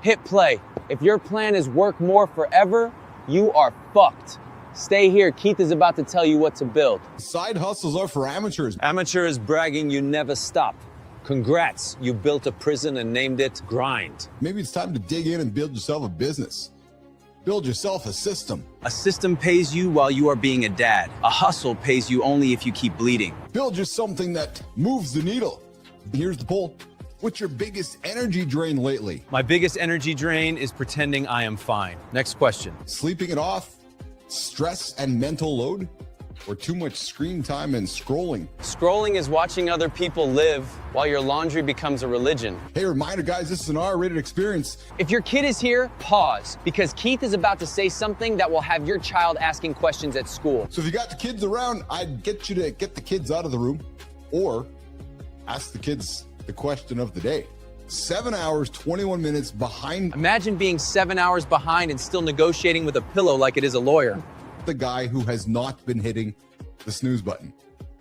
Hit play. If your plan is work more forever, you are fucked. Stay here. Keith is about to tell you what to build. Side hustles are for amateurs. Amateur is bragging you never stop. Congrats, you built a prison and named it Grind. Maybe it's time to dig in and build yourself a business. Build yourself a system. A system pays you while you are being a dad. A hustle pays you only if you keep bleeding. Build just something that moves the needle. Here's the poll. What's your biggest energy drain lately? My biggest energy drain is pretending I am fine. Next question. Sleeping it off? Stress and mental load? Or too much screen time and scrolling? Scrolling is watching other people live while your laundry becomes a religion. Hey, reminder guys, this is an R-rated experience. If your kid is here, pause, because Keith is about to say something that will have your child asking questions at school. So if you got the kids around, I'd get you to get the kids out of the room or ask the kids the question of the day. 7 hours, 21 minutes behind. Imagine being 7 hours behind and still negotiating with a pillow like it is a lawyer. The guy who has not been hitting the snooze button.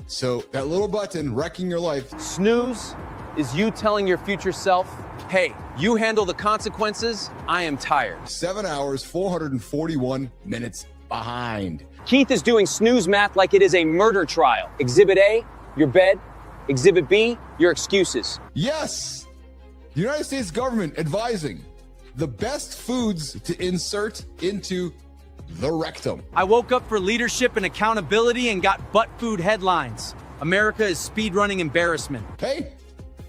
So that little button wrecking your life. Snooze is you telling your future self, hey, you handle the consequences, I am tired. 7 hours, 441 minutes behind. Keith is doing snooze math like it is a murder trial. Exhibit A, your bed. Exhibit B, your excuses. Yes! The United States government advising the best foods to insert into the rectum. I woke up for leadership and accountability and got butt food headlines. America is speedrunning embarrassment. Hey,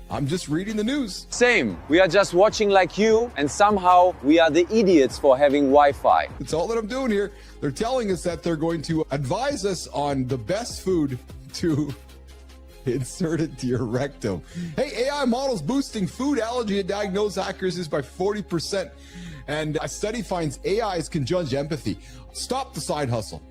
I'm just reading the news. Same. We are just watching like you, and somehow we are the idiots for having Wi-Fi. That's all that I'm doing here. They're telling us that they're going to advise us on the best food to insert it to your rectum. Hey, AI models boosting food allergy and diagnosis accuracies by 40%. And a study finds AIs can judge empathy. Stop the side hustle.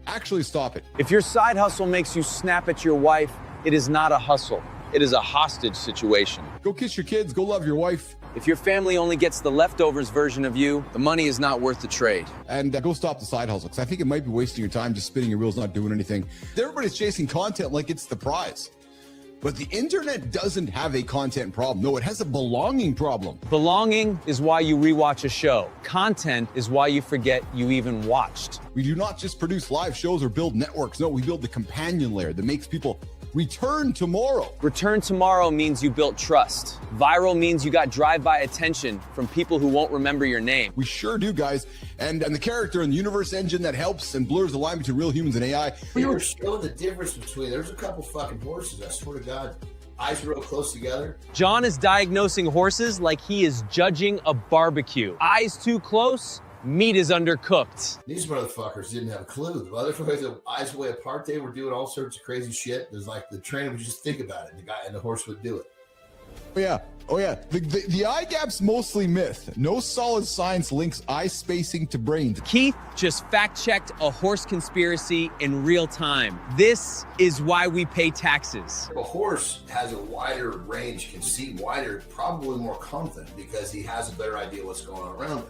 Actually stop it. If your side hustle makes you snap at your wife, it is not a hustle. It is a hostage situation. Go kiss your kids, go love your wife. If your family only gets the leftovers version of you, the money is not worth the trade. And go stop the side hustle, because I think it might be wasting your time just spinning your wheels, not doing anything. Everybody's chasing content like it's the prize. But the internet doesn't have a content problem. No, it has a belonging problem. Belonging is why you rewatch a show. Content is why you forget you even watched. We do not just produce live shows or build networks. No, we build the companion layer that makes people return tomorrow. Return tomorrow means you built trust. Viral means you got drive-by attention from people who won't remember your name. We sure do, guys. And the character in the universe engine that helps and blurs the line between real humans and AI. We were showing the difference between, there's a couple fucking horses, I swear to God, eyes real close together. John is diagnosing horses like he is judging a barbecue. Eyes too close, meat is undercooked. These motherfuckers didn't have a clue. The motherfuckers, the eyes way apart, they were doing all sorts of crazy shit. There's like the trainer would just think about it, and the guy and the horse would do it. Oh yeah. The eye gap's mostly myth. No solid science links eye spacing to brains. Keith just fact-checked a horse conspiracy in real time. This is why we pay taxes. A horse has a wider range, can see wider, probably more confident because he has a better idea what's going on around him.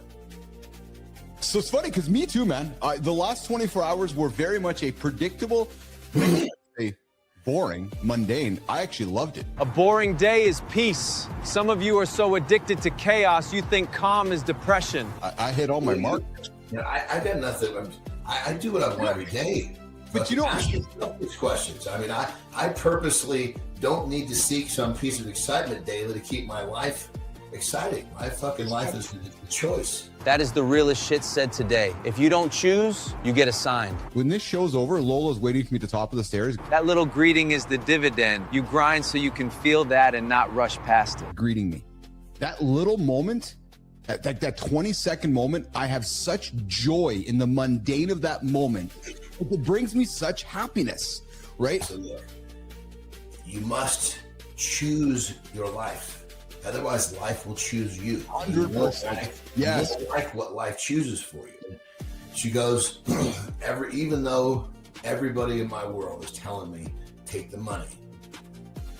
So it's funny because me too, man. The last 24 hours were very much a predictable, a boring, mundane. I actually loved it. A boring day is peace. Some of you are so addicted to chaos, you think calm is depression. I hit all my marks. Yeah, I got nothing. I do what I want every day. But you don't ask yourself these questions. I mean, I purposely don't need to seek some piece of excitement daily to keep my life exciting. My fucking life is a choice. That is the realest shit said today. If you don't choose, you get assigned. When this show's over, Lola's waiting for me at the top of the stairs. That little greeting is the dividend. You grind so you can feel that and not rush past it. Greeting me. That little moment, that 20-second moment, I have such joy in the mundane of that moment. It brings me such happiness, right? So look, you must choose your life. Otherwise, life will choose you. 100%. Yes. You won't like what life chooses for you. She goes, even though everybody in my world is telling me, take the money,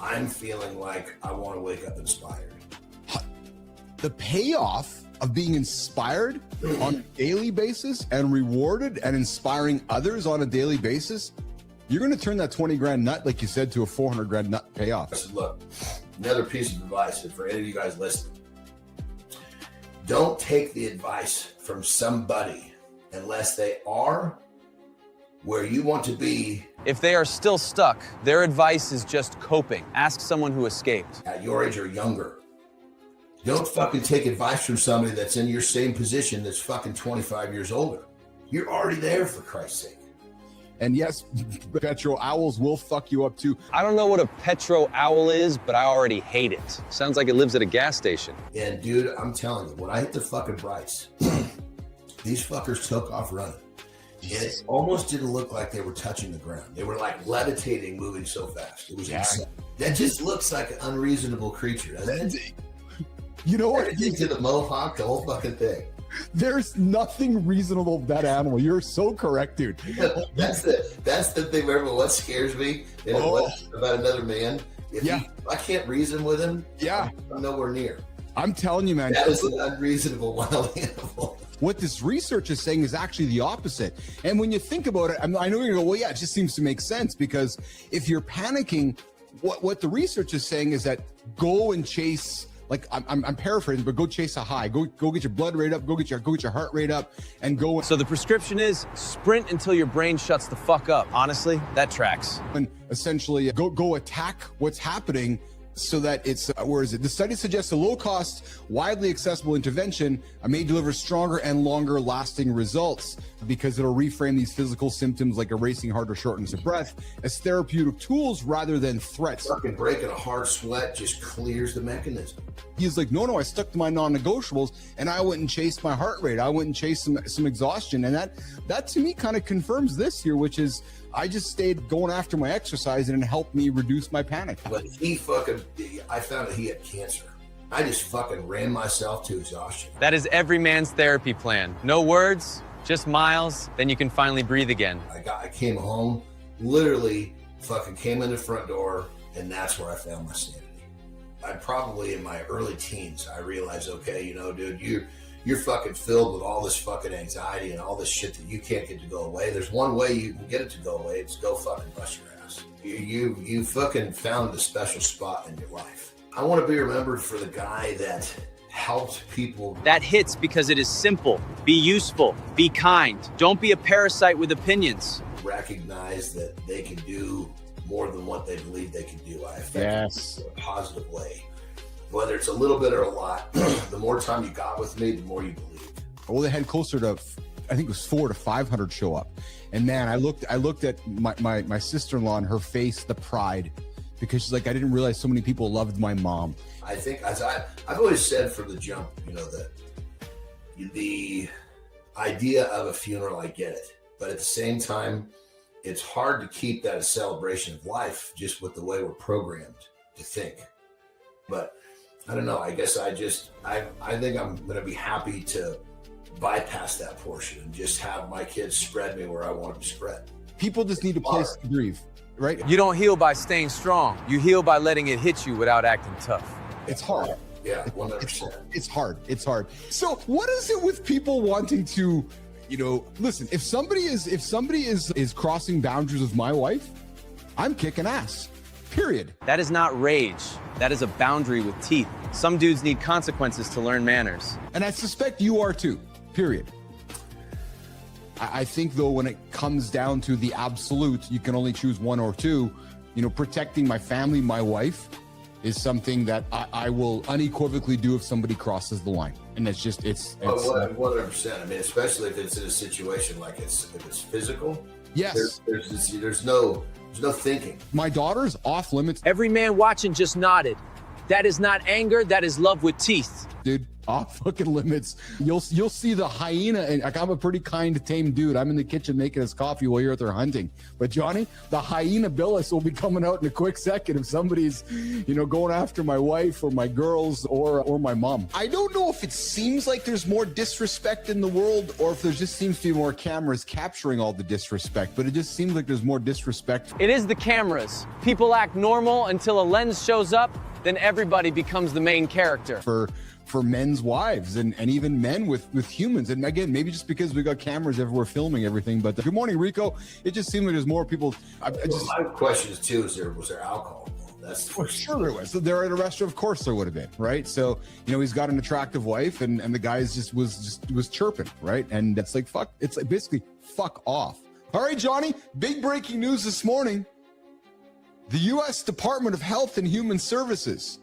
I'm feeling like I want to wake up inspired. The payoff of being inspired on a daily basis and rewarded and inspiring others on a daily basis, you're going to turn that 20 grand nut, like you said, to a 400 grand nut payoff. I said, look, another piece of advice for any of you guys listening. don't take the advice from somebody unless they are where you want to be. If they are still stuck, their advice is just coping. Ask someone who escaped. At your age or younger. Don't fucking take advice from somebody that's in your same position that's fucking 25 years older. You're already there, for Christ's sake. And yes, petro owls will fuck you up too. I don't know what a petro owl is, but I already hate it. Sounds like it lives at a gas station. And dude, I'm telling you, when I hit the fucking brights, these fuckers took off running. And it almost didn't look like they were touching the ground. They were like levitating, moving so fast. It was insane. That just looks like an unreasonable creature, doesn't it? You know what? Everything to the mohawk, the whole fucking thing. There's nothing reasonable about that animal. You're so correct, dude. That's the thing. Remember what scares me about another man? If I can't reason with him, I'm nowhere near. I'm telling you, man. That is an unreasonable wild animal. What this research is saying is actually the opposite. And when you think about it, I know you're going to go, well, yeah, it just seems to make sense, because if you're panicking, what the research is saying is that go and chase, like I'm paraphrasing, but go chase a high. Go get your blood rate up. Go get your heart rate up, and go. So the prescription is sprint until your brain shuts the fuck up. Honestly, that tracks. And essentially, go attack what's happening, so that it's where is it? The study suggests a low-cost, widely accessible intervention may deliver stronger and longer-lasting results, because it'll reframe these physical symptoms like a racing heart or shortness of breath as therapeutic tools rather than threats. Fucking breaking a hard sweat just clears the mechanism. He's like, no, I stuck to my non-negotiables, and I went and chased my heart rate. I went and chased some exhaustion, and that to me kind of confirms this here, which is I just stayed going after my exercise, and it helped me reduce my panic. But I found that he had cancer. I just fucking ran myself to exhaustion. That is every man's therapy plan. No words, just miles, then you can finally breathe again. I came home, literally fucking came in the front door, and that's where I found my sanity. I probably in my early teens, I realized, okay, dude, you're fucking filled with all this fucking anxiety and all this shit that you can't get to go away. There's one way you can get it to go away. It's go fucking bust your ass. You fucking found a special spot in your life. I want to be remembered for the guy that helped people. That hits because it is simple. Be useful. Be kind. Don't be a parasite with opinions. Recognize that they can do more than what they believe they can do. I affect in a positive way. Whether it's a little bit or a lot, the more time you got with me, the more you believe. Well, they had closer to, I think it was 400 to 500 show up. And man, I looked at my sister-in-law and her face, the pride, because she's like, I didn't realize so many people loved my mom. I think, as I've always said from the jump, that the idea of a funeral, I get it. But at the same time, it's hard to keep that a celebration of life just with the way we're programmed to think. But I don't know. I guess I think I'm going to be happy to bypass that portion and just have my kids spread me where I want them to spread. People just need a place to grieve, right? You don't heal by staying strong. You heal by letting it hit you without acting tough. It's hard. Yeah, 100%. It's hard. So what is it with people wanting to, listen, if somebody is crossing boundaries with my wife, I'm kicking ass. Period. That is not rage. That is a boundary with teeth. Some dudes need consequences to learn manners. And I suspect you are too. Period. I think, though, when it comes down to the absolute, you can only choose one or two. Protecting my family, my wife, is something that I will unequivocally do if somebody crosses the line. And it's 100%. I mean, especially if it's in a situation like if it's physical. Yes. There's no thinking. My daughter's off limits. Every man watching just nodded. That is not anger. That is love with teeth. Dude, off fucking limits. You'll see the hyena, and I'm a pretty kind, tame dude. I'm in the kitchen making us coffee while you're out there hunting. But Johnny, the hyena Billis will be coming out in a quick second if somebody's, going after my wife or my girls or my mom. I don't know if it seems like there's more disrespect in the world or if there just seems to be more cameras capturing all the disrespect, but it just seems like there's more disrespect. It is the cameras. People act normal until a lens shows up, then everybody becomes the main character. For men's wives and even men with humans. And again, maybe just because we got cameras everywhere filming everything, but good morning, Rico. It just seemed like there's more people. My question is too, was there alcohol involved? That's the For first. sure there was. So they're at a restaurant, of course there would have been, right? So, he's got an attractive wife and the guy was chirping, right? And it's like, fuck, it's like basically fuck off. All right, Johnny, big breaking news this morning. The U.S. Department of Health and Human Services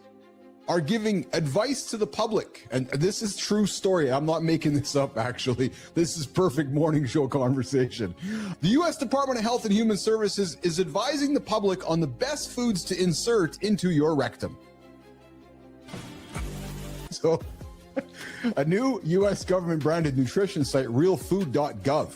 are giving advice to the public. And this is true story. I'm not making this up, actually. This is perfect morning show conversation. The U.S. Department of Health and Human Services is advising the public on the best foods to insert into your rectum. So, a new U.S. government-branded nutrition site, realfood.gov,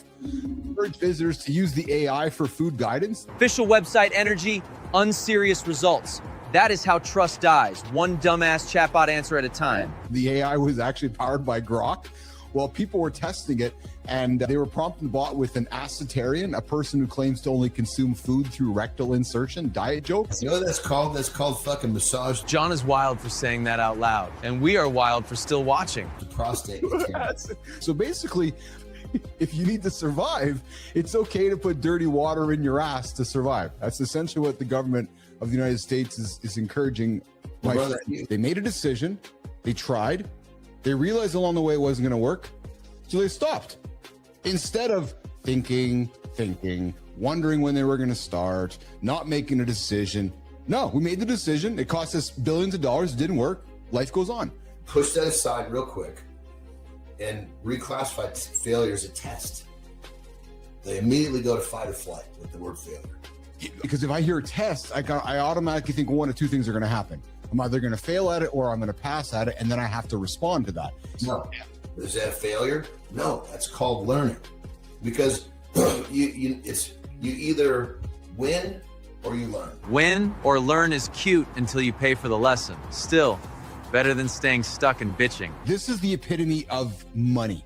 urged visitors to use the AI for food guidance. Official website energy, unserious results. That is how trust dies, one dumbass chatbot answer at a time. The AI was actually powered by Grok. Well, people were testing it, and they were prompting the bot with an acetarian, a person who claims to only consume food through rectal insertion, diet jokes. You know what that's called? That's called fucking massage. John is wild for saying that out loud, and we are wild for still watching. The prostate. So basically, if you need to survive, it's okay to put dirty water in your ass to survive. That's essentially what the government of the United States is encouraging. They made a decision, they tried, they realized along the way it wasn't going to work, so they stopped. Instead of thinking, wondering when they were going to start, not making a decision. No, we made the decision. It cost us billions of dollars. It didn't work. Life goes on. Push that aside real quick and reclassify failure as a test. They immediately go to fight or flight with the word failure. Because if I hear test, I automatically think one of two things are going to happen. I'm either going to fail at it or I'm going to pass at it, and then I have to respond to that. No. Is that a failure? No, that's called learning. Because you either win or you learn. Win or learn is cute until you pay for the lesson. Still, better than staying stuck and bitching. This is the epitome of money.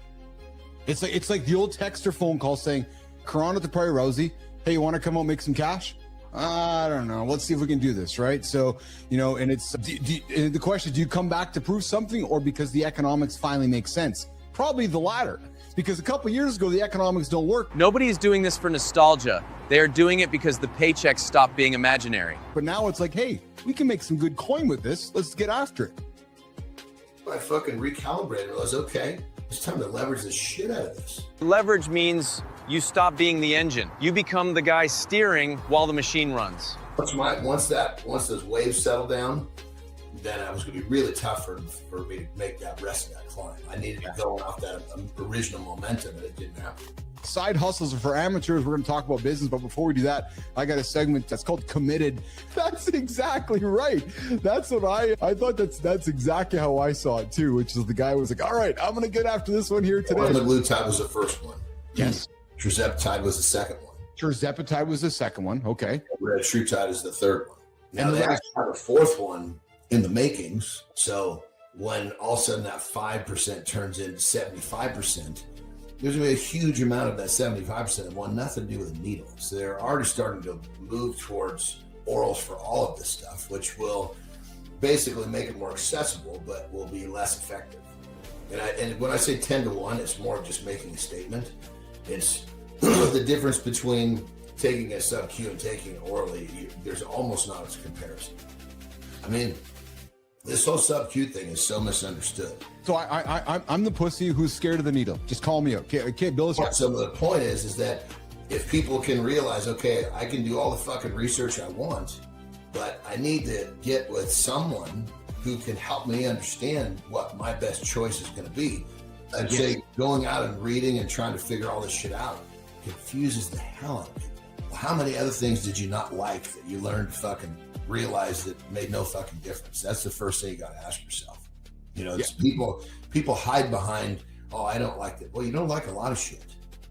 It's like the old text or phone call saying, Karana to Prairie Rosie, hey, you want to come out and make some cash? I don't know. Let's see if we can do this, right? So, and it's the question, do you come back to prove something or because the economics finally make sense? Probably the latter. Because a couple years ago, the economics don't work. Nobody is doing this for nostalgia. They are doing it because the paychecks stopped being imaginary. But now it's like, hey, we can make some good coin with this. Let's get after it. I fucking recalibrated. I was okay. It's time to leverage the shit out of this. Leverage means you stop being the engine. You become the guy steering while the machine runs. Once those waves settle down, then it was going to be really tough for me to make that rest of that climb. I needed to go off that original momentum, and it didn't happen. Side hustles are for amateurs. We're going to talk about business, but before we do that, I got a segment that's called Committed. That's exactly right. That's what I thought. That's exactly how I saw it too. Which is the guy was like, "All right, I'm going to get after this one here today." Semaglutide was the first one. Yes. Tirzepatide was the second one. Tirzepatide was the second one. Okay. Retatrutide is the third one. Now they actually have a fourth one in the makings. So when all of a sudden that 5% turns into 75%, there's going to be a huge amount of that 75% that want nothing to do with a needle. So they're already starting to move towards orals for all of this stuff, which will basically make it more accessible, but will be less effective. And when I say 10 to 1, it's more just making a statement. It's the difference between taking a sub-Q and taking it orally. There's almost not a comparison. I mean, this whole sub-Q thing is so misunderstood. So I'm the pussy who's scared of the needle. Just call me out. Okay, Bill. So the point is that if people can realize, okay, I can do all the fucking research I want, but I need to get with someone who can help me understand what my best choice is going to be. I'd say going out and reading and trying to figure all this shit out confuses the hell out of people. Well, how many other things did you not like that you learned to fucking realize that made no fucking difference? That's the first thing you got to ask yourself. It's people hide behind, oh, I don't like it. Well, you don't like a lot of shit.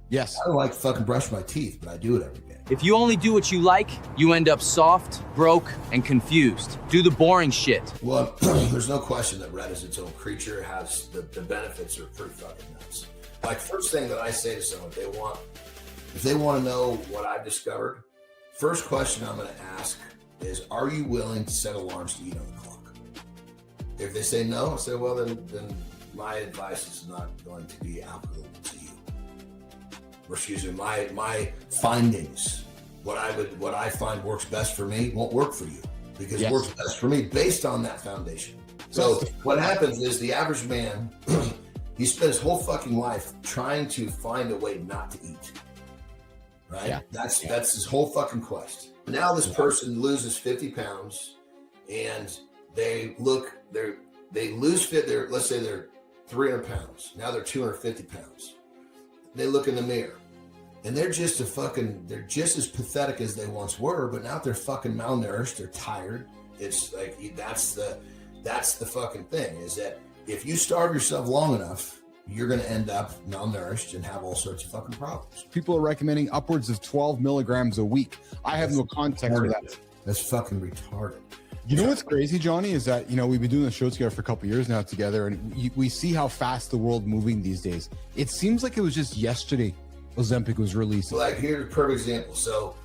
Yes. I don't like to fucking brush my teeth, but I do it every day. If you only do what you like, you end up soft, broke, and confused. Do the boring shit. Well, there's no question that red is its own creature. It has the benefits are pretty fucking nuts. Like, first thing that I say to someone, if they want to know what I've discovered, first question I'm going to ask is, are you willing to set alarms to eat on the clock? If they say no, I say, well, then my advice is not going to be applicable to you. Or excuse me, my findings, what I find works best for me won't work for you. because it works best for me based on that foundation. So what happens is the average man, he spent his whole fucking life trying to find a way not to eat. Right? Yeah. That's his whole fucking quest. Now this person loses 50 pounds and they lose fit. Let's say they're 300 pounds. Now they're 250 pounds. They look in the mirror and they're just as pathetic as they once were, but now they're fucking malnourished. They're tired. It's like, that's the fucking thing, is that if you starve yourself long enough, you're going to end up malnourished and have all sorts of fucking problems. People are recommending upwards of 12 milligrams a week. I have no context for that. That's fucking retarded. You know what's crazy, Johnny, is that, we've been doing the show together for a couple of years now together, and we see how fast the world's moving these days. It seems like it was just yesterday Ozempic was released. Like, here's a perfect example. So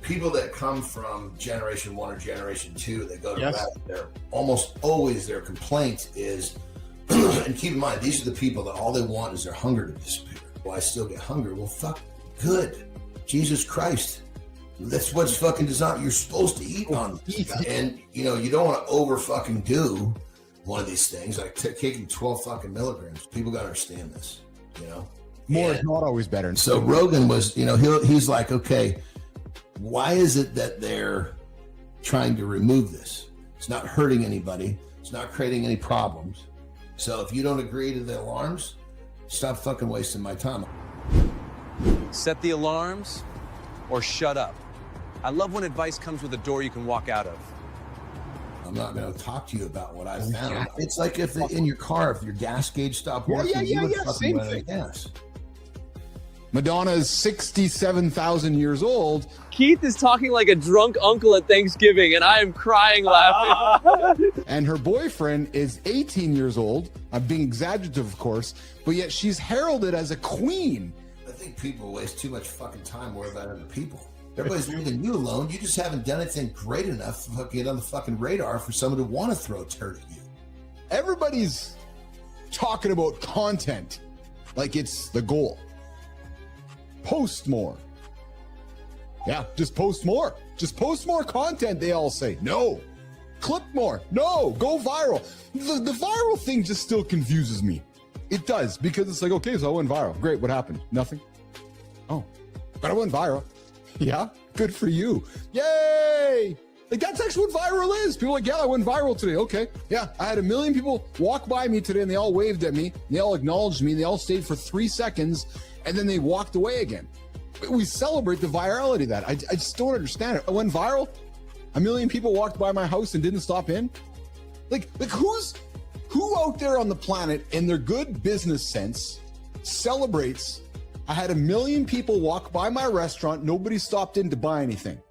people that come from generation 1 or generation 2, they go to rest, they're almost always their complaint is, and keep in mind, these are the people that all they want is their hunger to disappear. Well, I still get hunger. Well, fuck, good. Jesus Christ. That's what's fucking designed. You're supposed to eat on this. And, you don't want to over fucking do one of these things, like taking 12 fucking milligrams. People got to understand this, More is not always better. So Rogan was, he's like, okay, why is it that they're trying to remove this? It's not hurting anybody. It's not creating any problems. So if you don't agree to the alarms, stop fucking wasting my time. Set the alarms or shut up. I love when advice comes with a door you can walk out of. I'm not going to talk to you about what I found. Yeah. It's like if in your car, if your gas gauge stopped working, you would fucking run out of gas. Madonna is 67,000 years old. Keith is talking like a drunk uncle at Thanksgiving, and I am crying laughing. And her boyfriend is 18 years old. I'm being exaggerative, of course, but yet she's heralded as a queen. I think people waste too much fucking time worrying about other people. Everybody's leaving you alone. You just haven't done anything great enough to get on the fucking radar for someone to want to throw a turd at you. Everybody's talking about content like it's the goal. Post more. Yeah, just post more. Just post more content, they all say. No. Clip more. No. Go viral. The viral thing just still confuses me. It does, because it's like, okay, so I went viral. Great, what happened? Nothing? Oh, but I went viral. Yeah, good for you. Yay! Like, that's actually what viral is. People are like, yeah, I went viral today. Okay, yeah, I had 1 million people walk by me today, and they all waved at me, and they all acknowledged me, and they all stayed for 3 seconds, and then they walked away again. We celebrate the virality of that. I just don't understand it. I went viral. 1 million people walked by my house and didn't stop in. Like who out there on the planet in their good business sense celebrates, I had 1 million people walk by my restaurant, nobody stopped in to buy anything?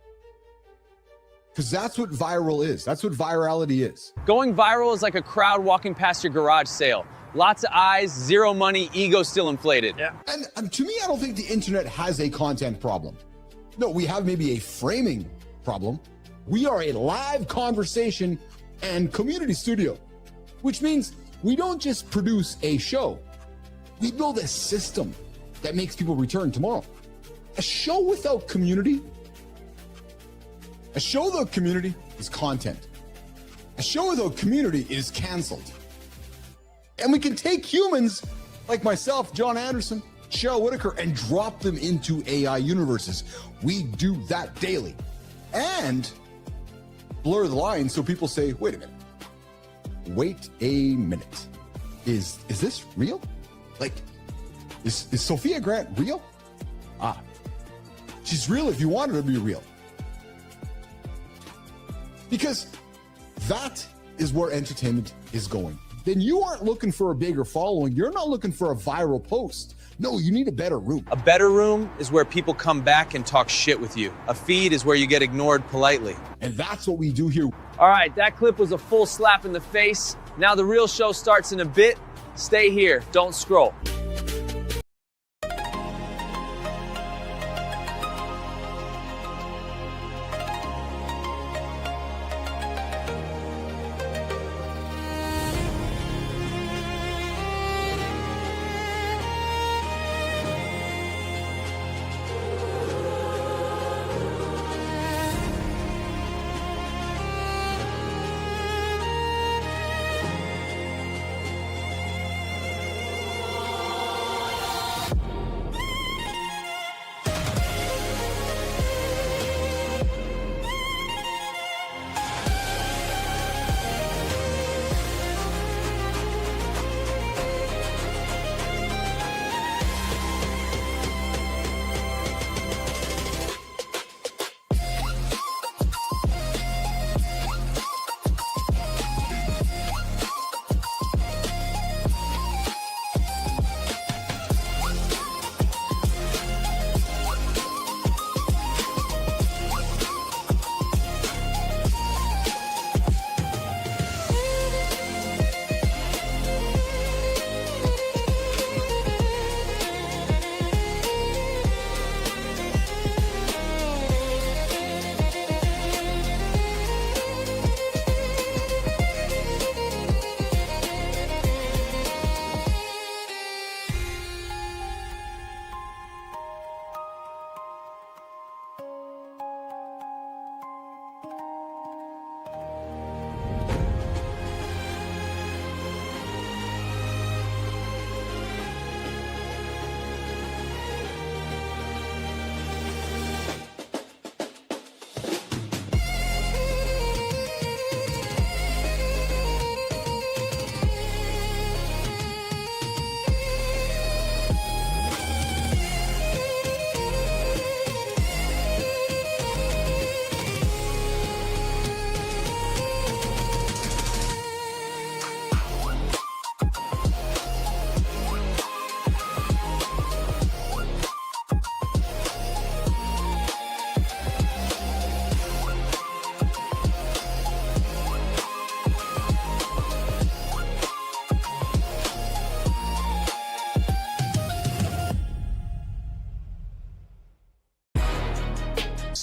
Because that's what viral is. That's what virality is. Going viral is like a crowd walking past your garage sale. Lots of eyes, zero money, ego still inflated. Yeah. And to me, I don't think the internet has a content problem. No, we have maybe a framing problem. We are a live conversation and community studio, which means we don't just produce a show. We build a system that makes people return tomorrow. A show without community is content. A show without community is canceled. And we can take humans like myself, John Anderson, Cheryl Whitaker, and drop them into AI universes. We do that daily. And blur the lines so people say, wait a minute. Wait a minute. Is this real? Like, is Sophia Grant real? Ah, she's real if you want her to be real. Because that is where entertainment is going. Then you aren't looking for a bigger following. You're not looking for a viral post. No, you need a better room. A better room is where people come back and talk shit with you. A feed is where you get ignored politely. And that's what we do here. All right, that clip was a full slap in the face. Now the real show starts in a bit. Stay here, don't scroll.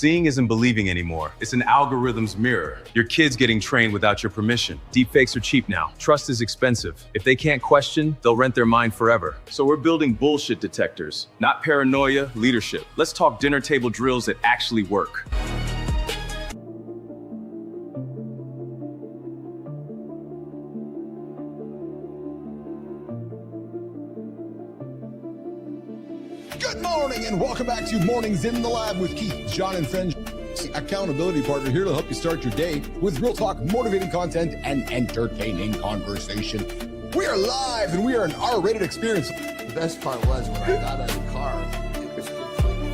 Seeing isn't believing anymore. It's an algorithm's mirror. Your kid's getting trained without your permission. Deepfakes are cheap now. Trust is expensive. If they can't question, they'll rent their mind forever. So we're building bullshit detectors, not paranoia, leadership. Let's talk dinner table drills that actually work. Good morning and welcome back to Mornings in the Lab with Keith, John, and friends. Accountability partner here to help you start your day with real talk, motivating content, and entertaining conversation. We are live and we are an R-rated experience. The best part was when I got out of the car, it was completely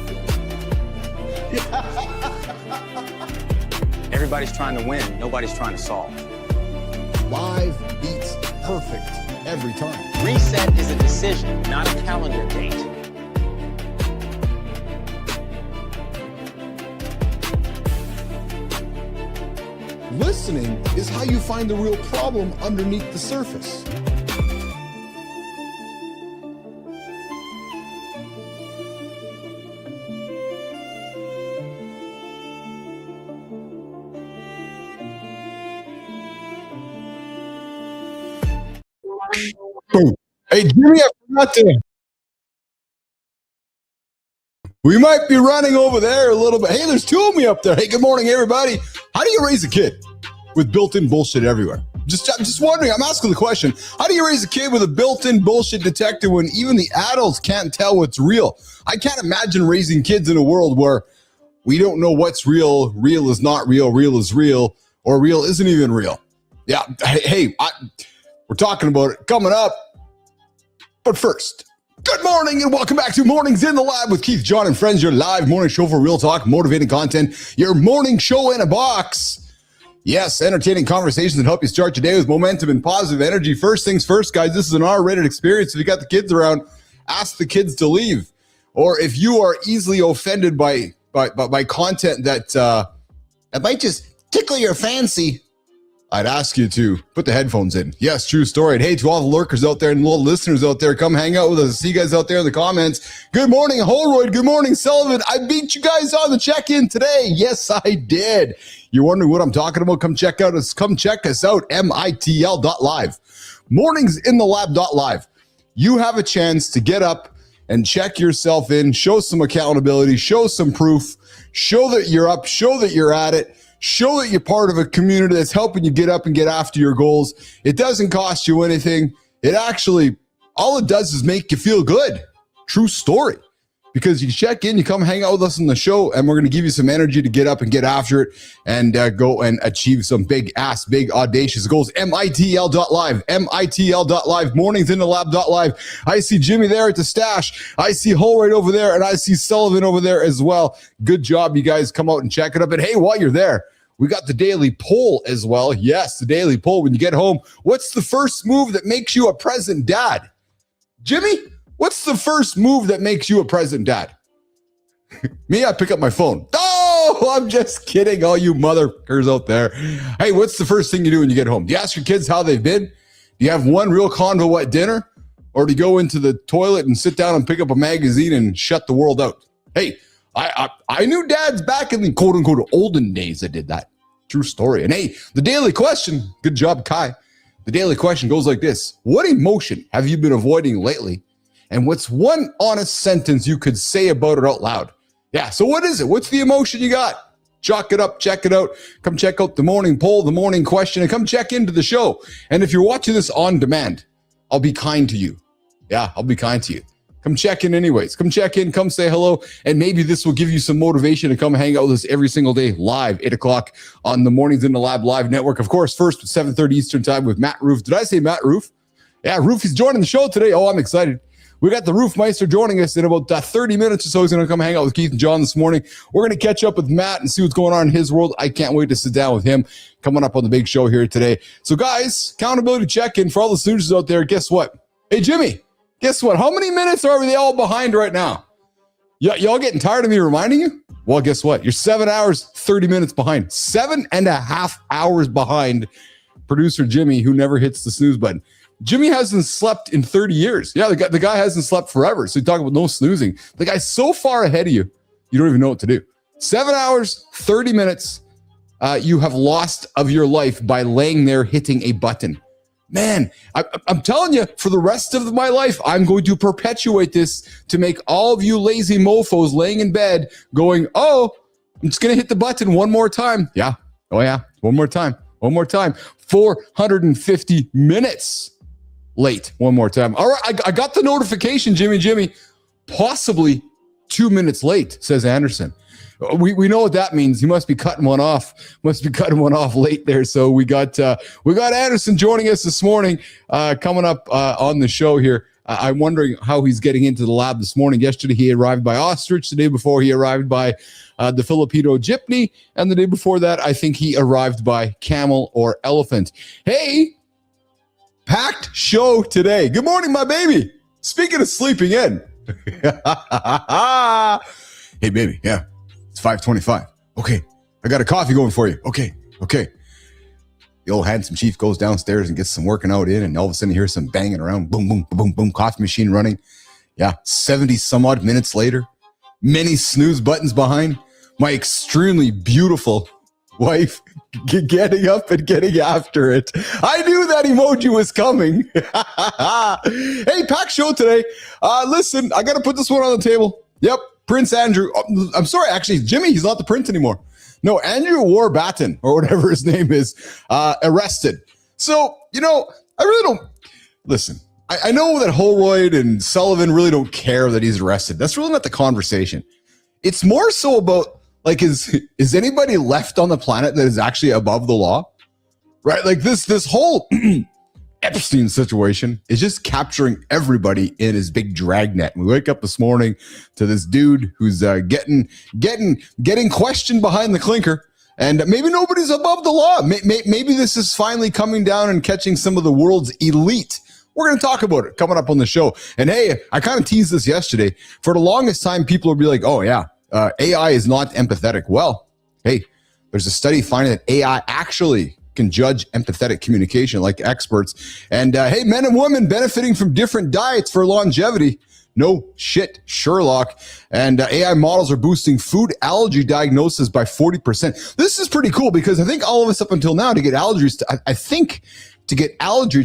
filled. Everybody's trying to win, nobody's trying to solve. Live beats perfect every time. Reset is a decision, not a calendar date. Listening is how you find the real problem underneath the surface. Hey, Jimmy, I forgot to. We might be running over there a little bit. Hey, there's two of me up there. Hey, good morning, everybody. How do you raise a kid with built-in bullshit everywhere? I'm just wondering. I'm asking the question. How do you raise a kid with a built-in bullshit detector when even the adults can't tell what's real? I can't imagine raising kids in a world where we don't know what's real. Real is not real. Real is real, or real isn't even real. Yeah. Hey, we're talking about it coming up. But first, good morning and welcome back to Mornings in the Lab with Keith, John, and friends, your live morning show for real talk, motivating content, your morning show in a box. Yes, entertaining conversations that help you start your day with momentum and positive energy. First things first, guys, this is an R-rated experience. If you got the kids around, ask the kids to leave. Or if you are easily offended by content that might just tickle your fancy, I'd ask you to put the headphones in. Yes, true story. And hey, to all the lurkers out there and little listeners out there, come hang out with us. See you guys out there in the comments. Good morning, Holroyd. Good morning, Sullivan. I beat you guys on the check-in today. Yes, I did. You're wondering what I'm talking about? Come check us out, mitl.live. Morningsinthelab.live. You have a chance to get up and check yourself in, show some accountability, show some proof, show that you're up, show that you're at it. Show that you're part of a community that's helping you get up and get after your goals. It doesn't cost you anything. It actually, all it does is make you feel good. True story. Because you check in, you come hang out with us on the show, and we're going to give you some energy to get up and get after it and go and achieve some big audacious goals. mitl.live, mitl.live, morningsinthelab.live. I see Jimmy there at the stash. I see Holroyd over there, and I see Sullivan over there as well. Good job, you guys. Come out and check it up. And hey, while you're there, we got the daily poll as well. Yes, the daily poll. When you get home, what's the first move that makes you a present dad? Jimmy? What's the first move that makes you a present dad? Me, I pick up my phone. Oh, I'm just kidding. All you motherfuckers out there. Hey, what's the first thing you do when you get home? Do you ask your kids how they've been? Do you have one real convo at dinner? Or do you go into the toilet and sit down and pick up a magazine and shut the world out? Hey, I knew dads back in the quote unquote olden days that did that. True story. And hey, the daily question, good job, Kai. The daily question goes like this. What emotion have you been avoiding lately? And what's one honest sentence you could say about it out loud? Yeah, so what is it? What's the emotion you got? Chalk it up, check it out. Come check out the morning poll, the morning question, and come check into the show. And if you're watching this on demand, I'll be kind to you. Yeah, I'll be kind to you. Come check in anyways. Come check in, come say hello, and maybe this will give you some motivation to come hang out with us every single day live, 8 o'clock on the Mornings in the Lab live network. Of course, first at 7:30 Eastern time with Matt Roof. Did I say Matt Roof? Yeah, Roof is joining the show today. Oh, I'm excited. We got the Roofmeister joining us in about 30 minutes or so. He's going to come hang out with Keith and John this morning. We're going to catch up with Matt and see what's going on in his world. I can't wait to sit down with him coming up on the big show here today. So, guys, accountability check-in for all the snoozers out there. Guess what? Hey, Jimmy, guess what? How many minutes are we all behind right now? Y'all getting tired of me reminding you? Well, guess what? You're 7 hours, 30 minutes behind. 7.5 hours behind producer Jimmy, who never hits the snooze button. Jimmy hasn't slept in 30 years. Yeah, the guy hasn't slept forever. So you talk about no snoozing. The guy's so far ahead of you, you don't even know what to do. 7 hours, 30 minutes, you have lost of your life by laying there hitting a button. Man, I'm telling you, for the rest of my life, I'm going to perpetuate this to make all of you lazy mofos laying in bed going, oh, I'm just going to hit the button one more time. Yeah. Oh, yeah. One more time. 450 minutes late. One more time. All right. I got the notification, Jimmy. Possibly 2 minutes late, says Anderson. We know what that means. He must be cutting one off. Late there. So we got Anderson joining us this morning, coming up on the show here. I'm wondering how he's getting into the lab this morning. Yesterday he arrived by ostrich. The day before he arrived by the Filipino jeepney, and the day before that I think he arrived by camel or elephant. Hey, packed show today. Good morning, my baby. Speaking of sleeping in. Hey, baby. Yeah. It's 5:25. Okay. I got a coffee going for you. Okay. The old handsome chief goes downstairs and gets some working out in, and all of a sudden you hear some banging around. Boom, boom, boom, boom. Coffee machine running. Yeah. 70 some odd minutes later. Many snooze buttons behind. My extremely beautiful wife getting up and getting after it. I knew that emoji was coming. Hey, packed show today. Listen, I got to put this one on the table. Yep. Prince Andrew, I'm sorry, actually, Jimmy, he's not the prince anymore. No, Andrew Mountbatten, or whatever his name is, arrested. So, I really don't, listen, I know that Holroyd and Sullivan really don't care that he's arrested. That's really not the conversation. It's more so about, like, is anybody left on the planet that is actually above the law? Right? Like this whole Epstein situation is just capturing everybody in his big dragnet. We wake up this morning to this dude who's getting questioned behind the clinker, and maybe nobody's above the law. Maybe this is finally coming down and catching some of the world's elite. We're going to talk about it coming up on the show. And hey, I kind of teased this yesterday. For the longest time, people will be like, oh yeah, AI is not empathetic. Well, hey, there's a study finding that AI actually can judge empathetic communication like experts. And hey, men and women benefiting from different diets for longevity. No shit, Sherlock. And AI models are boosting food allergy diagnosis by 40%. This is pretty cool because I think all of us up until now to get allergies, I think to get allergy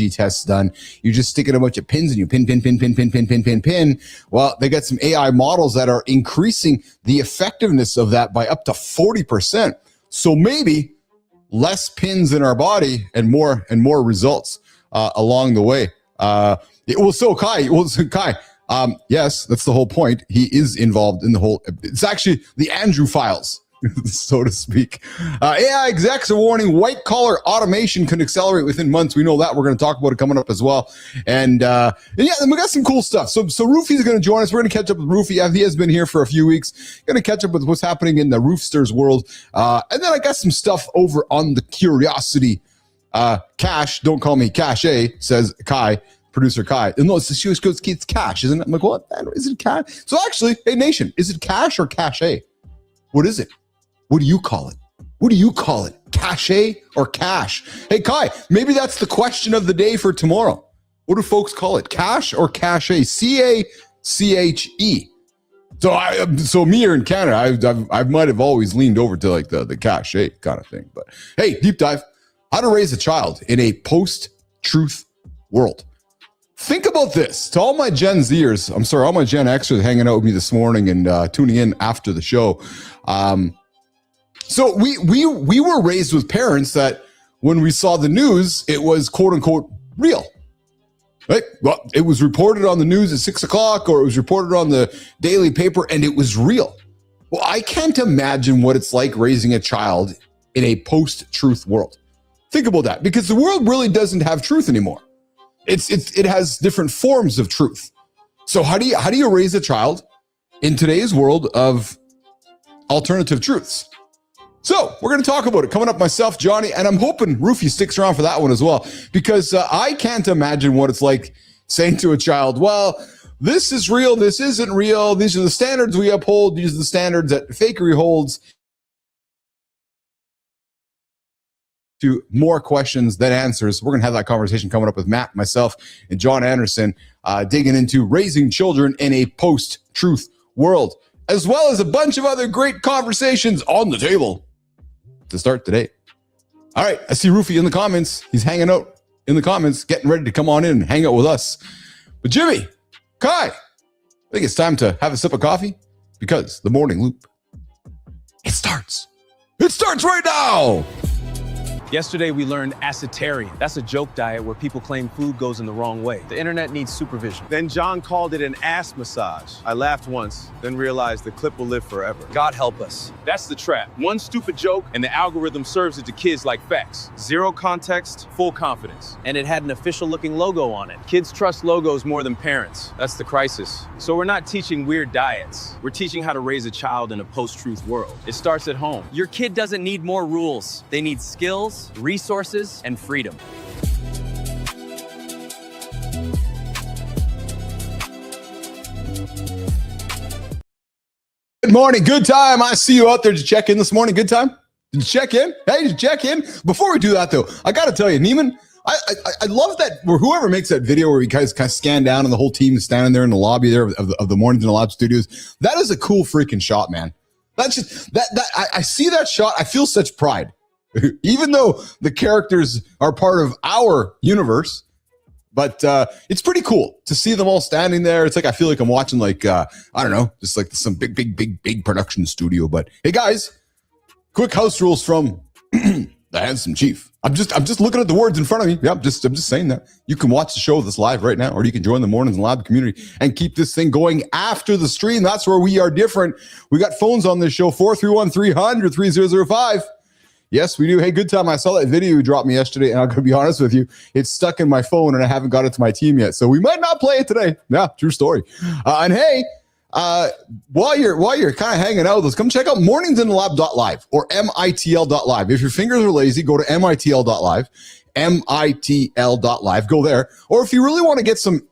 tests done, you just stick in a bunch of pins and you pin. Well, they got some AI models that are increasing the effectiveness of that by up to 40%. So maybe less pins in our body and more results along the way. Kai, yes, that's the whole point. He is involved in the whole, it's actually the Andrew Files, so to speak. AI execs are warning white collar automation can accelerate within months. We know that. We're going to talk about it coming up as well. And yeah, then we got some cool stuff. So Roofy's going to join us. We're going to catch up with Roofy. He has been here for a few weeks. Going to catch up with what's happening in the Roofsters world. And then I got some stuff over on the Curiosity. Cash, don't call me Cache, says Kai. Producer Kai. And no, she goes, it's Cash, isn't it? I'm like, what? Is it Cash? So actually, hey, Nation, is it Cash or Cache? What is it? What do you call it? Cache or cash? Hey, Kai, maybe that's the question of the day for tomorrow. What do folks call it? Cash or cache? C-A-C-H-E. So me here in Canada, I might have always leaned over to like the cache kind of thing. But hey, deep dive. How to raise a child in a post-truth world. Think about this. To all my Gen Zers, all my Gen Xers hanging out with me this morning and tuning in after the show. So we were raised with parents that when we saw the news, it was quote unquote real. Right? Well, it was reported on the news at 6 o'clock, or it was reported on the daily paper, and it was real. Well, I can't imagine what it's like raising a child in a post-truth world. Think about that, because the world really doesn't have truth anymore. It has different forms of truth. So how do you raise a child in today's world of alternative truths? So we're going to talk about it coming up, myself, Johnny, and I'm hoping Roofy sticks around for that one as well, because I can't imagine what it's like saying to a child, well, this is real, this isn't real, these are the standards we uphold, these are the standards that fakery holds. To more questions than answers. We're going to have that conversation coming up with Matt, myself, and John Anderson, digging into raising children in a post-truth world. as well as a bunch of other great conversations on the table to start today. All right, I see Rufy in the comments. He's hanging out in the comments, getting ready to come on in and hang out with us. But Jimmy, Kai, I think it's time to have a sip of coffee because the morning loop, it starts. It starts right now. Yesterday, we learned acetarian. That's a joke diet where people claim food goes in the wrong way. The internet needs supervision. Then John called it an ass massage. I laughed once, then realized the clip will live forever. God help us. That's the trap. One stupid joke, and the algorithm serves it to kids like facts. Zero context, full confidence. And it had an official-looking logo on it. Kids trust logos more than parents. That's the crisis. So we're not teaching weird diets. We're teaching how to raise a child in a post-truth world. It starts at home. Your kid doesn't need more rules. They need skills, resources, and freedom. Good morning, good time. I see you out there to check in this morning. Good time? Did you check in? Hey, did you check in? Before we do that, though, I got to tell you, Neiman, I love that, where whoever makes that video where you guys kind of scan down and the whole team is standing there in the lobby there of the Mornings in the Lab studios. That is a cool freaking shot, man. That's just, I see that shot. I feel such pride. Even though the characters are part of our universe, but it's pretty cool to see them all standing there. It's like, I feel like I'm watching like, I don't know, just like some big production studio. But hey guys, quick house rules from the handsome chief. I'm just looking at the words in front of me. Yeah, I'm just saying that. You can watch the show that's live right now, or you can join the Mornings in the Lab community and keep this thing going after the stream. That's where we are different. We got phones on this show, 431-300-3005. Yes, we do. Hey, good time. I saw that video you dropped me yesterday, and I'm going to be honest with you. It's stuck in my phone, and I haven't got it to my team yet. So we might not play it today. Yeah, true story. And hey, while you're kind of hanging out with us, come check out morningsinthelab.live or mitl.live. If your fingers are lazy, go to mitl.live. mitl.live. Go there. Or if you really want to get some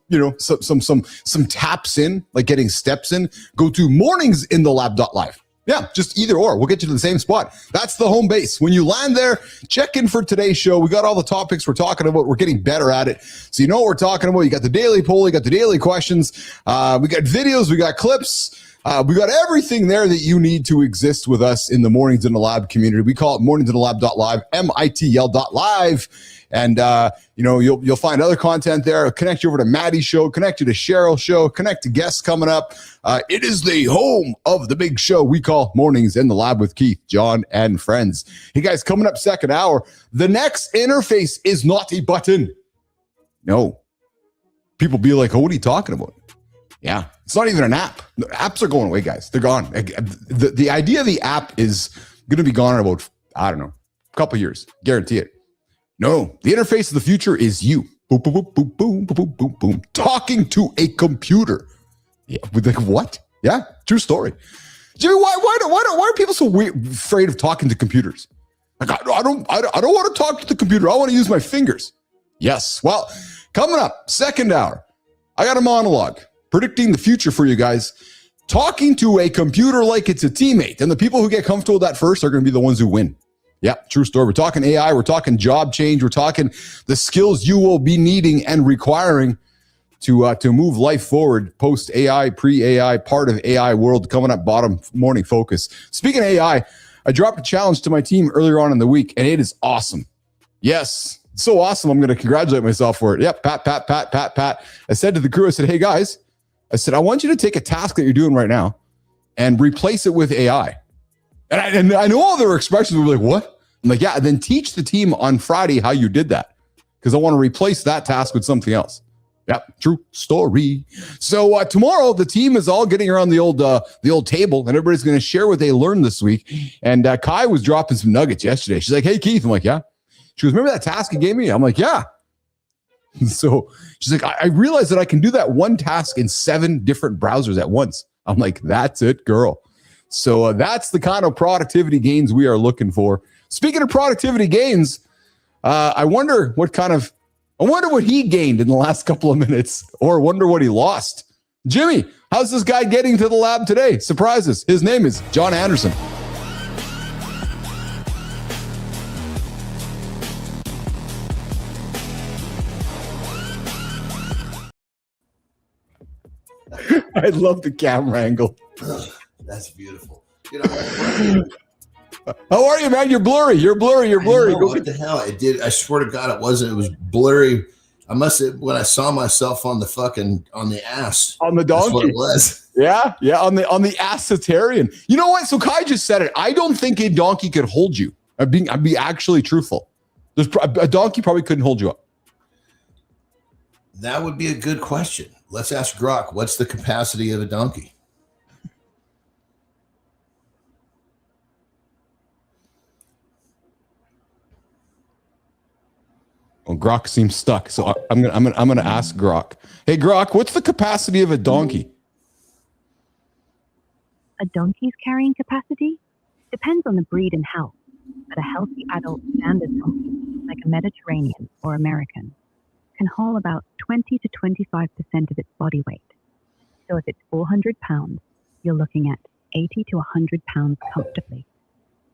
taps in, like getting steps in, go to morningsinthelab.live. Yeah, just either or. We'll get you to the same spot. That's the home base. When you land there, check in for today's show. We got all the topics we're talking about. We're getting better at it. So you know what we're talking about. You got the daily poll. You got the daily questions. We got videos. We got clips. We got everything there that you need to exist with us in the Mornings in the Lab community. We call it morningsinthelab.live, mitl.live. And, you'll find other content there. It'll connect you over to Maddie's show, connect you to Cheryl's show, connect to guests coming up. It is the home of the big show we call Mornings in the Lab with Keith, John, and friends. Hey, guys, coming up second hour, the next interface is not a button. No. People be like, oh, what are you talking about? Yeah, it's not even an app. The apps are going away, guys. They're gone. The idea of the app is going to be gone in about, I don't know, a couple years. Guarantee it. No, the interface of the future is you. Boom, boom, boom, boom, boom, boom, boom, boom. Talking to a computer. Yeah, with like what? Yeah, true story. Jimmy, why are people so afraid of talking to computers? Like I don't want to talk to the computer. I want to use my fingers. Yes. Well, coming up, second hour, I got a monologue predicting the future for you guys. Talking to a computer like it's a teammate, and the people who get comfortable with that first are going to be the ones who win. Yeah, true story. We're talking AI. We're talking job change. We're talking the skills you will be needing and requiring to move life forward post AI, pre-AI, part of AI world. Coming up, bottom morning focus. Speaking of AI, I dropped a challenge to my team earlier on in the week, and it is awesome. Yes, it's so awesome. I'm going to congratulate myself for it. Yep, pat. I said to the crew, I said, hey guys, I want you to take a task that you're doing right now and replace it with AI. And I know all their expressions were like, what? I'm like, yeah, and then teach the team on Friday how you did that, because I want to replace that task with something else. Yep, true story. So tomorrow, the team is all getting around the old table, and everybody's going to share what they learned this week. And Kai was dropping some nuggets yesterday. She's like, hey, Keith. I'm like, yeah. She goes, remember that task you gave me? I'm like, yeah. So she's like, I realized that I can do that one task in 7 different browsers at once. I'm like, that's it, girl. So that's the kind of productivity gains we are looking for. Speaking of productivity gains, I wonder what he gained in the last couple of minutes, or wonder what he lost. Jimmy, how's this guy getting to the lab today? Surprises. His name is John Anderson. I love the camera angle. That's beautiful. You know, How are you, man? You're blurry. You're blurry. You're blurry. what the hell? It did. I swear to God, it wasn't. It was blurry. I must have, when I saw myself on the ass. On the donkey. That's what it was. Yeah, on the assitarian. You know what? So Kai just said it. I don't think a donkey could hold you. I'd be actually truthful. A donkey probably couldn't hold you up. That would be a good question. Let's ask Grok. What's the capacity of a donkey? Well, Grok seems stuck, so I'm gonna ask Grok. Hey, Grok, what's the capacity of a donkey? A donkey's carrying capacity depends on the breed and health, but a healthy adult standard donkey, like a Mediterranean or American, can haul about 20 to 25% of its body weight. So if it's 400 pounds, you're looking at 80 to 100 pounds comfortably.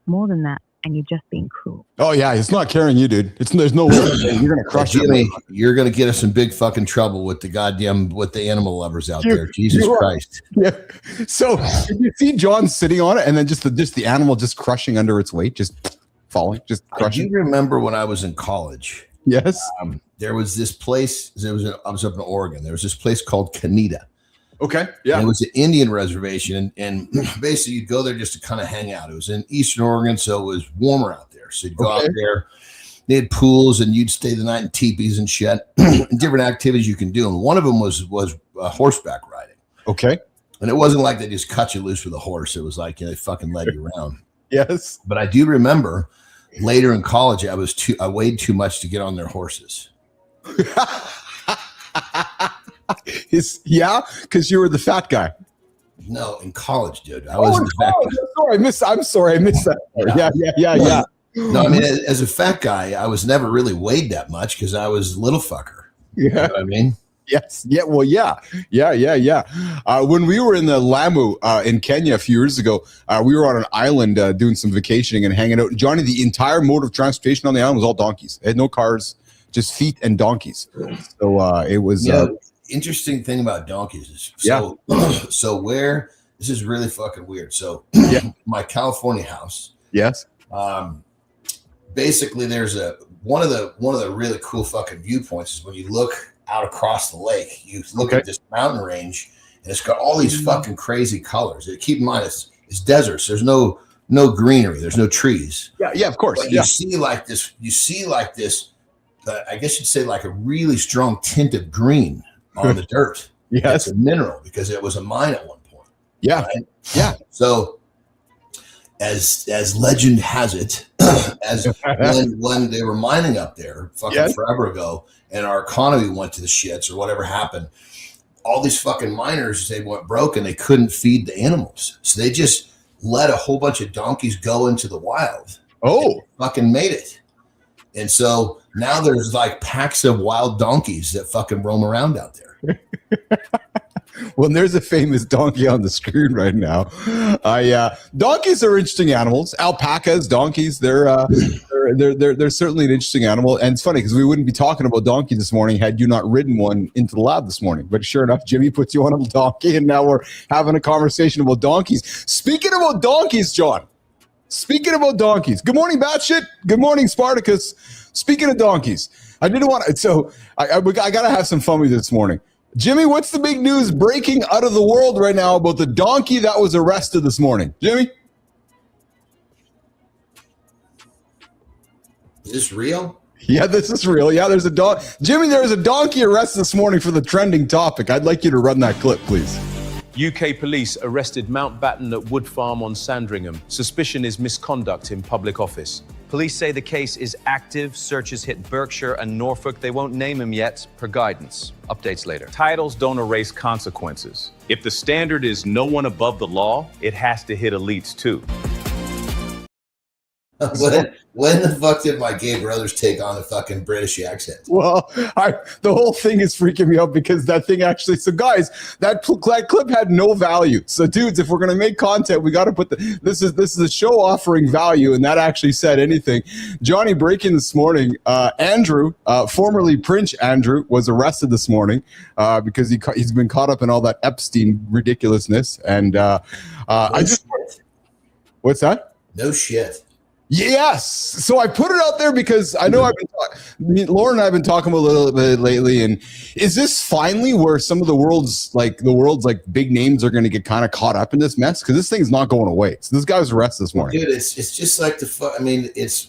More than that, and you're just being cruel. Oh yeah, it's not carrying you, dude. There's no way you're gonna crush Jimmy. You're gonna get us in big fucking trouble with the animal lovers out there. Jesus Christ. Yeah. So you see John sitting on it, and then just the animal just crushing under its weight, just falling, just crushing. I do remember when I was in college. Yes. There was this place. I was up in Oregon. There was this place called Canita. Okay. Yeah. And it was an Indian reservation, and basically you'd go there just to kind of hang out. It was in Eastern Oregon, so it was warmer out there. So you'd go out there. They had pools, and you'd stay the night in teepees and shit. Different activities you can do, and one of them was horseback riding. Okay. And it wasn't like they just cut you loose with a horse. It was like they fucking led you around. Yes. But I do remember later in college, I weighed too much to get on their horses. Because you were the fat guy. No, in college, dude. I was the fat guy. I'm sorry, I missed that. Yeah. No, I mean, as a fat guy, I was never really weighed that much because I was a little fucker. Yeah. You know what I mean? Yes. Yeah. Well, yeah. When we were in the Lamu in Kenya a few years ago, we were on an island doing some vacationing and hanging out. Johnny, the entire mode of transportation on the island was all donkeys. It had no cars, just feet and donkeys. So it was... interesting thing about donkeys is so where this is really fucking weird. So my California house. Yes. Basically there's one of the really cool fucking viewpoints is when you look out across the lake, you look at this mountain range and it's got all these fucking crazy colors. Keep in mind it's deserts. There's no greenery. There's no trees. Yeah, of course. But you see like this, I guess you'd say like a really strong tint of green on the dirt. Yes. It's a mineral because it was a mine at one point. Yeah. Right? Yeah. So as legend has it, when they were mining up there fucking forever ago and our economy went to the shits or whatever happened, all these fucking miners, they went broke and they couldn't feed the animals. So they just let a whole bunch of donkeys go into the wild. Oh. Fucking made it. And so now there's like packs of wild donkeys that fucking roam around out there. Well, there's a famous donkey on the screen right now. Donkeys are interesting animals. Alpacas, donkeys, they're certainly an interesting animal. And it's funny because we wouldn't be talking about donkey this morning had you not ridden one into the lab this morning. But sure enough, Jimmy puts you on a donkey, and now we're having a conversation about donkeys. Speaking about donkeys, John. Speaking about donkeys. Good morning, Batshit. Good morning, Spartacus. Speaking of donkeys, I didn't want to. So I got to have some fun with you this morning. Jimmy, what's the big news breaking out of the world right now about the donkey that was arrested this morning? Jimmy? Is this real? Yeah, this is real. Yeah, there's a dog. Jimmy, there was a donkey arrested this morning for the trending topic. I'd like you to run that clip, please. UK police arrested Mountbatten at Wood Farm on Sandringham. Suspicion is misconduct in public office. Police say the case is active. Searches hit Berkshire and Norfolk. They won't name him yet, per guidance. Updates later. Titles don't erase consequences. If the standard is no one above the law, it has to hit elites too. When the fuck did my gay brothers take on a fucking British accent? Well, the whole thing is freaking me out because that thing actually. So, guys, that clip had no value. So, dudes, if we're gonna make content, we got to put this is a show offering value, and that actually said anything. Johnny, breaking this morning. Andrew, formerly Prince Andrew, was arrested this morning because he's been caught up in all that Epstein ridiculousness. And what's that? No shit. Yes. So I put it out there because I know Lauren and I have been talking a little bit lately. And is this finally where some of the world's big names are going to get kind of caught up in this mess? Because this thing's not going away. So this guy was arrested this morning. Dude, it's just like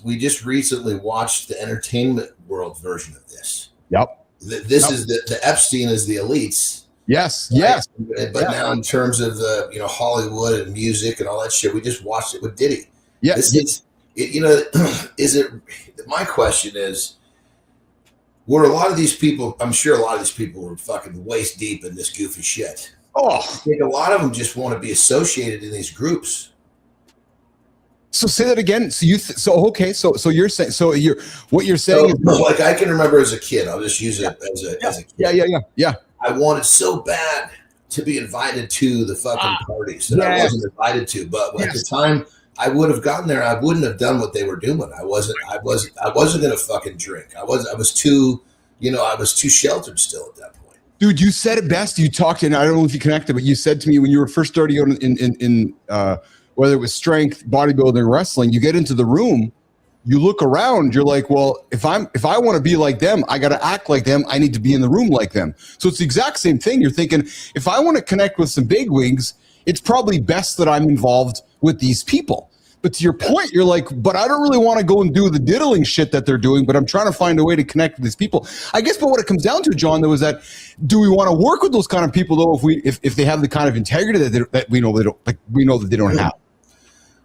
we just recently watched the entertainment world version of this. Yep. This is the Epstein is the elites. Yes. Right? Yes. But now in terms of the Hollywood and music and all that shit, we just watched it with Diddy. Yes. My question is, were a lot of these people, I'm sure a lot of these people were fucking waist deep in this goofy shit. Oh, I think a lot of them just want to be associated in these groups. So say that again. So so you're saying, what you're saying is like, I can remember as a kid, I'll just use it as a kid. Yeah. I wanted so bad to be invited to the fucking parties that I wasn't invited to, but at the time I would have gotten there. I wouldn't have done what they were doing. I wasn't going to fucking drink. I was too sheltered still at that point. Dude, you said it best. You talked, and I don't know if you connected, but you said to me when you were first starting out in whether it was strength, bodybuilding, wrestling, you get into the room, you look around, you're like, well, if I want to be like them, I got to act like them. I need to be in the room like them. So it's the exact same thing. You're thinking, if I want to connect with some bigwigs, it's probably best that I'm involved with these people. But to your point, you're like, but I don't really want to go and do the diddling shit that they're doing, but I'm trying to find a way to connect with these people. I guess, but what it comes down to, John, though, is that do we want to work with those kind of people, though, if they have the kind of integrity that we know that they don't have?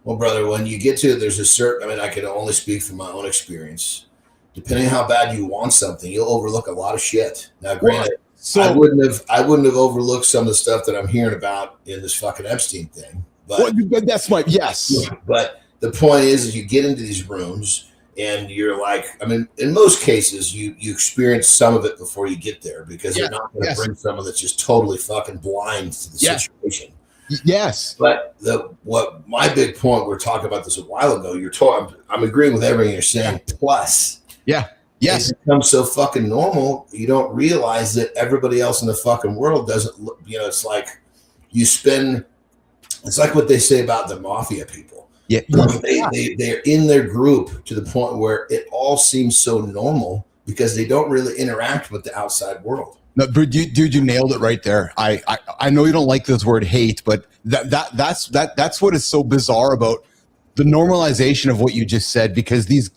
Well, brother, when you get to it, there's a certain, I can only speak from my own experience. Depending on how bad you want something, you'll overlook a lot of shit. Now, granted, I wouldn't have overlooked some of the stuff that I'm hearing about in this fucking Epstein thing. But that's my yes. But the point is you get into these rooms and you're like, in most cases, you experience some of it before you get there because they're not going to bring someone that's just totally fucking blind to the situation. Yes. But what my big point, we were talking about this a while ago. I'm agreeing with everything you're saying. Plus, yes, it becomes so fucking normal. You don't realize that everybody else in the fucking world doesn't. It's like you spend. It's like what they say about the mafia people. Yeah, they're in their group to the point where it all seems so normal because they don't really interact with the outside world. No, dude, you nailed it right there. I know you don't like this word hate, but that's what is so bizarre about the normalization of what you just said, because these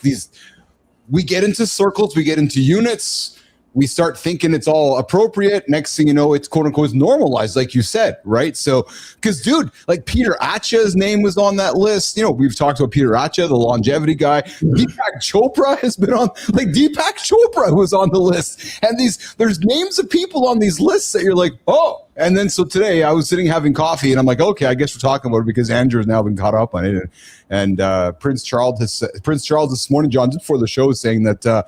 we get into circles, we get into units, we start thinking it's all appropriate. Next thing you know, it's quote unquote normalized, like you said, right? So, because dude, like Peter Atcha's name was on that list. We've talked about Peter Atcha, the longevity guy. Deepak Chopra has been on, Deepak Chopra was on the list. And there's names of people on these lists that you're like, oh. And then so today I was sitting having coffee and I'm like, okay, I guess we're talking about it because Andrew has now been caught up on it. And Prince Charles this morning, John, just before the show, was saying that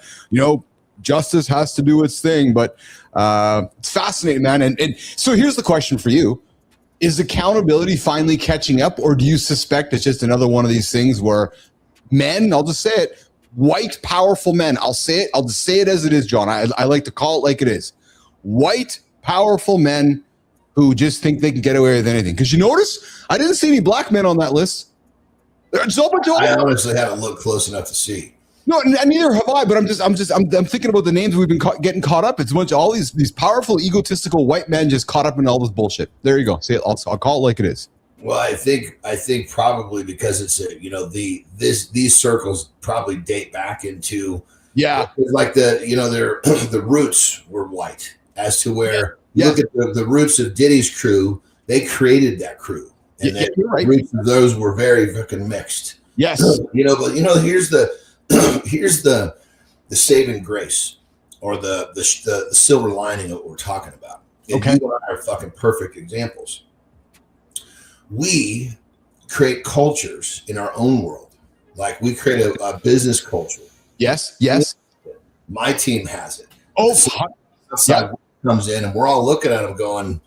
justice has to do its thing, but it's fascinating, man. And so here's the question for you. Is accountability finally catching up, or do you suspect it's just another one of these things where men, I'll just say it, white, powerful men, I'll just say it as it is, John. I like to call it like it is. White, powerful men who just think they can get away with anything. Because you notice, I didn't see any black men on that list. There's so much. I honestly haven't looked close enough to see. No, neither have I. But I'm thinking about the names we've been getting caught up. It's a bunch of all these powerful, egotistical white men just caught up in all this bullshit. There you go. Say it. I'll call it like it is. Well, I think probably because it's these circles probably date back into like the roots were white as to where look at the roots of Diddy's crew. They created that crew, and the roots of those were very fucking mixed. Yes, here's the saving grace, or the silver lining of what we're talking about. And you and I are fucking perfect examples. We create cultures in our own world Like we create a business culture. Yes. Yes. My team has it. Oh, Outside comes in and we're all looking at them going,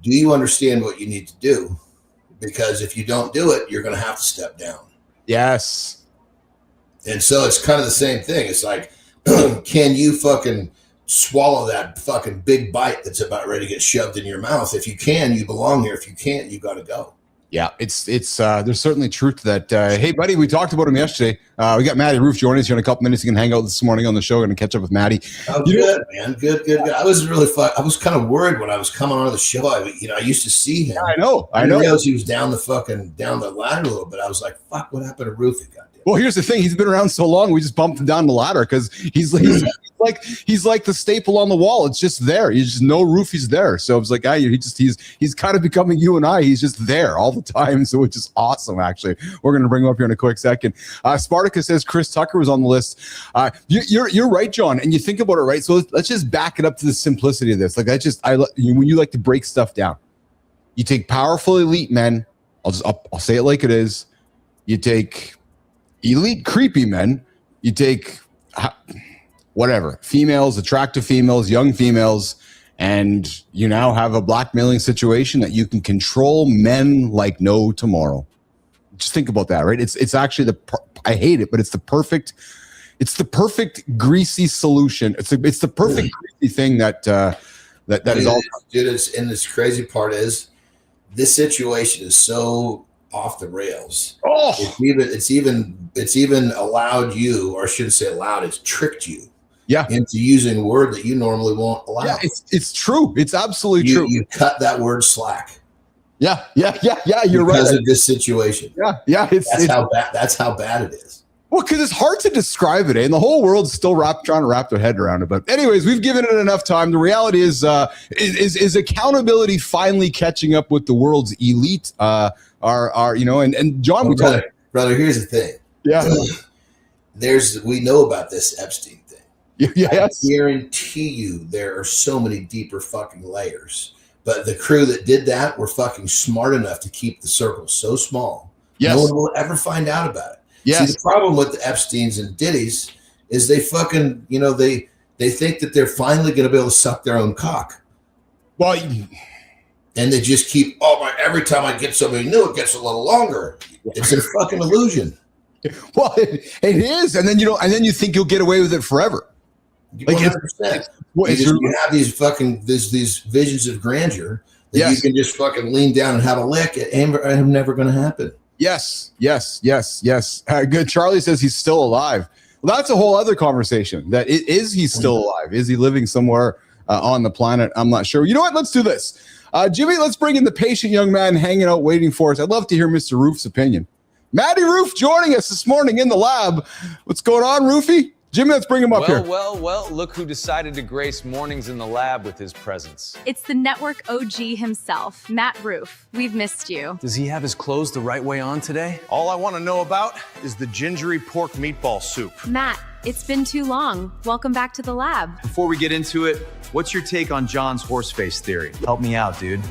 do you understand what you need to do? Because if you don't do it, you're going to have to step down. yes. And so it's kind of the same thing. It's like, can you fucking swallow that fucking big bite that's about ready to get shoved in your mouth? If you can, you belong here. If you can't, you got to go. Yeah, it's there's certainly truth to that. Hey, buddy, we talked about him yesterday. We got Matty Roof joining us here in a couple minutes. You can hang out this morning on the show. We're going to catch up with Matty. Oh, good, man. Good. I was really I was kind of worried when I was coming on the show. I used to see him. I know. I didn't realize he was down the ladder a little bit. I was like, fuck, what happened to Roofy? Goddamn. Well, here's the thing. He's been around so long. We just bumped him down the ladder because he's like the staple on the wall. It's just there. You just know Roofy's there. So it's like, he's kind of becoming you and I. He's just there all the time. So it's just awesome. Actually, we're going to bring him up here in a quick second. Spartacus says Chris Tucker was on the list. You're right, John. And you think about it, right? So let's just back it up to the simplicity of this. Like when you like to break stuff down, you take powerful elite men. I'll say it like it is. You take elite creepy men. You take whatever, females, attractive females, young females, and you now have a blackmailing situation that you can control men like no tomorrow. Just think about that, right? It's actually I hate it, but it's the perfect greasy solution. It's the perfect greasy thing that is all. Dude, and this crazy part is this situation is so off the rails. Oh, it's even allowed you, or I shouldn't say allowed, it's tricked you. Yeah, into using a word that you normally won't allow. Yeah, it's true. It's absolutely true. You cut that word slack. Yeah. You're right. Because of this situation. Yeah. That's how bad it is. Well, because it's hard to describe it, and the whole world's still trying to wrap their head around it. But anyways, we've given it enough time. The reality is accountability finally catching up with the world's elite? And John, brother, here's the thing. Yeah, we know about this Epstein thing. Yes. I guarantee you there are so many deeper fucking layers. But the crew that did that were fucking smart enough to keep the circle so small. Yes. No one will ever find out about it. Yes. See, the problem with the Epsteins and Diddy's is they fucking, they think that they're finally going to be able to suck their own cock. Well, and they just keep, every time I get somebody new, it gets a little longer. It's a fucking illusion. Well, it is. And then you think you'll get away with it forever. Like 100%. You have these visions of grandeur that you can just fucking lean down and have a lick. It's never going to happen. Yes. Good. Charlie says he's still alive. Well, that's a whole other conversation. He's still alive? Is he living somewhere on the planet? I'm not sure. You know what? Let's do this. Jimmy, let's bring in the patient young man hanging out waiting for us. I'd love to hear Mr. Roof's opinion. Matty Roof joining us this morning in the lab. What's going on, Roofy? Jimmy, let's bring him up here. Well, look who decided to grace mornings in the lab with his presence. It's the network OG himself, Matt Roof. We've missed you. Does he have his clothes the right way on today? All I want to know about is the gingery pork meatball soup. Matt, it's been too long. Welcome back to the lab. Before we get into it, what's your take on John's horse face theory? Help me out, dude.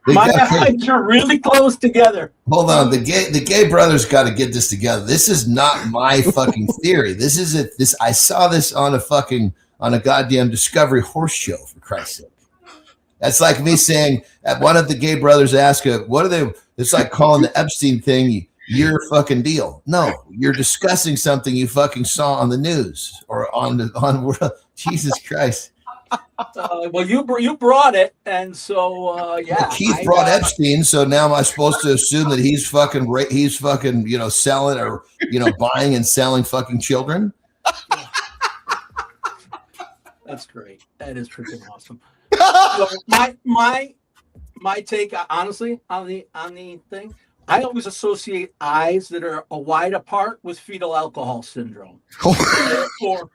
My eyes are really close together. Hold on, the gay brothers got to get this together. This is not my fucking theory. I saw this on a goddamn Discovery horse show, for Christ's sake. That's like me saying at one of the gay brothers ask what are they? It's like calling the Epstein thing your fucking deal. No, you're discussing something you fucking saw on the news or on Jesus Christ. Well, you brought it, and so yeah. Keith brought Epstein, so now am I supposed to assume that he's fucking selling or buying and selling fucking children? That's great. That is freaking awesome. So my take, honestly, on the thing, I always associate eyes that are wide apart with fetal alcohol syndrome, or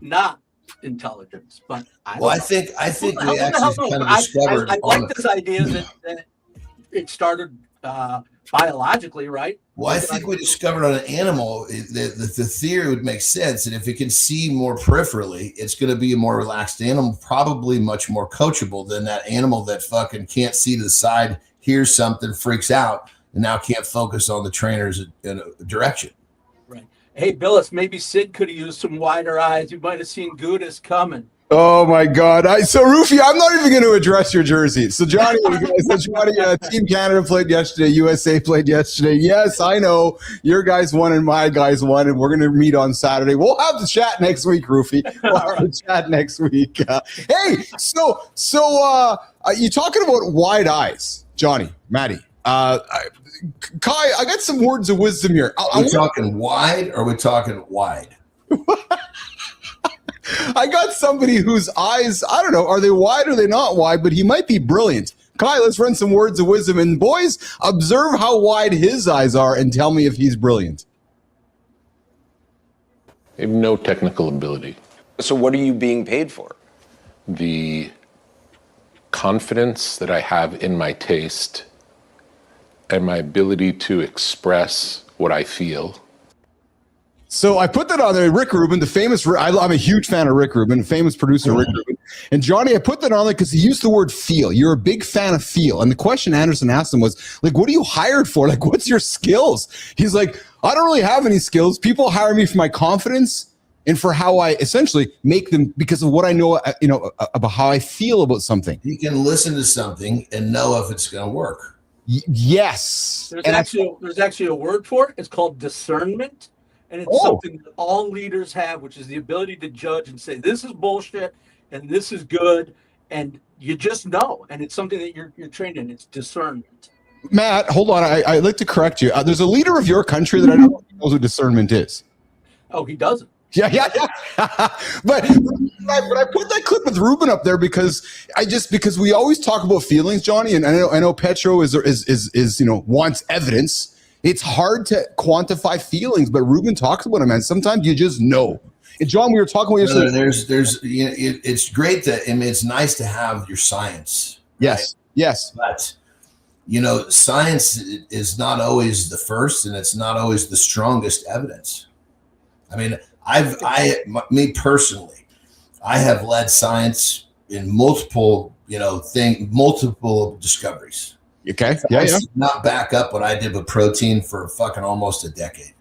not intelligence, but I think we actually kind of discovered. I like this idea that it started biologically, right? Well, I think we discovered on an animal the theory would make sense. And if it can see more peripherally, it's going to be a more relaxed animal, probably much more coachable than that animal that fucking can't see to the side, hears something, freaks out, and now can't focus on the trainer's direction. Right. Hey, Billis, maybe Sid could have used some wider eyes. You might have seen Gudis coming. Oh my God! So Rufy, I'm not even going to address your jersey. So Johnny, Team Canada played yesterday. USA played yesterday. Yes, I know your guys won and my guys won, and we're going to meet on Saturday. We'll have the chat next week, Rufy. We'll have the chat next week. Hey, so you talking about wide eyes, Johnny, Maddie, Kai? I got some words of wisdom here. Are we talking wide or are we talking wide? I got somebody whose eyes, I don't know, are they wide or are they not wide, but he might be brilliant. Kai, let's run some words of wisdom. And boys, observe how wide his eyes are and tell me if he's brilliant. I have no technical ability. So what are you being paid for? The confidence that I have in my taste and my ability to express what I feel. So I put that on there. Rick Rubin, the famous, I'm a huge fan of Rick Rubin, famous producer Rick Rubin. And Johnny, I put that on there because he used the word feel. You're a big fan of feel. And the question Anderson asked him was, like, what are you hired for? Like, what's your skills? He's like, I don't really have any skills. People hire me for my confidence and for how I essentially make them because of what I know, about how I feel about something. You can listen to something and know if it's going to work. Yes. There's actually a word for it. It's called discernment. And it's something that all leaders have, which is the ability to judge and say, this is bullshit and this is good. And you just know. And it's something that you're trained in. It's discernment. Matt, hold on. I'd like to correct you. There's a leader of your country that I don't know what discernment is. Oh, he doesn't. Yeah. but I put that clip with Ruben up there because we always talk about feelings, Johnny, and I know Petro is wants evidence. It's hard to quantify feelings, but Ruben talks about it, man. Sometimes you just know. And John, we were talking about it's great that it's nice to have your science. Yes, right? yes. But science is not always the first, and it's not always the strongest evidence. I mean, me personally, I have led science in multiple discoveries. Okay. So I not back up what I did with protein for fucking almost a decade.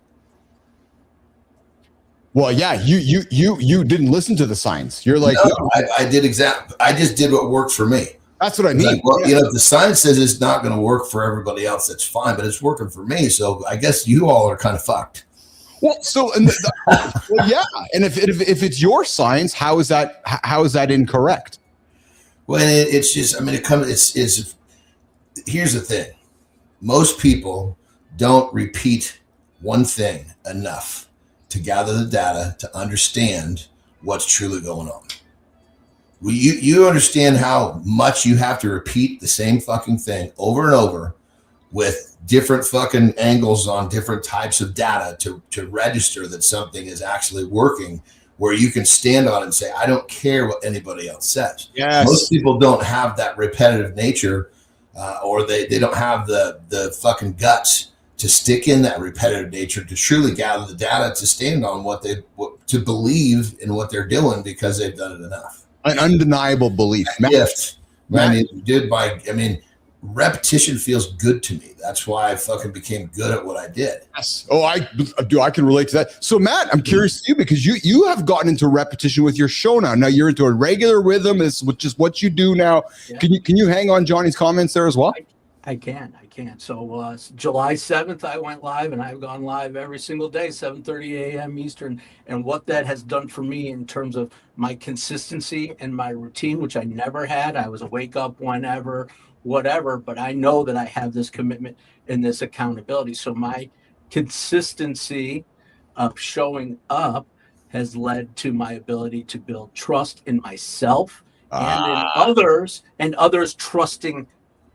Well, yeah, you didn't listen to the science. You're like, no. I did I just did what worked for me. That's what I mean. If the science says it's not going to work for everybody else, that's fine, but it's working for me. So I guess you all are kind of fucked. Well, yeah. And if it's your science, how is that incorrect? Well, it's just, here's the thing. Most people don't repeat one thing enough to gather the data to understand what's truly going on. You understand how much you have to repeat the same fucking thing over and over with different fucking angles on different types of data to register that something is actually working, where you can stand on it and say, I don't care what anybody else says. Yes. Most people don't have that repetitive nature, or they don't have the fucking guts to stick in that repetitive nature to truly gather the data to stand on to believe in what they're doing because they've done it enough. An undeniable belief. Gift. Repetition feels good to me. That's why I fucking became good at what I did. Yes. Oh, I can relate to that. So Matt, I'm curious to you because you have gotten into repetition with your show now. Now you're into a regular rhythm. It's just what you do now. Yeah. Can you hang on Johnny's comments there as well? I can. So July 7th, I went live, and I've gone live every single day, 7:30 a.m. Eastern. And what that has done for me in terms of my consistency and my routine, which I never had. I was a wake up whenever, whatever, but I know that I have this commitment and this accountability. So my consistency of showing up has led to my ability to build trust in myself and in others, and others trusting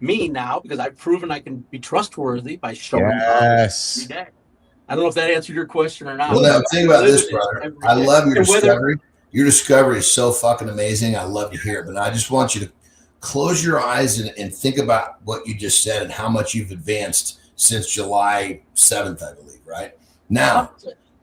me now because I've proven I can be trustworthy by showing up every day. I don't know if that answered your question or not. Well, now think about this, brother. I love your discovery. Your discovery is so fucking amazing. I love to hear it, but I just want you to close your eyes and think about what you just said and how much you've advanced since July 7th, I believe, right? Now,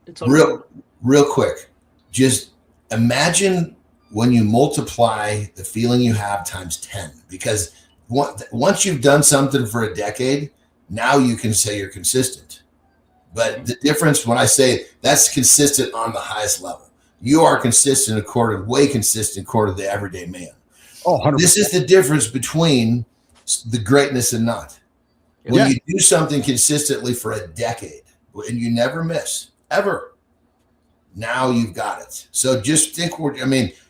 It's real quick, just imagine when you multiply the feeling you have times 10, because once you've done something for a decade, now you can say you're consistent. But the difference when I say that's consistent on the highest level, you are consistent way consistent according to the everyday man. Oh, 100%. This is the difference between the greatness and not. When you do something consistently for a decade and you never miss, ever, now you've got it. So just think,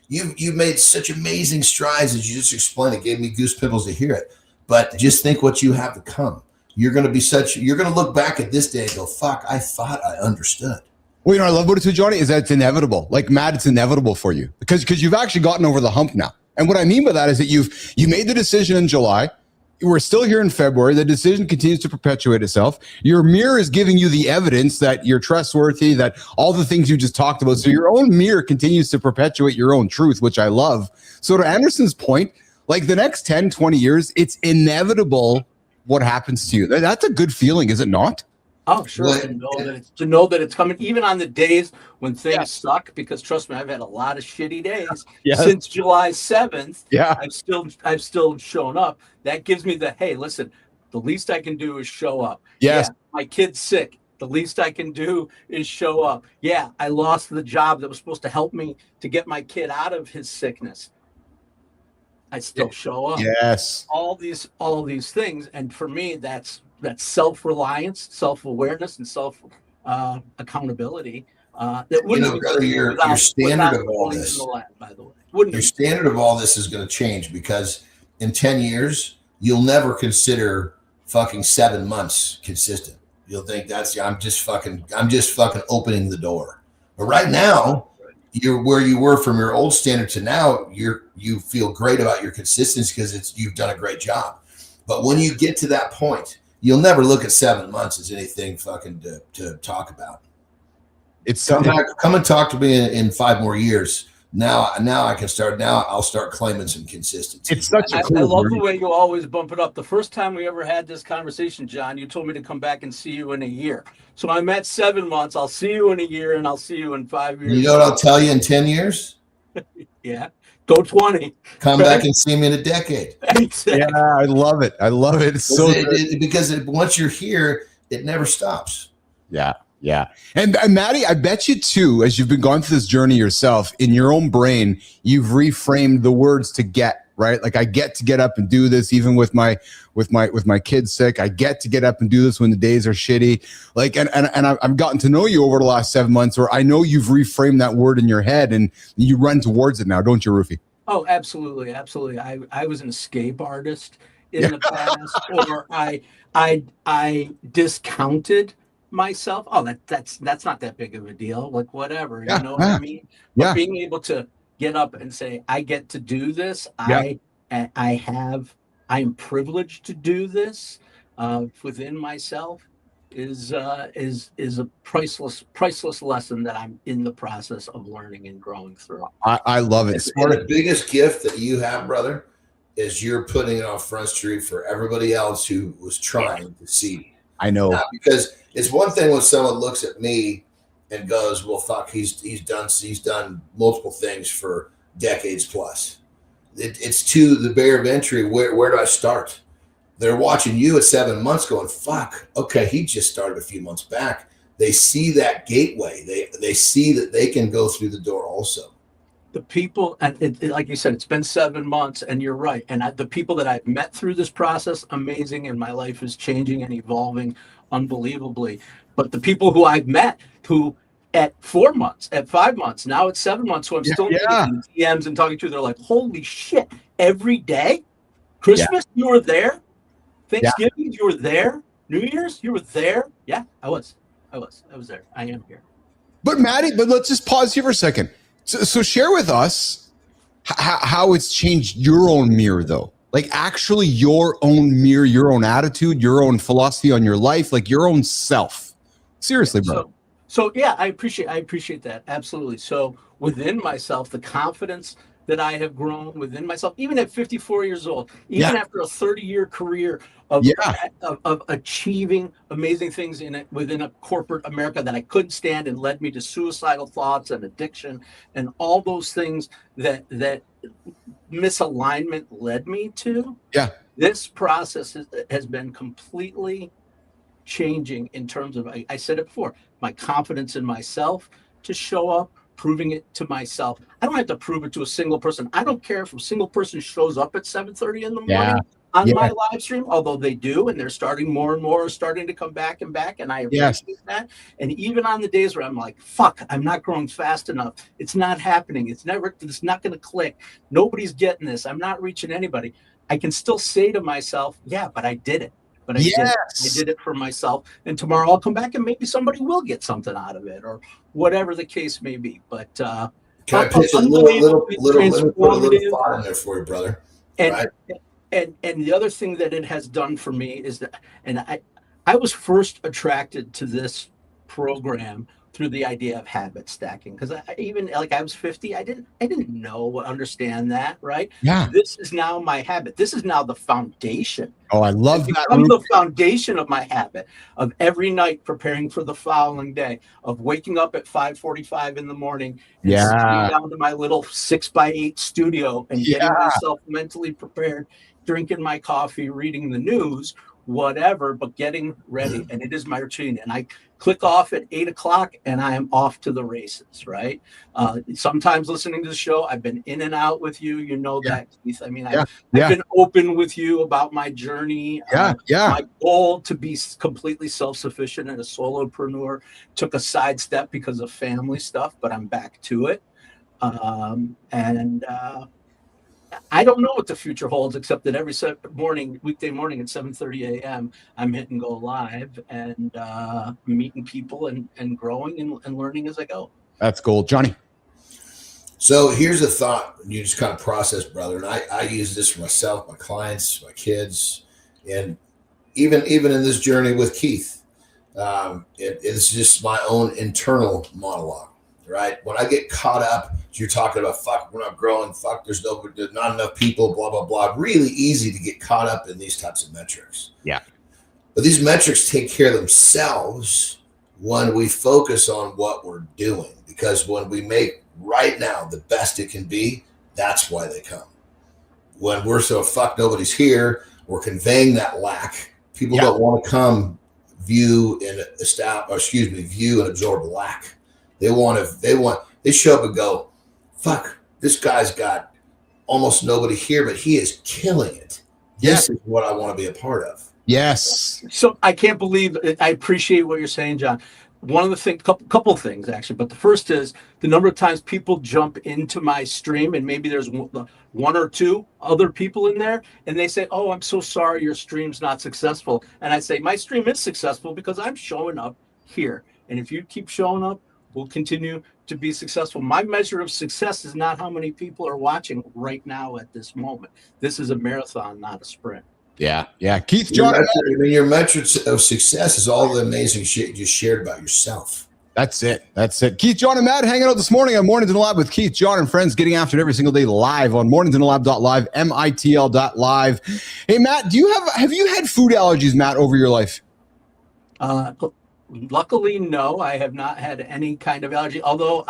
you've made such amazing strides as you just explained. It gave me goose pimples to hear it. But just think what you have to come. You're going to look back at this day and go, fuck, I thought I understood. Well, you know, I love about it too, Johnny, is that it's inevitable. Like, Matt, it's inevitable for you because you've actually gotten over the hump now. And what I mean by that is that you made the decision in July. We're still here in February. The decision continues to perpetuate itself. Your mirror is giving you the evidence that you're trustworthy, that all the things you just talked about. So your own mirror continues to perpetuate your own truth, which I love. So to Anderson's point, like the next 10, 20 years, it's inevitable what happens to you. That's a good feeling, is it not? Oh, sure. To know that it's coming, even on the days when things suck, because trust me, I've had a lot of shitty days since July 7th. Yeah. I've still shown up. That gives me hey, listen, the least I can do is show up. Yes. Yeah, my kid's sick. The least I can do is show up. Yeah, I lost the job that was supposed to help me to get my kid out of his sickness. I still show up. Yes. All these things. And for me, that's self-reliance, self-awareness, and self-accountability. That wouldn't brother, your standard of all this, by the way, your standard of all this is going to change, because in 10 years, you'll never consider fucking 7 months consistent. You'll think I'm just fucking opening the door. But right now, you're where you were from your old standard to now. You feel great about your consistency because you've done a great job. But when you get to that point, you'll never look at 7 months as anything fucking to talk about. It's come and talk to me in 5 more years. Now I can start. Now I'll start claiming some consistency. It's such a cool. I love the way you always bump it up. The first time we ever had this conversation, John, you told me to come back and see you in a year. So I'm at 7 months. I'll see you in a year, and I'll see you in 5 years. You know what I'll tell you in 10 years? Yeah. Go 20. Come back and see me in a decade. Exactly. Yeah, I love it. It's so good. Because once you're here, it never stops. Yeah. Yeah. And Maddie, I bet you too, as you've been going through this journey yourself, in your own brain, you've reframed the words to get, right? Like, I get to get up and do this, even with my kids sick. I get to get up and do this when the days are shitty. Like, and I've gotten to know you over the last 7 months, or I know you've reframed that word in your head and you run towards it now, don't you, Rufy? Oh, absolutely. Absolutely. I was an escape artist in the past, or I discounted myself. Oh, that's not that big of a deal. Like, whatever, you know what I mean? But being able to get up and say, I get to do this. I am privileged to do this within myself is a priceless lesson that I'm in the process of learning and growing through. I love it. And the biggest gift that you have, brother, is you're putting it on Front Street for everybody else who was trying to see. I know. Because it's one thing when someone looks at me and goes, well, fuck, he's done multiple things for decades plus. It's to the barrier of entry. Where do I start? They're watching you at 7 months going, fuck, okay, he just started a few months back. They see that gateway. They see that they can go through the door also. The people, and like you said, it's been 7 months, and you're right. And the people that I've met through this process, amazing, and my life is changing and evolving unbelievably. But the people who I've met who at 4 months, at 5 months, now it's 7 months, who I'm still meeting DMs and talking to, they're like, holy shit, every day? Christmas, you were there? Thanksgiving, you were there? New Year's, you were there? Yeah, I was there. I am here. But Maddie, let's just pause here for a second. So share with us how it's changed your own mirror, though. Like, actually your own mirror, your own attitude, your own philosophy on your life, like your own self. Seriously, bro. So yeah, I appreciate that. Absolutely. So within myself, the confidence that I have grown within myself, even at 54 years old, even after a 30-year career of achieving amazing things within a corporate America that I couldn't stand and led me to suicidal thoughts and addiction and all those things that misalignment led me to. Yeah. This process has been completely changing in terms of, I said it before, my confidence in myself to show up, proving it to myself. I don't have to prove it to a single person. I don't care if a single person shows up at 7:30 in the morning on my live stream, although they do, and they're starting more and more, starting to come back, and I appreciate that. And even on the days where I'm like, fuck, I'm not growing fast enough. It's not happening. It's not going to click. Nobody's getting this. I'm not reaching anybody. I can still say to myself, yeah, but I did it. But I did it for myself. And tomorrow I'll come back and maybe somebody will get something out of it or whatever the case may be. But can I pitch a little thought in there for you, brother? And the other thing that it has done for me is that, and I was first attracted to this program through the idea of habit stacking, because I was 50, I didn't understand that, right? Yeah. This is now my habit. This is now the foundation. Oh, I love that. It's the foundation of my habit of every night preparing for the following day, of waking up at 5:45 in the morning and sitting down to my little 6x8 studio and getting myself mentally prepared, drinking my coffee, reading the news, whatever, but getting ready. And it is my routine. And I click off at 8 o'clock and I am off to the races, right? Sometimes listening to the show, I've been in and out with you. You know that, Keith. I mean, I've been open with you about my journey. My goal to be completely self-sufficient and a solopreneur took a sidestep because of family stuff, but I'm back to it. I don't know what the future holds, except that every weekday morning at 7:30 a.m., I'm hitting go live and meeting people and growing and learning as I go. That's gold. Johnny. So here's a thought you just kind of process, brother. And I use this for myself, my clients, my kids, and even in this journey with Keith, it's just my own internal monologue. Right. When I get caught up, you're talking about, fuck, we're not growing. Fuck, there's not enough people, blah, blah, blah. Really easy to get caught up in these types of metrics. Yeah. But these metrics take care of themselves when we focus on what we're doing. Because when we make right now the best it can be, that's why they come. When we're so fuck, nobody's here, we're conveying that lack. People don't want to come view and absorb lack. They show up and go, fuck, this guy's got almost nobody here, but he is killing it. This is what I want to be a part of. Yes. So I can't believe it. I appreciate what you're saying, John. One of the things, couple of things actually, but the first is the number of times people jump into my stream and maybe there's one or two other people in there and they say, oh, I'm so sorry your stream's not successful. And I say, my stream is successful because I'm showing up here. And if you keep showing up, we'll continue to be successful. My measure of success is not how many people are watching right now at this moment. This is a marathon, not a sprint. Yeah. Keith, John. Your metrics of success is all the amazing shit you shared about yourself. That's it. Keith, John, and Matt hanging out this morning on Mornings in the Lab with Keith, John, and friends, getting after it every single day live on morningsinthelab.live, mitl.live. Hey, Matt, have you had food allergies, Matt, over your life? Luckily, no, I have not had any kind of allergy. Although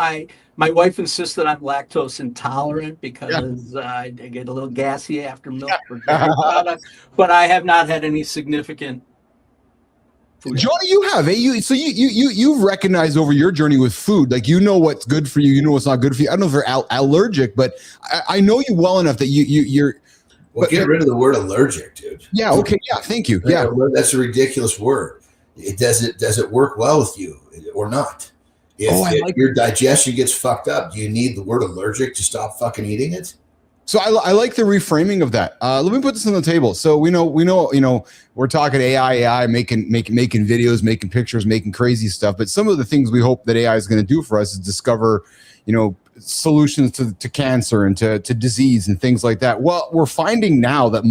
my wife insists that I'm lactose intolerant because I get a little gassy after milk or dairy products. But I have not had any significant food. Johnny, you have. You've recognized over your journey with food, like you know what's good for you, you know what's not good for you. I don't know if you're allergic, but I know you well enough that you're. Well, get rid of the word allergic, dude. Yeah. Okay. Yeah. Thank you. Yeah. That's a ridiculous word. Does it work well with you or not? If your digestion gets fucked up, do you need the word allergic to stop fucking eating it? So I like the reframing of that. Let me put this on the table. So we know, we're talking AI making videos, making pictures, making crazy stuff. But some of the things we hope that AI is going to do for us is discover, solutions to cancer and to disease and things like that. Well, we're finding now that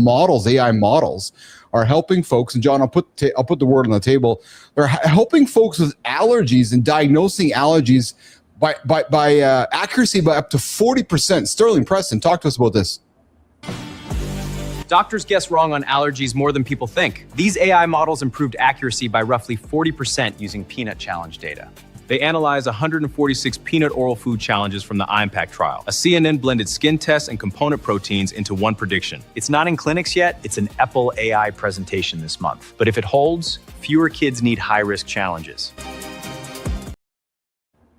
AI models are helping folks, and John, I'll put the word on the table. They're helping folks with allergies and diagnosing allergies by accuracy by up to 40%. Sterling Preston, talk to us about this. Doctors guess wrong on allergies more than people think. These AI models improved accuracy by roughly 40% using peanut challenge data. They analyzed 146 peanut oral food challenges from the IMPACT trial. A CNN blended skin tests and component proteins into one prediction. It's not in clinics yet. It's an Apple AI presentation this month. But if it holds, fewer kids need high-risk challenges.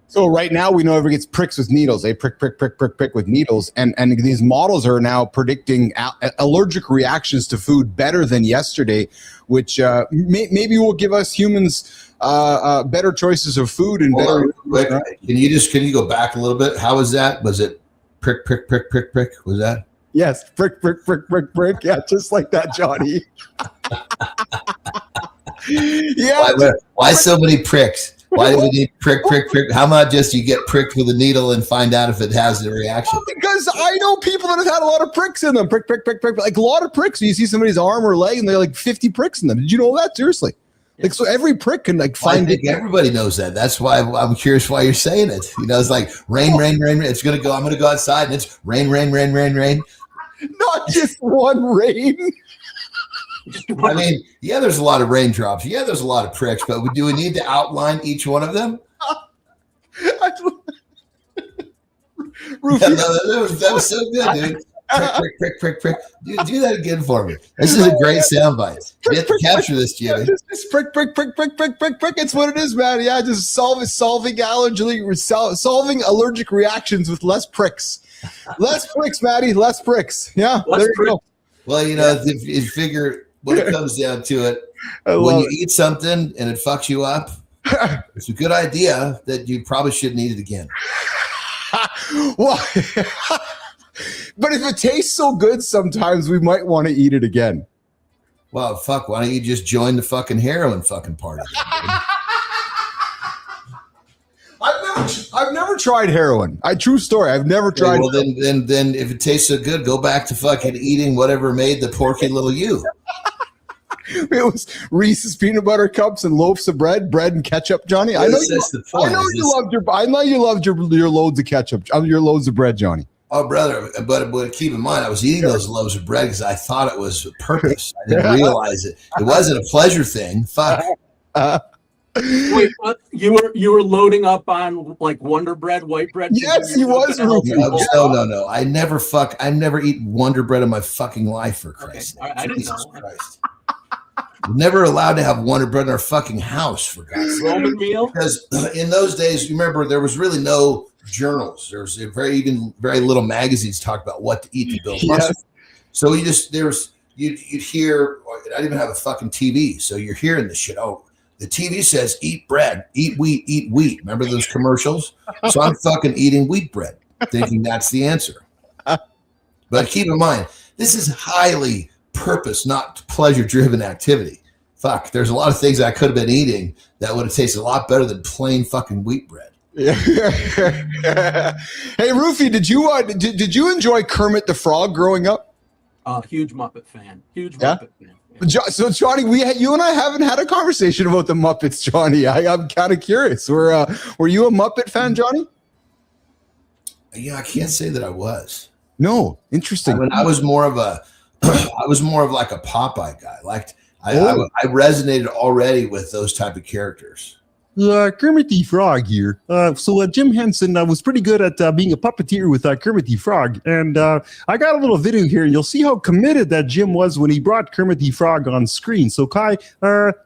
So right now we know everyone gets pricks with needles. They prick with needles, and these models are now predicting allergic reactions to food better than yesterday, which maybe will give us humans better choices of food and better. Can you go back a little bit? How was that? Was it prick? Was that? Yes, prick. Yeah, just like that, Johnny. Yeah. Why so many pricks? Why do we need prick? How about just you get pricked with a needle and find out if it has the reaction? Because I know people that have had a lot of pricks in them. Prick. Like a lot of pricks. You see somebody's arm or leg and they're like 50 pricks in them. Did you know that? Seriously. Like, so every prick can like find I think everybody knows that. That's why I'm curious why you're saying it. You know, it's like rain. It's going to go, I'm going to go outside and it's rain. Not just one rain. I mean, yeah, there's a lot of raindrops. Yeah, there's a lot of pricks, but do we need to outline each one of them? That was so good, dude. Prick. Do that again for me. This is a great soundbite. You have to capture this, Jimmy. Just prick. It's what it is, man. Yeah, just solving allergic reactions with less pricks. Less pricks, Maddie. Less pricks. Yeah, there you go. Well, you know, if you figure when it comes down to it, when you eat something and it fucks you up, it's a good idea that you probably shouldn't eat it again. Well, but if it tastes so good, sometimes we might want to eat it again. Well, fuck, why don't you just join the fucking heroin fucking party? I've never tried heroin. True story. I've never tried. Well, then if it tastes so good, go back to fucking eating whatever made the porky little you. It was Reese's peanut butter cups and loaves of bread and ketchup, Johnny. I know you loved your loads of ketchup, your loads of bread, Johnny. Oh, brother, but keep in mind, I was eating those loaves of bread because I thought it was a purpose. I didn't realize it. It wasn't a pleasure thing. Fuck. Wait, you were loading up on like Wonder Bread, white bread? Yes, he was. No. I never eat Wonder Bread in my fucking life, for Christ's sake. I didn't know. Christ. We're never allowed to have Wonder Bread in our fucking house, for God's sake. Roman meal? Because in those days, you remember, there was really no journals. There was very little magazines talk about what to eat to build muscle. So you'd hear, I didn't even have a fucking TV. So you're hearing this shit. Oh, the TV says eat bread, eat wheat. Remember those commercials? So I'm fucking eating wheat bread, thinking that's the answer. But keep in mind, this is highly purpose, not pleasure-driven activity. Fuck, there's a lot of things I could have been eating that would have tasted a lot better than plain fucking wheat bread. Yeah. Hey, Roofy, did you enjoy Kermit the Frog growing up? Huge Muppet fan. Muppet fan. So, Johnny, you and I haven't had a conversation about the Muppets, Johnny. I'm kind of curious. Were you a Muppet fan, Johnny? Yeah, I can't say that I was. No, interesting. I mean, I was more of like a Popeye guy. I resonated already with those type of characters. Kermit the Frog here. So Jim Henson was pretty good at being a puppeteer with Kermit the Frog. And I got a little video here, and you'll see how committed that Jim was when he brought Kermit the Frog on screen. So Kai,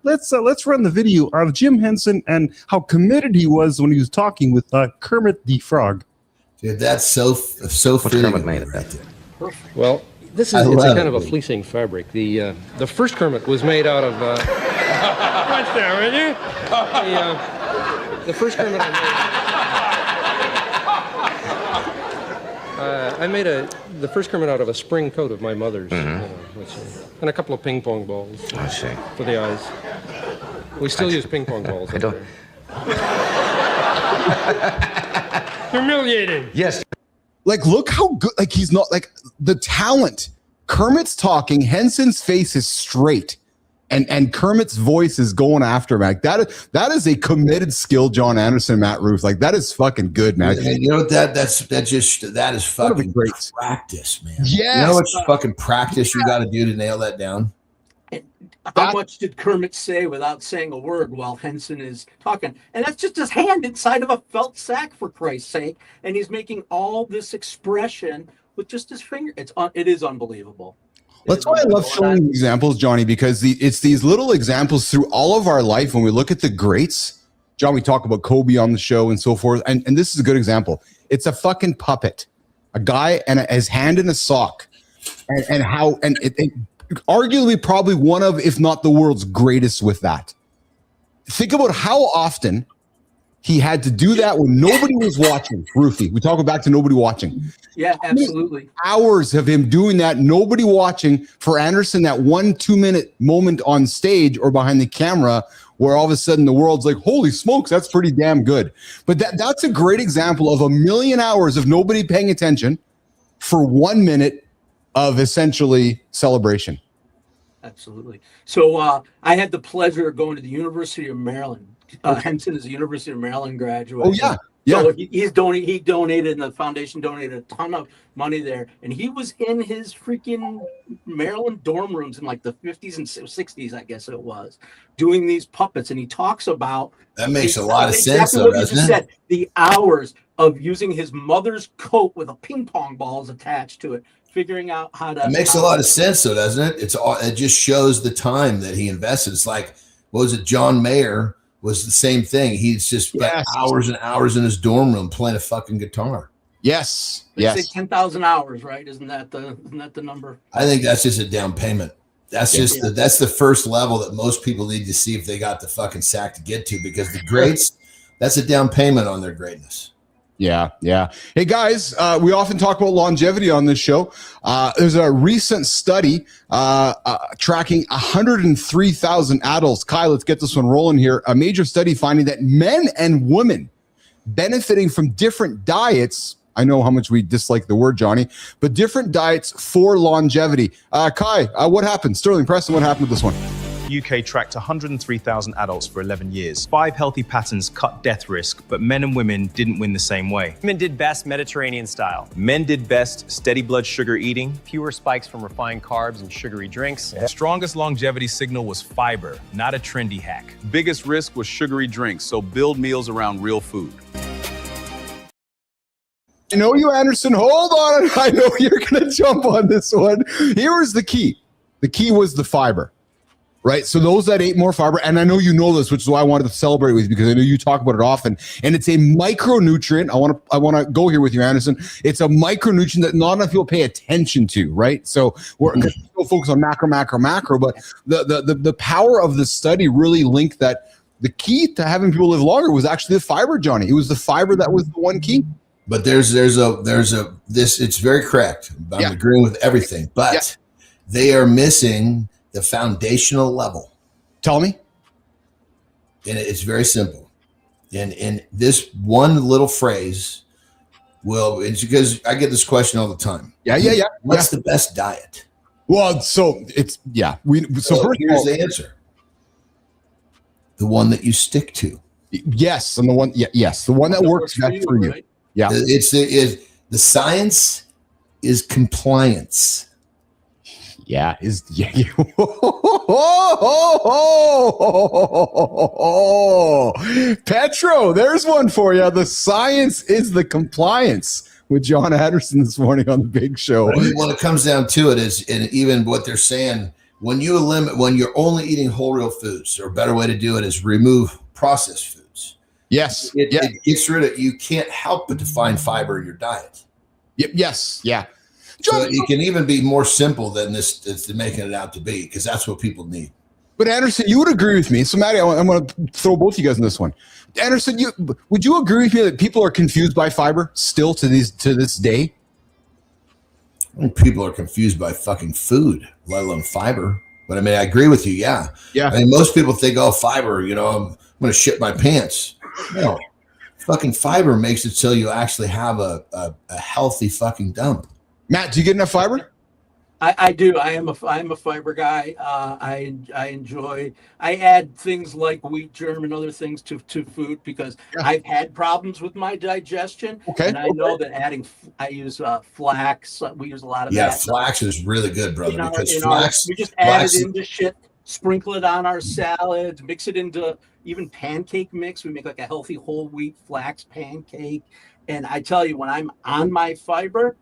let's run the video of Jim Henson and how committed he was when he was talking with Kermit the Frog. Dude, that's so fitting. Kermit made it right there. Perfect. Well, it's a kind of a fleecing fabric. The first Kermit was made out of. What's there, will you? The first Kermit I made the first Kermit out of a spring coat of my mother's, and a couple of ping pong balls. I see. For the eyes. We still use ping pong balls. I don't. Humiliating. Yes. Like, look how good. Like, he's not like the talent. Kermit's talking. Henson's face is straight. And Kermit's voice is going after him. Like that is a committed skill, John Anderson, Matt Ruth. Like that is fucking good, man. And you know that is fucking great practice, man. Yes. You know how much fucking practice you got to do to nail that down? How much did Kermit say without saying a word while Henson is talking? And that's just his hand inside of a felt sack, for Christ's sake. And he's making all this expression with just his finger. It is unbelievable. That's why I love showing examples, Johnny, because it's these little examples through all of our life when we look at the greats. John, we talk about Kobe on the show and so forth. And this is a good example. It's a fucking puppet, a guy and his hand in a sock, and how it arguably probably one of, if not the world's greatest with that. Think about how often he had to do that when nobody was watching. Ruthie, we talk back to nobody watching. Yeah, absolutely. Hours of him doing that, nobody watching, for Anderson, that 1-2 minute moment on stage or behind the camera where all of a sudden the world's like, holy smokes, that's pretty damn good. But that's a great example of a million hours of nobody paying attention for 1 minute of essentially celebration. Absolutely. So I had the pleasure of going to the University of Maryland. Henson is a University of Maryland graduate. Oh, yeah. Yeah. So he donated, and the foundation donated a ton of money there. And he was in his freaking Maryland dorm rooms in like the 50s and 60s, I guess it was, doing these puppets. And he talks about that makes a lot of sense, though, doesn't it? Said, the hours of using his mother's coat with a ping pong balls attached to it, figuring out how to. It makes a lot of sense, though, doesn't it? It just shows the time that he invested. It's like, what was it? John Mayer was the same thing. He's just spent hours and hours in his dorm room playing a fucking guitar. Yes. They yes. say 10,000 hours, right? Isn't that the number? I think that's just a down payment. That's just that's the first level that most people need to see if they got the fucking sack to get to, because the greats, that's a down payment on their greatness. Yeah, yeah. Hey, guys, we often talk about longevity on this show. There's a recent study tracking 103,000 adults. Kai, let's get this one rolling here. A major study finding that men and women benefiting from different diets. I know how much we dislike the word, Johnny, but different diets for longevity. Kai, what happened? Sterling Preston, what happened with this one? UK tracked 103,000 adults for 11 years. 5 healthy patterns cut death risk, but men and women didn't win the same way. Women did best Mediterranean style. Men did best steady blood sugar eating. Fewer spikes from refined carbs and sugary drinks. The strongest longevity signal was fiber, not a trendy hack. Biggest risk was sugary drinks, so build meals around real food. I know you, Anderson. Hold on. I know you're going to jump on this one. Here was the key. The key was the fiber. Right. So those that ate more fiber, and I know you know this, which is why I wanted to celebrate with you, because I know you talk about it often. And it's a micronutrient. I want to go here with you, Anderson. It's a micronutrient that not enough people pay attention to. Right. So we're still focused on macro, but the power of the study really linked that the key to having people live longer was actually the fiber, Johnny. It was the fiber that was the one key. But it's very correct. I'm agreeing with everything, but they are missing the foundational level. Tell me. And it's very simple. And this one little phrase it's because I get this question all the time. Yeah. What's the best diet? Well, so it's, so first here's the answer. The one that you stick to. Yes. And the one, the one that works best for you. Right? Yeah. The science is compliance. Yeah, Petro, there's one for you. The science is the compliance with John Anderson this morning on the Big Show. When it comes down to it, is, and even what they're saying, when you're only eating whole real foods, or a better way to do it is remove processed foods. Yes. It gets rid of, you can't help but to find fiber in your diet. Yes. Yeah. So it can even be more simple than this, it's making it out to be, because that's what people need. But Anderson, you would agree with me. So Maddie, I'm going to throw both of you guys in this one. Anderson, would you agree with me that people are confused by fiber still to this day? I think people are confused by fucking food, let alone fiber. But I mean, I agree with you. Yeah. I mean, most people think, oh, fiber, I'm going to shit my pants. No, fucking fiber makes it so you actually have a healthy fucking dump. Matt, do you get enough fiber? I do. I'm a fiber guy. I enjoy. I add things like wheat germ and other things to food because I've had problems with my digestion. Okay. And I know that I use flax. We use a lot of that. Yeah, flax is really good, brother. Because flax, we just add it into shit, sprinkle it on our salads, mix it into even pancake mix. We make like a healthy whole wheat flax pancake. And I tell you, when I'm on my fiber,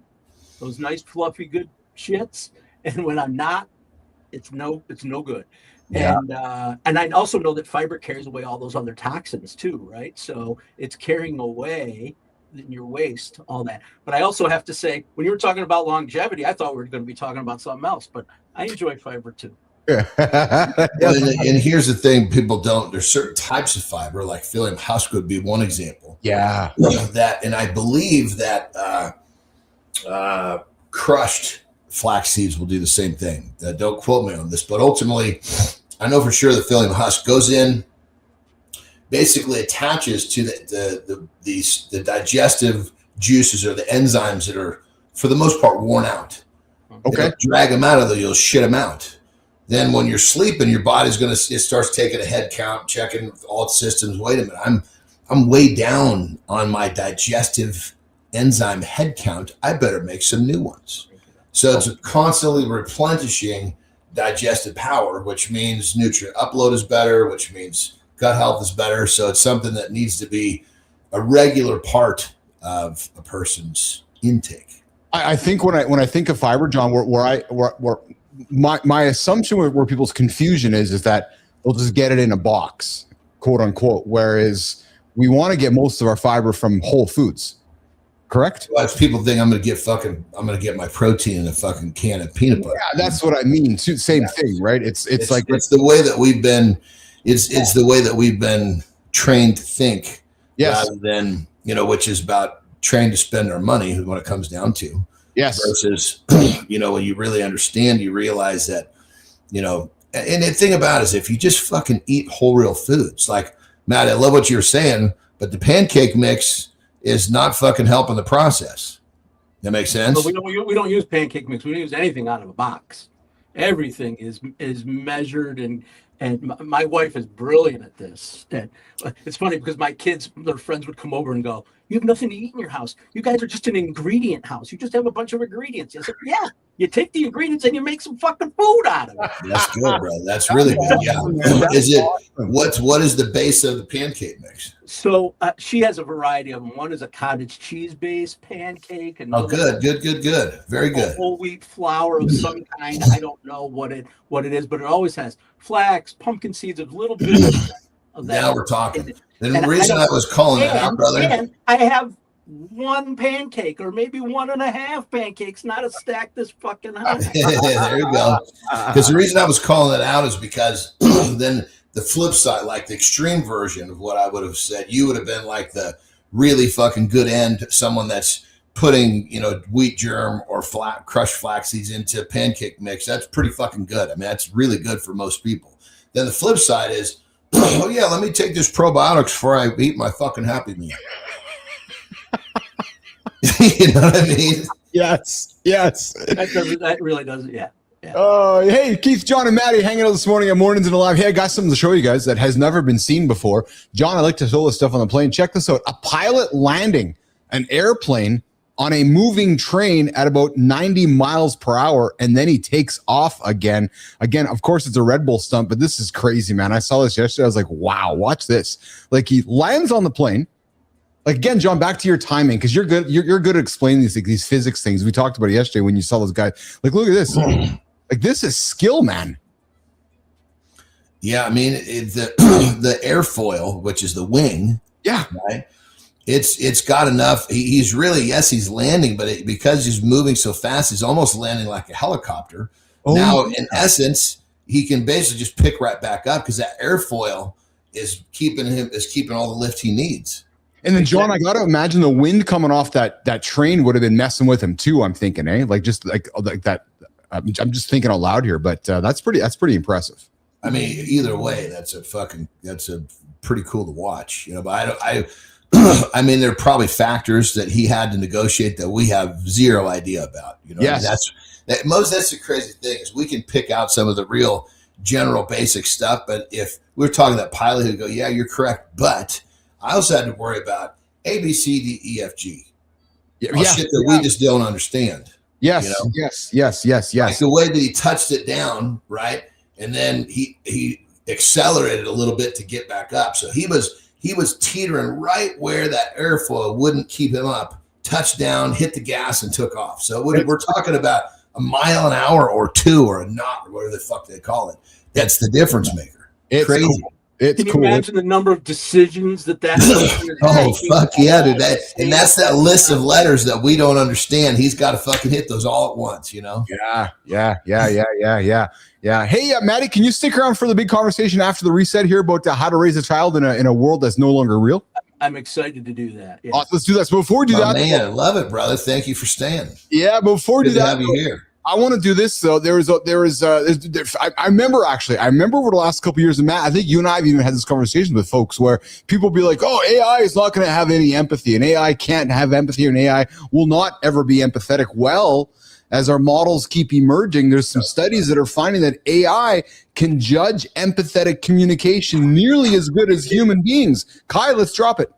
those nice fluffy good shits, and when I'm not, it's no good. Yeah. And I also know that fiber carries away all those other toxins too, right? So it's carrying away in your waste all that. But I also have to say, when you were talking about longevity, I thought we were going to be talking about something else, but I enjoy fiber too. And here's the thing, people don't. There's certain types of fiber, like psyllium husk would be one example. Yeah. That, and I believe that crushed flax seeds will do the same thing. Don't quote me on this, but ultimately, I know for sure the psyllium husk goes in, basically attaches to the digestive juices or the enzymes that are, for the most part, worn out. Okay. Drag them out of there, you'll shit them out. Then when you're sleeping, your body's it starts taking a head count, checking all its systems. Wait a minute, I'm way down on my digestive enzyme head count. I better make some new ones. So it's constantly replenishing digestive power, which means nutrient upload is better, which means gut health is better. So it's something that needs to be a regular part of a person's intake. I think when I think of fiber, John, where my assumption where people's confusion is that they'll just get it in a box, quote unquote, whereas we want to get most of our fiber from whole foods. Correct? Well, if people think I'm going to get my protein in a fucking can of peanut butter. Yeah, that's what I mean. Same thing, right? It's like it's the way that we've been. It's the way that we've been trained to think, rather than which is about trained to spend our money when it comes down to. Yes. Versus, when you really understand, you realize that, and the thing about it is if you just fucking eat whole real foods, like Matt, I love what you're saying, but the pancake mix is not fucking helping the process. That makes sense? But we don't use pancake mix. We don't use anything out of a box. Everything is measured, and my wife is brilliant at this. And it's funny because my kids, their friends would come over and go, "You have nothing to eat in your house. You guys are just an ingredient house. You just have a bunch of ingredients." I said, "Yeah, you take the ingredients and you make some fucking food out of it." That's good, bro. That's really good. Yeah. What is the base of the pancake mix? So she has a variety of them. One is a cottage cheese based pancake. Oh, good. Very good. Whole wheat flour of some kind. I don't know what it is, but it always has flax, pumpkin seeds, a little bit of that. Now we're talking. The reason I was calling that out, brother. And I have one pancake or maybe 1.5 pancakes, not a stack this fucking high. There you go. Because the reason I was calling it out is because then the flip side, like the extreme version of what I would have said, you would have been like the really fucking good end, someone that's putting, wheat germ or crushed flax seeds into pancake mix. That's pretty fucking good. I mean, that's really good for most people. Then the flip side is, oh yeah, let me take this probiotics before I eat my fucking Happy Meal. You know what I mean? Yes. That really doesn't. Yeah. Hey, Keith, John, and Maddie hanging out this morning at Mornings and Alive. Hey, I got something to show you guys that has never been seen before. John, I like to show this stuff on the plane. Check this out. A pilot landing an airplane on a moving train at about 90 miles per hour, and then he takes off again. Again, of course, it's a Red Bull stunt, but this is crazy, man. I saw this yesterday. I was like, wow, watch this. Like, he lands on the plane. Like, again, John, back to your timing, because you're good. You're good at explaining these physics things. We talked about it yesterday when you saw those guys. Like, look at this. Like, this is skill, man. Yeah, I mean, the airfoil, which is the wing. Yeah. Right. It's got enough. He's really, yes, he's landing, but because he's moving so fast, he's almost landing like a helicopter. Oh, now, in essence, he can basically just pick right back up because that airfoil is keeping all the lift he needs. And then, John, I got to imagine the wind coming off that train would have been messing with him too. I'm thinking, like just like that. I'm just thinking out loud here, but that's pretty impressive. I mean, either way, that's a pretty cool to watch, But I mean, there are probably factors that he had to negotiate that we have zero idea about. You know, Yes. That's the crazy thing is we can pick out some of the real general basic stuff. But if we're talking that pilot who'd go, yeah, you're correct. But I also had to worry about A, B, C, D, E, F, G. Shit that we just don't understand. Yes, you know? yes. Like the way that he touched it down, right? And then he accelerated a little bit to get back up. So he was teetering right where that airflow wouldn't keep him up, touched down, hit the gas, and took off. So we're talking about a mile an hour or two or a knot or whatever the fuck they call it. That's the difference maker. It's crazy. Cool. It's Can cool. you imagine the number of decisions that oh, fuck yeah, dude. And that's that list of letters that we don't understand. He's got to fucking hit those all at once, you know? Yeah. Hey, Maddie, can you stick around for the big conversation after the reset here about how to raise a child in a world that's no longer real? I'm excited to do that. Yeah. Let's do that. So before we do that, man, I love it, brother. Thank you for staying. Yeah, before we do Good to that, have you here. I want to do this though. I remember over the last couple of years, and Matt, I think you and I have even had this conversation with folks where people be like, "Oh, AI is not going to have any empathy, and AI can't have empathy, and AI will not ever be empathetic." Well, as our models keep emerging, there's some studies that are finding that AI can judge empathetic communication nearly as good as human beings. Kai, let's drop it.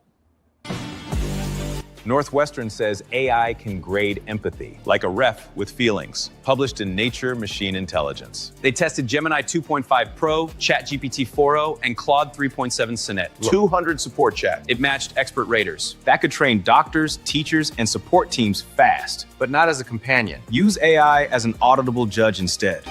Northwestern says AI can grade empathy, like a ref with feelings, published in Nature Machine Intelligence. They tested Gemini 2.5 Pro, ChatGPT 4o, and Claude 3.7 Sonnet. 200 support chat. It matched expert raters. That could train doctors, teachers, and support teams fast, but not as a companion. Use AI as an auditable judge instead.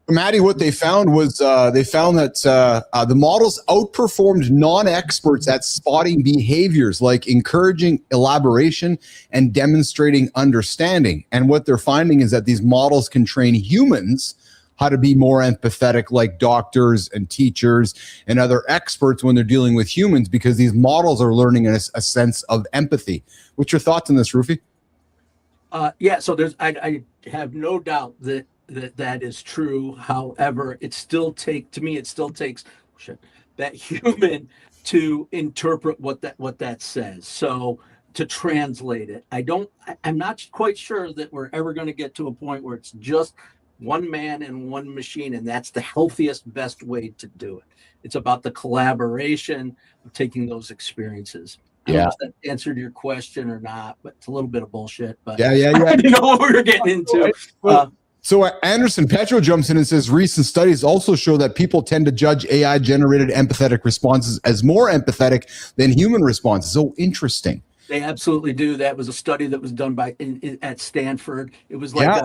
Maddie, what they found was that the models outperformed non-experts at spotting behaviors like encouraging elaboration and demonstrating understanding. And what they're finding is that these models can train humans how to be more empathetic, like doctors and teachers and other experts when they're dealing with humans, because these models are learning a sense of empathy. What's your thoughts on this, Rufy? Yeah, so I have no doubt that is true. However, it still takes that human to interpret what that says. So to translate it, I'm not quite sure that we're ever going to get to a point where it's just one man and one machine, and that's the healthiest, best way to do it. It's about the collaboration of taking those experiences. I don't know if that answered your question or not, but it's a little bit of bullshit. But yeah. I didn't know what we were getting into. So Anderson Petro jumps in and says recent studies also show that people tend to judge AI-generated empathetic responses as more empathetic than human responses. So interesting. They absolutely do. That was a study that was done at Stanford. It was like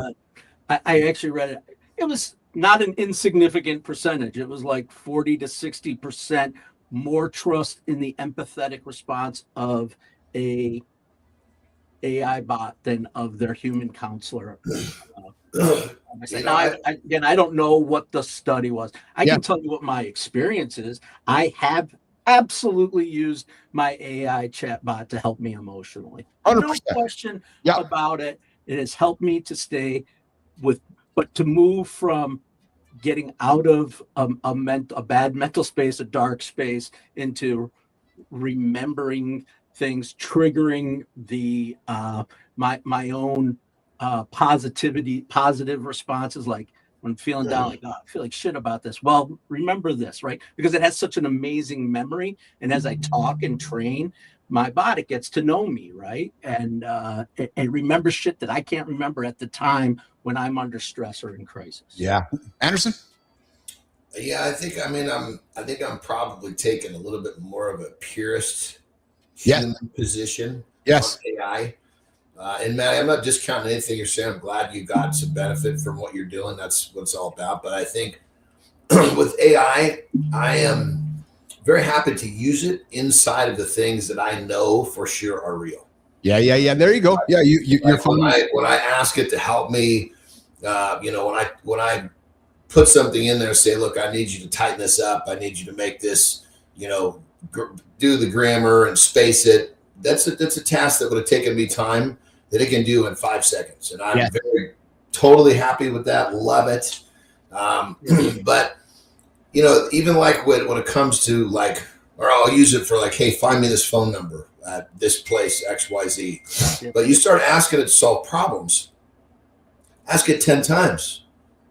I actually read it. It was not an insignificant percentage. It was like 40 to 60% more trust in the empathetic response of a AI bot than of their human counselor. Now, I don't know what the study was. I can tell you what my experience is. I have absolutely used my AI chatbot to help me emotionally. 100%. No question about it. It has helped me to stay but to move from getting out of a bad mental space, a dark space, into remembering things, triggering the my own positive responses, like when feeling down, like, oh, I feel like shit about this. Well, remember this, right? Because it has such an amazing memory. And as I talk and train my bot, it gets to know me, right? And it remembers shit that I can't remember at the time when I'm under stress or in crisis. Yeah. Anderson? Yeah, I think I'm probably taking a little bit more of a purist human position on AI. And Matt, I'm not discounting anything you're saying. I'm glad you got some benefit from what you're doing. That's what it's all about. But I think with AI, I am very happy to use it inside of the things that I know for sure are real. Yeah. There you go. Yeah, you're like when I ask it to help me, when I put something in there, say, look, I need you to tighten this up. I need you to make this, do the grammar and space it. That's a task that would have taken me time that it can do in 5 seconds. And I'm totally happy with that. Love it. But, even like when it comes to like or I'll use it for like, hey, find me this phone number at this place, XYZ. But you start asking it to solve problems. Ask it 10 times.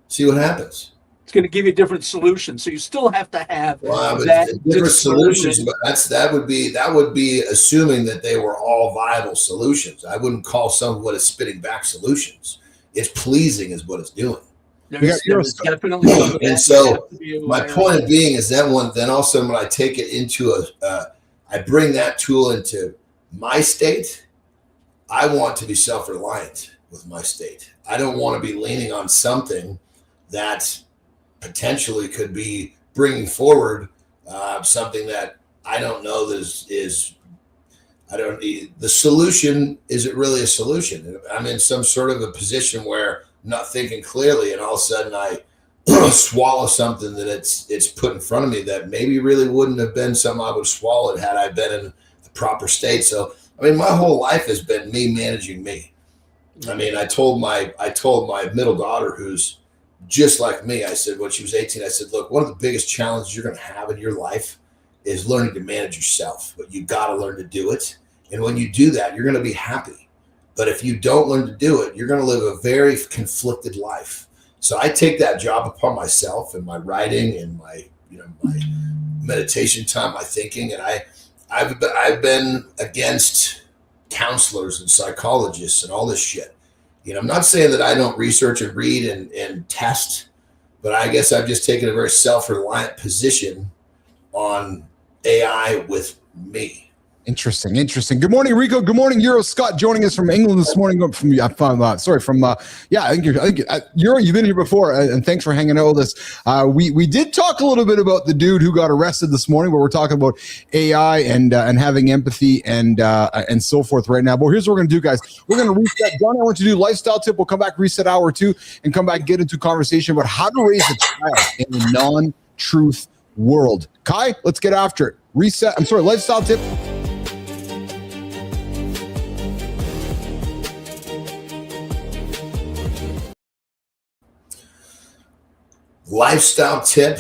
See what happens. It's going to give you different solutions. So you still have to have different solutions. But that would be assuming that they were all viable solutions. I wouldn't call some of what it's spitting back solutions. It's pleasing is what it's doing. Definitely. And so my point of being is that then all of a sudden when I take it into I bring that tool into my state, I want to be self-reliant with my state. I don't want to be leaning on something that potentially could be bringing forward something that I don't know that is the solution. Is it really a solution? I'm in some sort of a position where I'm not thinking clearly, and all of a sudden I swallow something that it's put in front of me that maybe really wouldn't have been something I would swallow had I been in the proper state. So, I mean, my whole life has been me managing me. I mean, I told my middle daughter, who's just like me, I said, when she was 18, I said, look, one of the biggest challenges you're going to have in your life is learning to manage yourself, but you got to learn to do it. And when you do that, you're going to be happy. But if you don't learn to do it, you're going to live a very conflicted life. So I take that job upon myself and my writing and my meditation time, my thinking. And I've been against counselors and psychologists and all this shit. I'm not saying that I don't research and read and test, but I guess I've just taken a very self-reliant position on AI with me. Interesting. Good morning, Rico. Good morning, Euro. Scott joining us from England this morning. I think Euro. You've been here before, and thanks for hanging out with us. We did talk a little bit about the dude who got arrested this morning, but we're talking about AI and having empathy and so forth right now. But here's what we're gonna do, guys. We're gonna reset. John, I want you to do lifestyle tip. We'll come back, reset hour 2, and come back and get into conversation about how to raise a child in a non-truth world. Kai, let's get after it. Lifestyle tip. Lifestyle tip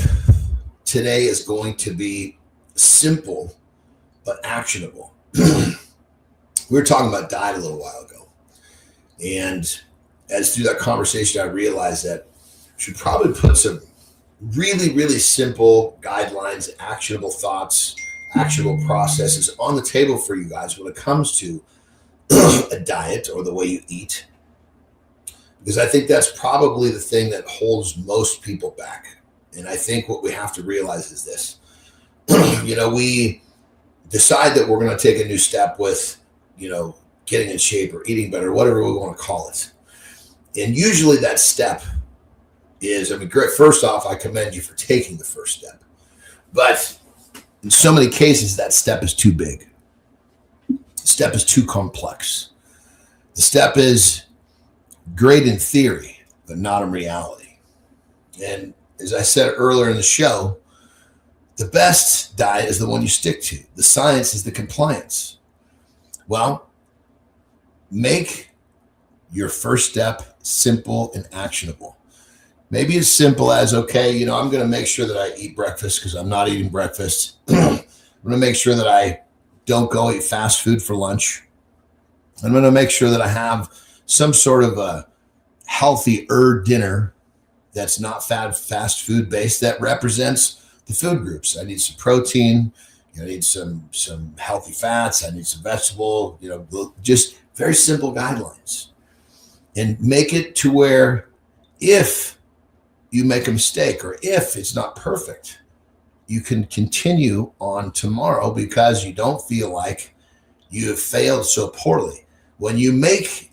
today is going to be simple but actionable. We were talking about diet a little while ago, and as through that conversation I realized that I should probably put some really, really simple guidelines, actionable thoughts, actionable processes on the table for you guys when it comes to a diet or the way you eat. Because I think that's probably the thing that holds most people back. And I think what we have to realize is this. We decide that we're going to take a new step with, getting in shape or eating better, whatever we want to call it. And usually that step is, great. First off, I commend you for taking the first step. But in so many cases, that step is too big. The step is too complex. The step is great in theory, but not in reality. And as I said earlier in the show, the best diet is the one you stick to. The science is the compliance. Well, make your first step simple and actionable. Maybe as simple as, okay, I'm going to make sure that I eat breakfast because I'm not eating breakfast. I'm going to make sure that I don't go eat fast food for lunch. I'm going to make sure that I have some sort of a healthier dinner that's not fast food based that represents the food groups. I need some protein, I need some healthy fats, I need some vegetable, just very simple guidelines. And make it to where if you make a mistake or if it's not perfect, you can continue on tomorrow because you don't feel like you have failed so poorly. When you make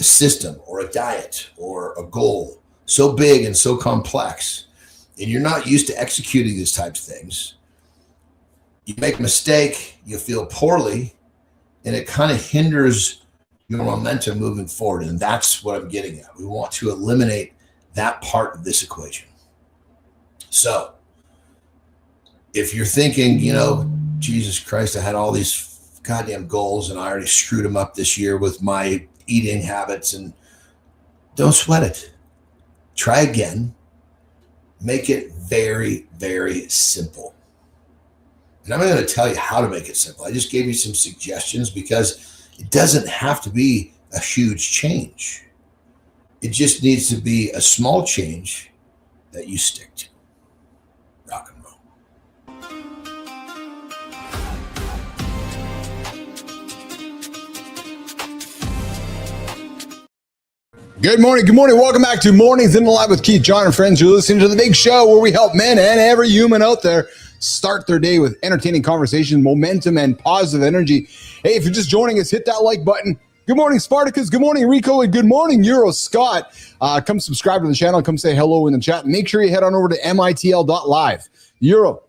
a system or a diet or a goal so big and so complex, and you're not used to executing these types of things, you make a mistake, you feel poorly, and it kind of hinders your momentum moving forward. And that's what I'm getting at. We want to eliminate that part of this equation. So if you're thinking, Jesus Christ, I had all these goddamn goals and I already screwed them up this year with my eating habits, and don't sweat it. Try again. Make it very, very simple. And I'm not going to tell you how to make it simple. I just gave you some suggestions because it doesn't have to be a huge change. It just needs to be a small change that you stick to. Rock and roll. Good morning. Good morning. Welcome back to Mornings in the Lab with Keith, John, and friends. You're listening to the big show where we help men and every human out there start their day with entertaining conversation, momentum, and positive energy. Hey, if you're just joining us, hit that like button. Good morning, Spartacus. Good morning, Rico. And good morning, Euro Scott. Come subscribe to the channel. Come say hello in the chat. Make sure you head on over to mitl.live. Euro,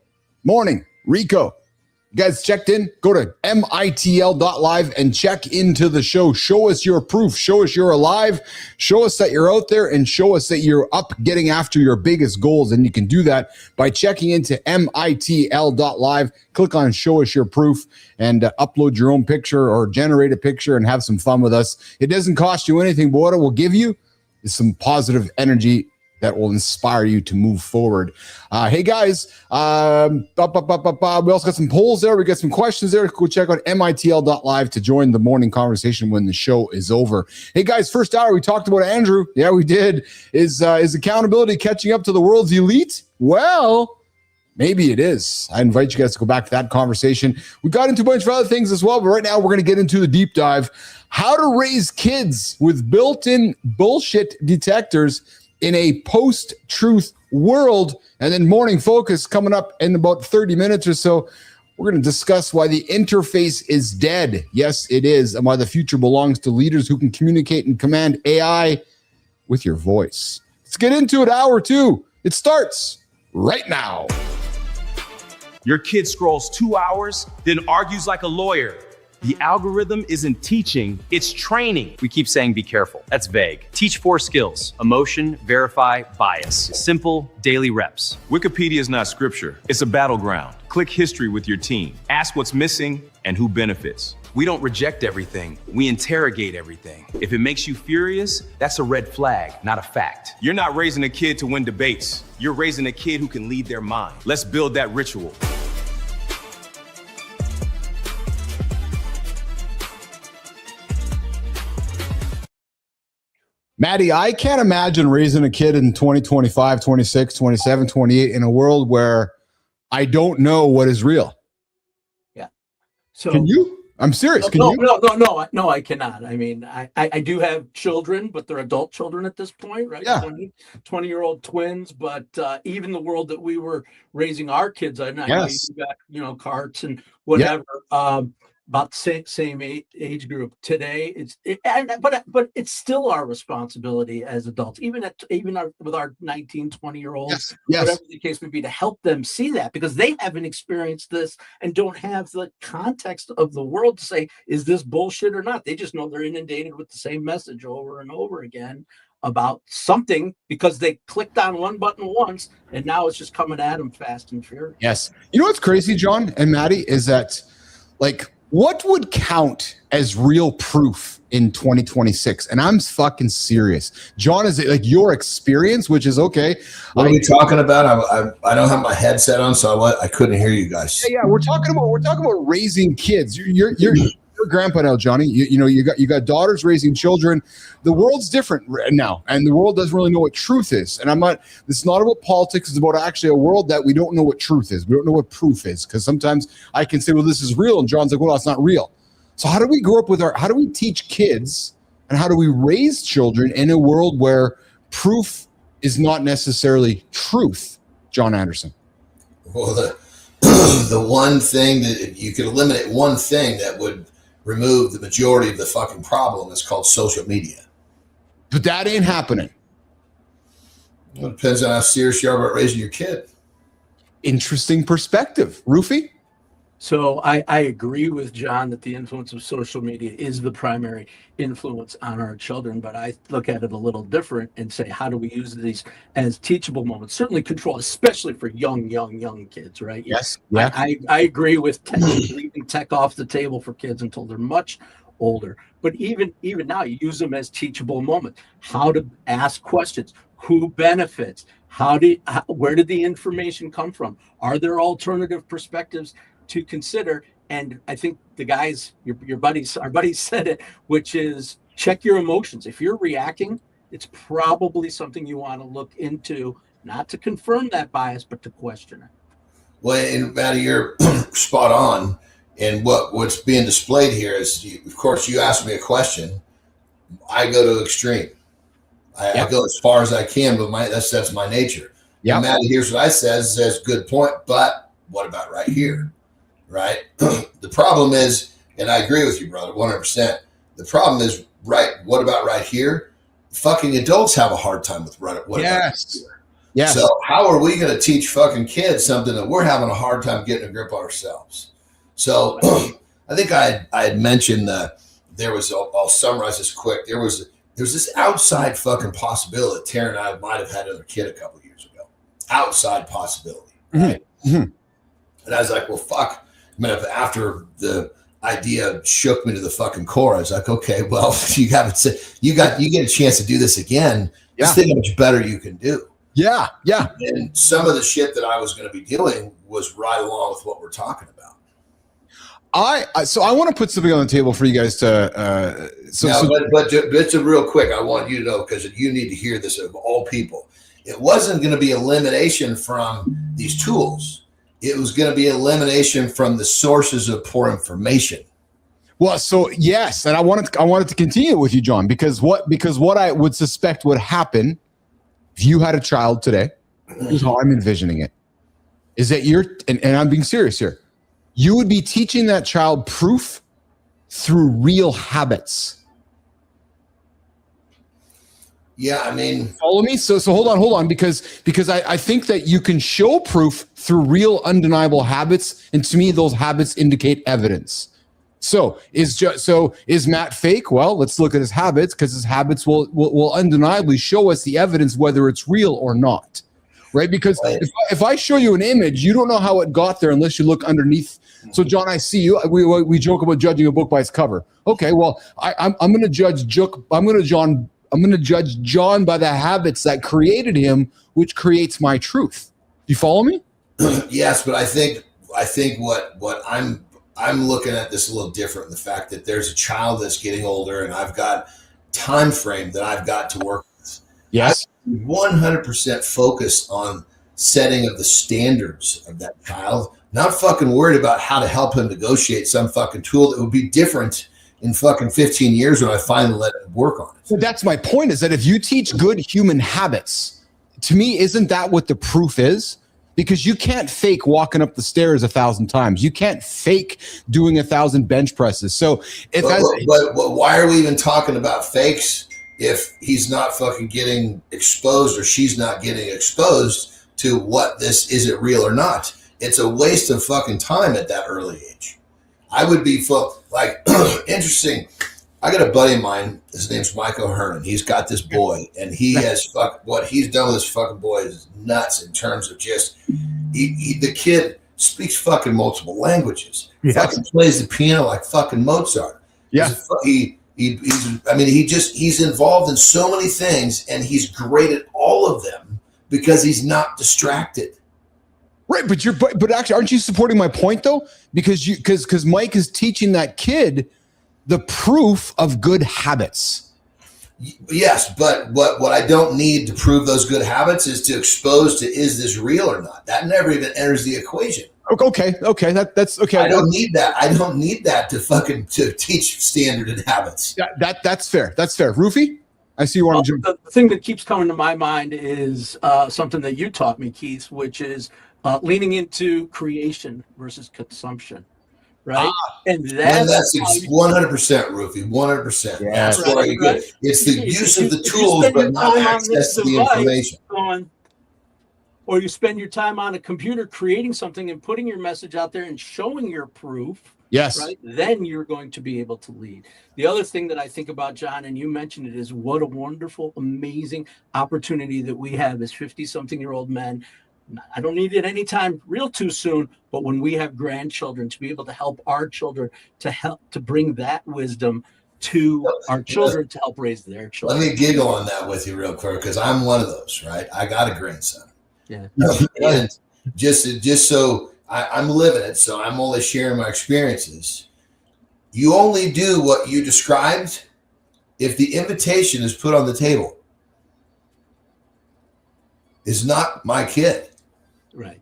morning, Rico. You guys checked in? Go to mitl.live and check into the show. Show us your proof. Show us you're alive. Show us that you're out there and show us that you're up getting after your biggest goals. And you can do that by checking into mitl.live. Click on show us your proof and upload your own picture or generate a picture and have some fun with us. It doesn't cost you anything, but what it will give you is some positive energy that will inspire you to move forward. Hey guys, we also got some polls there. We got some questions there. Go check out mitl.live to join the morning conversation when the show is over. Hey guys, first hour we talked about Andrew. Yeah, we did. Is accountability catching up to the world's elite? Well, maybe it is. I invite you guys to go back to that conversation. We got into a bunch of other things as well, but right now we're going to get into the deep dive. How to raise kids with built-in bullshit detectors in a post-truth world. And then Morning Focus coming up in about 30 minutes or so. We're going to discuss why the interface is dead. Yes, it is. And why the future belongs to leaders who can communicate and command AI with your voice. Let's get into it. Hour two. It starts right now. Your kid scrolls 2 hours, then argues like a lawyer. The algorithm isn't teaching, it's training. We keep saying be careful. That's vague. Teach 4 skills: emotion, verify, bias. Simple daily reps. Wikipedia is not scripture, it's a battleground. Click history with your team. Ask what's missing and who benefits. We don't reject everything, we interrogate everything. If it makes you furious, that's a red flag, not a fact. You're not raising a kid to win debates. You're raising a kid who can lead their mind. Let's build that ritual. Maddie, I can't imagine raising a kid in 2025, 26, 27, 28 in a world where I don't know what is real. Yeah. So can you? I'm serious. Can no, you? No, I cannot. I mean, I do have children, but they're adult children at this point, right? Yeah. 20-year-old twins. But even the world that we were raising our kids in, I know you got, carts and whatever. Yeah. About the same age group today. But it's still our responsibility as adults, even with our 19, 20-year-olds, whatever the case may be, to help them see that, because they haven't experienced this and don't have the context of the world to say, is this bullshit or not? They just know they're inundated with the same message over and over again about something because they clicked on one button once and now it's just coming at them fast and furious. Yes. You know what's crazy, John and Maddie, is that what would count as real proof in 2026? And I'm fucking serious. John, is it like your experience, which is okay? What are we talking about? I don't have my headset on, so I couldn't hear you guys. Yeah, we're talking about raising kids. You're grandpa now, Johnny. You got daughters raising children. The world's different now, and the world doesn't really know what truth is. And this is not about politics. It's about actually a world that we don't know what truth is. We don't know what proof is, because sometimes I can say, well, this is real, and John's like, well, that's not real. So how do we grow up how do we teach kids, and how do we raise children in a world where proof is not necessarily truth? John Anderson. Well, the one thing that, if you could eliminate one thing that would remove the majority of the fucking problem, is called social media. But that ain't happening. Well, it depends on how serious you are about raising your kid. Interesting perspective. Rufy? So I agree with John that the influence of social media is the primary influence on our children, but I look at it a little different and say, how do we use these as teachable moments? Certainly control, especially for young kids, right? Yes. Yeah. I agree with leaving tech off the table for kids until they're much older. But even now, you use them as teachable moments. How to ask questions, who benefits, where did the information come from? Are there alternative perspectives? to consider. And I think the guys, our buddies said it, which is check your emotions. If you're reacting, it's probably something you want to look into, not to confirm that bias, but to question it. Well, and Matty, you're spot on. And what's being displayed here is, of course, you asked me a question. I go to extreme. I go as far as I can, but that's my nature. Yeah. Matty, here's what I says, good point, but what about right here? Right? The problem is, and I agree with you, brother, 100%. The problem is, what about right here? Fucking adults have a hard time with what about right here. Yes. So how are we going to teach fucking kids something that we're having a hard time getting a grip on ourselves? So I think I had mentioned there was, I'll summarize this quick. There was this outside fucking possibility that Tara and I might have had another kid a couple of years ago. Outside possibility. Right? Mm-hmm. And I was like, well, fuck. I mean, after the idea shook me to the fucking core, I was like, okay, well, you get a chance to do this again. Yeah. Just think how much better you can do. Yeah. Yeah. And some of the shit that I was going to be doing was right along with what we're talking about. So I want to put something on the table for you guys to. But it's a real quick. I want you to know, because you need to hear this of all people. It wasn't going to be elimination from these tools. It was going to be elimination from the sources of poor information. Well, so yes, and I wanted to continue with you, John, because what I would suspect would happen if you had a child today, is how I'm envisioning it, is that and I'm being serious here. You would be teaching that child proof through real habits. Yeah, I mean, follow me. So hold on, because I think that you can show proof through real, undeniable habits, and to me, those habits indicate evidence. So is Matt fake? Well, let's look at his habits, because his habits will undeniably show us the evidence whether it's real or not. Right? Because if I show you an image, you don't know how it got there unless you look underneath. So, John, I see you. We joke about judging a book by its cover. Okay, well, I'm going to judge John by the habits that created him, which creates my truth. Do you follow me? Yes, but I think what I'm looking at this a little different. The fact that there's a child that's getting older, and I've got time frame that I've got to work with. Yes. 100% focused on setting of the standards of that child, not fucking worried about how to help him negotiate some fucking tool that would be different in fucking 15 years when I finally let him work on it. So that's my point, is that if you teach good human habits, to me, isn't that what the proof is? Because you can't fake walking up the stairs 1,000 times. You can't fake doing 1,000 bench presses. So but why are we even talking about fakes if he's not fucking getting exposed, or she's not getting exposed to what this, is it real or not? It's a waste of fucking time at that early age. I would be interesting. I got a buddy of mine, his name's Michael Hernan. He's got this boy, and he has what he's done with this fucking boy is nuts in terms of just, the kid speaks fucking multiple languages. Yes. Fucking plays the piano like fucking Mozart. Yeah. He's involved in so many things, and he's great at all of them because he's not distracted. Right, but actually, aren't you supporting my point though? Because Mike is teaching that kid the proof of good habits. Yes, but what I don't need to prove those good habits is to expose to, is this real or not? That never even enters the equation. Okay, that's okay. I don't need that. I don't need that to teach standard and habits. Yeah, that's fair. That's fair. Rufy, I see you want to jump. The thing that keeps coming to my mind is something that you taught me, Keith, which is leaning into creation versus consumption. Right, and that's 100%, Rufy, 100%. Yeah. That's where you get. It's the use of the tools, but not access to the information. Or you spend your time on a computer creating something and putting your message out there and showing your proof. Yes. Right. Then you're going to be able to lead. The other thing that I think about, John, and you mentioned it, is what a wonderful, amazing opportunity that we have as 50-something-year-old men. I don't need it anytime real too soon, but when we have grandchildren, to be able to help our children, to bring that wisdom to our children, to help raise their children. Let me giggle on that with you real quick, because I'm one of those, right? I got a grandson. Yeah. And just so I'm living it, so I'm only sharing my experiences. You only do what you described if the invitation is put on the table. It's not my kid. Right.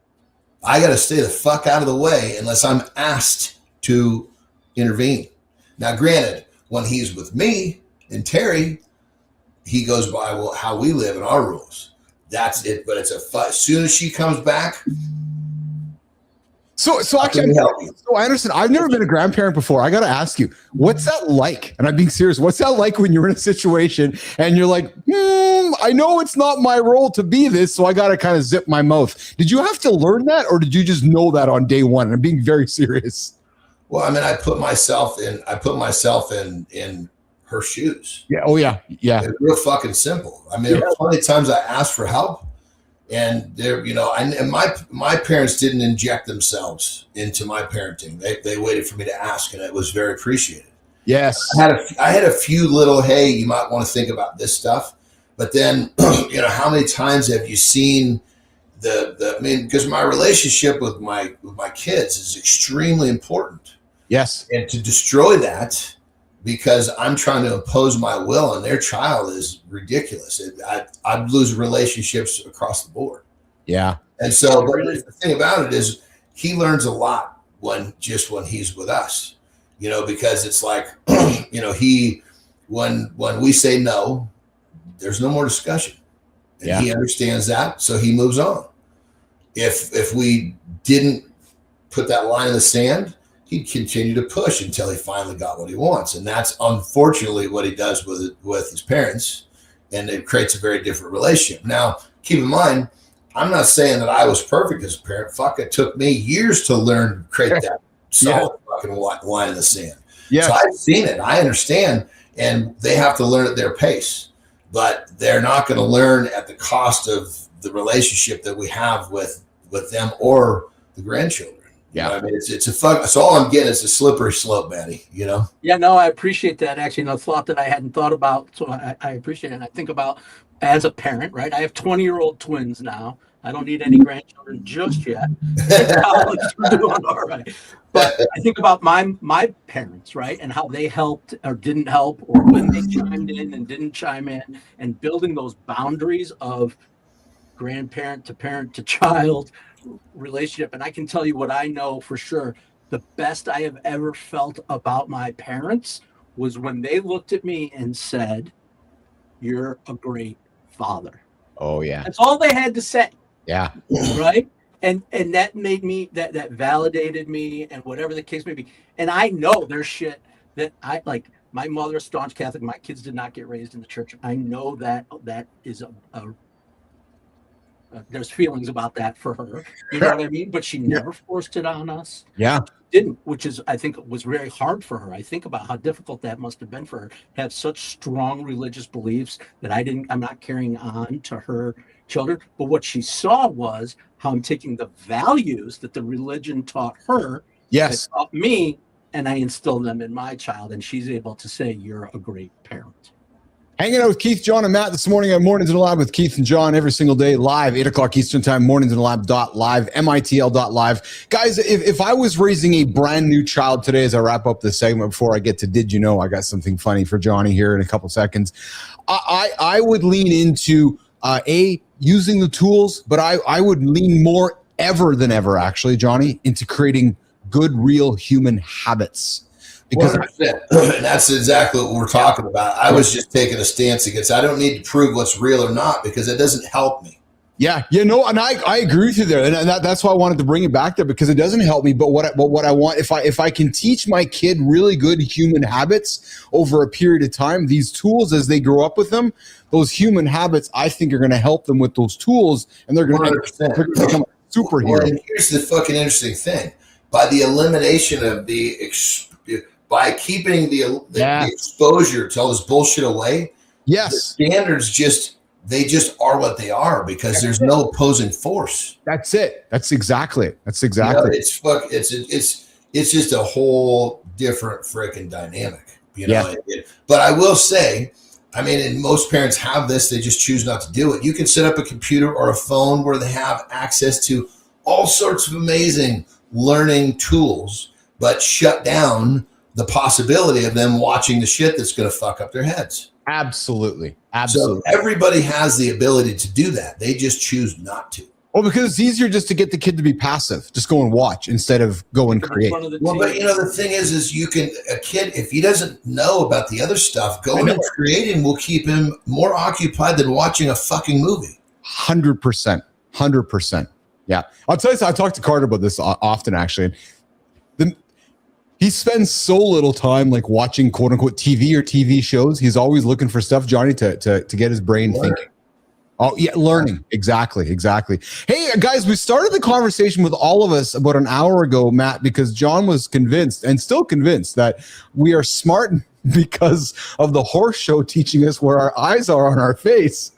I got to stay the fuck out of the way unless I'm asked to intervene. Now, granted, when he's with me and Terry, he goes by how we live and our rules. That's it. But it's as soon as she comes back. So actually, so I understand. I've never been a grandparent before. I got to ask you, what's that like? And I'm being serious. What's that like when you're in a situation and you're like, I know it's not my role to be this, so I got to kind of zip my mouth. Did you have to learn that, or did you just know that on day one? And I'm being very serious. Well, I mean, I put myself in her shoes. Yeah. Oh yeah. Yeah. It's real fucking simple. I mean, there were plenty of times I asked for help. And they're, and my parents didn't inject themselves into my parenting. They waited for me to ask, and it was very appreciated. Yes. I had a few little, hey, you might want to think about this stuff. But then, how many times have you seen because my relationship with my kids is extremely important. Yes. And to destroy that because I'm trying to impose my will on their child is ridiculous. I'd lose relationships across the board. Yeah. And so the thing about it is he learns a lot when he's with us, because it's like, when we say no, there's no more discussion. And he understands that. So he moves on. If we didn't put that line in the sand, he'd continue to push until he finally got what he wants. And that's unfortunately what he does with his parents. And it creates a very different relationship. Now, keep in mind, I'm not saying that I was perfect as a parent. Fuck, it took me years to learn to create that solid fucking line in the sand. Yeah. So I've seen it. I understand. And they have to learn at their pace. But they're not going to learn at the cost of the relationship that we have with them or the grandchildren. Yeah, I mean, it's a fuck. That's all I'm getting. It's a slippery slope, Maddie. Yeah, no, I appreciate that. Actually, a thought that I hadn't thought about. So I appreciate it. And I think about as a parent, right? I have 20-year-old twins now. I don't need any grandchildren just yet. We're doing all right. But I think about my parents, right, and how they helped or didn't help, or when they chimed in and didn't chime in, and building those boundaries of grandparent to child relationship. And I can tell you what I know for sure. The best I have ever felt about my parents was when they looked at me and said, "You're a great father." Oh yeah. That's all they had to say. Yeah. Right. And that made me that validated me, and whatever the case may be. And I know there's shit that I like. My mother's staunch Catholic. My kids did not get raised in the church. I know that is there's feelings about that for her. You know what I mean? But she never forced it on us. Yeah. Didn't, which is, I think, was very hard for her. I think about how difficult that must have been for her to have such strong religious beliefs that I'm not carrying on to her children. But what she saw was how I'm taking the values that the religion taught her, yes, that taught me, and I instill them in my child. And she's able to say, "You're a great parent." Hanging out with Keith, John, and Matt this morning at Mornings in the Lab with Keith and John every single day, live, 8 o'clock Eastern time, morningsinthelab.live, mitl.live. Guys, if I was raising a brand new child today, as I wrap up this segment before I get to Did You Know, I got something funny for Johnny here in a couple seconds. I would lean into, using the tools, but I would lean more ever than ever, actually, Johnny, into creating good, real human habits. Because that's exactly what we're talking about. I was just taking a stance against, I don't need to prove what's real or not, because it doesn't help me. Yeah, and I agree with you there, and that's why I wanted to bring it back there, because it doesn't help me. But what I want, if I can teach my kid really good human habits over a period of time, these tools as they grow up with them, those human habits, I think are going to help them with those tools, and they're going to become a superhero. Well, and here's the fucking interesting thing: by the elimination of by keeping the exposure to all this bullshit away, the standards just are what they are, because there's no opposing force. That's it. That's exactly it. It's just a whole different freaking dynamic, But I will say, I mean, and most parents have this, they just choose not to do it. You can set up a computer or a phone where they have access to all sorts of amazing learning tools, but shut down the possibility of them watching the shit that's going to fuck up their heads. Absolutely. So everybody has the ability to do that. They just choose not to. Well, because it's easier just to get the kid to be passive. Just go and watch instead of go and create. Well, but the thing is you can, a kid, if he doesn't know about the other stuff, going and creating will keep him more occupied than watching a fucking movie. 100%. 100%. Yeah. I'll tell you, I talk to Carter about this often, actually. He spends so little time like watching quote unquote TV or TV shows. He's always looking for stuff, Johnny, to get his brain thinking. Oh, yeah, learning. Exactly. Hey, guys, we started the conversation with all of us about an hour ago, Matt, because John was convinced and still convinced that we are smart because of the horse show teaching us where our eyes are on our face.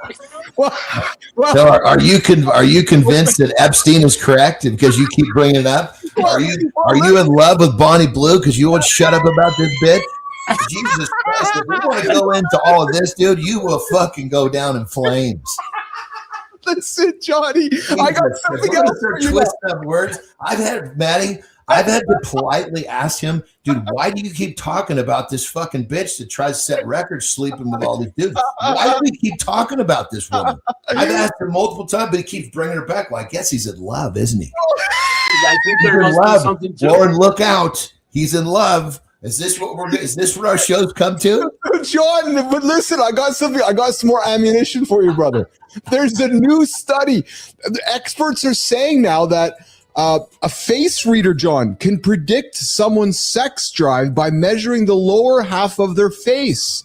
So are you convinced that Epstein is correct because you keep bringing it up? Are you in love with Bonnie Blue because you won't shut up about this bitch? Jesus Christ, if we want to go into all of this, dude, you will fucking go down in flames. Listen, Johnny, I got something else for you. Twisting up words. I've had to politely ask him, dude, why do you keep talking about this fucking bitch that tries to set records sleeping with all these dudes? Why do we keep talking about this woman? I've asked him multiple times, but he keeps bringing her back. Well, I guess he's in love, isn't he? I think there must be something to Lord, look out. He's in love. Is this what our shows come to? John, but listen, I got some more ammunition for you, brother. There's a new study. The experts are saying now that a face reader, John, can predict someone's sex drive by measuring the lower half of their face.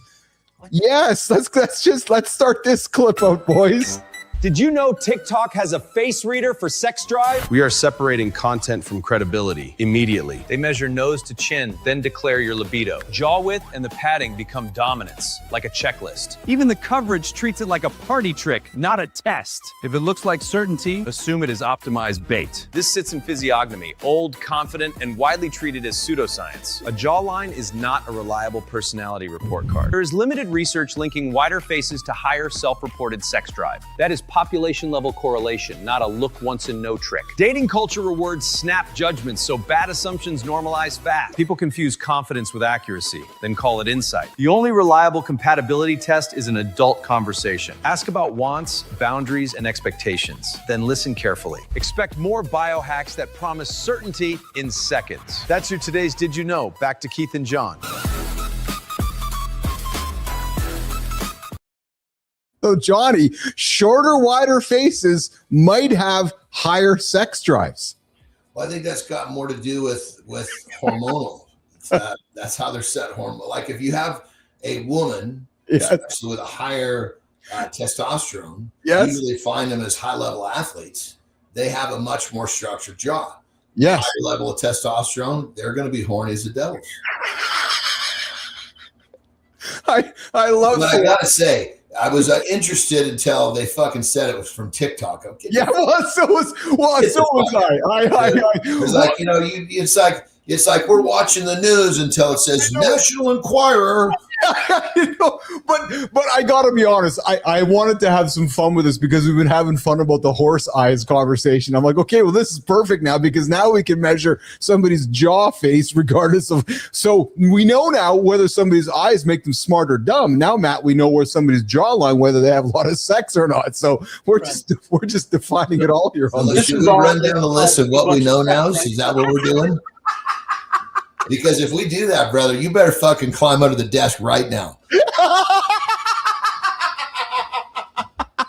Yes, let's start this clip out, boys. Did you know TikTok has a face reader for sex drive? We are separating content from credibility immediately. They measure nose to chin, then declare your libido. Jaw width and the padding become dominance, like a checklist. Even the coverage treats it like a party trick, not a test. If it looks like certainty, assume it is optimized bait. This sits in physiognomy, old, confident, and widely treated as pseudoscience. A jawline is not a reliable personality report card. There is limited research linking wider faces to higher self-reported sex drive. That is population-level correlation, not a look once and no trick. Dating culture rewards snap judgments, so bad assumptions normalize fast. People confuse confidence with accuracy, then call it insight. The only reliable compatibility test is an adult conversation. Ask about wants, boundaries, and expectations, then listen carefully. Expect more biohacks that promise certainty in seconds. That's your today's Did You Know? Back to Keith and John. So, Johnny, shorter, wider faces might have higher sex drives. Well, I think that's got more to do with hormonal. That's how they're set hormonal. Like if you have a woman, especially with a higher testosterone, you usually find them as high-level athletes. They have a much more structured jaw. Yes. Higher level of testosterone, they're going to be horny as the devil. I love that. I got to say, I was interested until they fucking said it was from TikTok. Yeah, so was I. It's like, it's like we're watching the news until it says National Enquirer. But I gotta be honest, I wanted to have some fun with this because we've been having fun about the horse eyes conversation. I'm like, okay, well, this is perfect now because now we can measure somebody's jaw face regardless of. So we know now whether somebody's eyes make them smart or dumb. Now, Matt, we know where somebody's jawline, whether they have a lot of sex or not. So we're just defining it all here. So should we run down the list of what we know now? Is that what we're doing? Because if we do that, brother, you better fucking climb under the desk right now.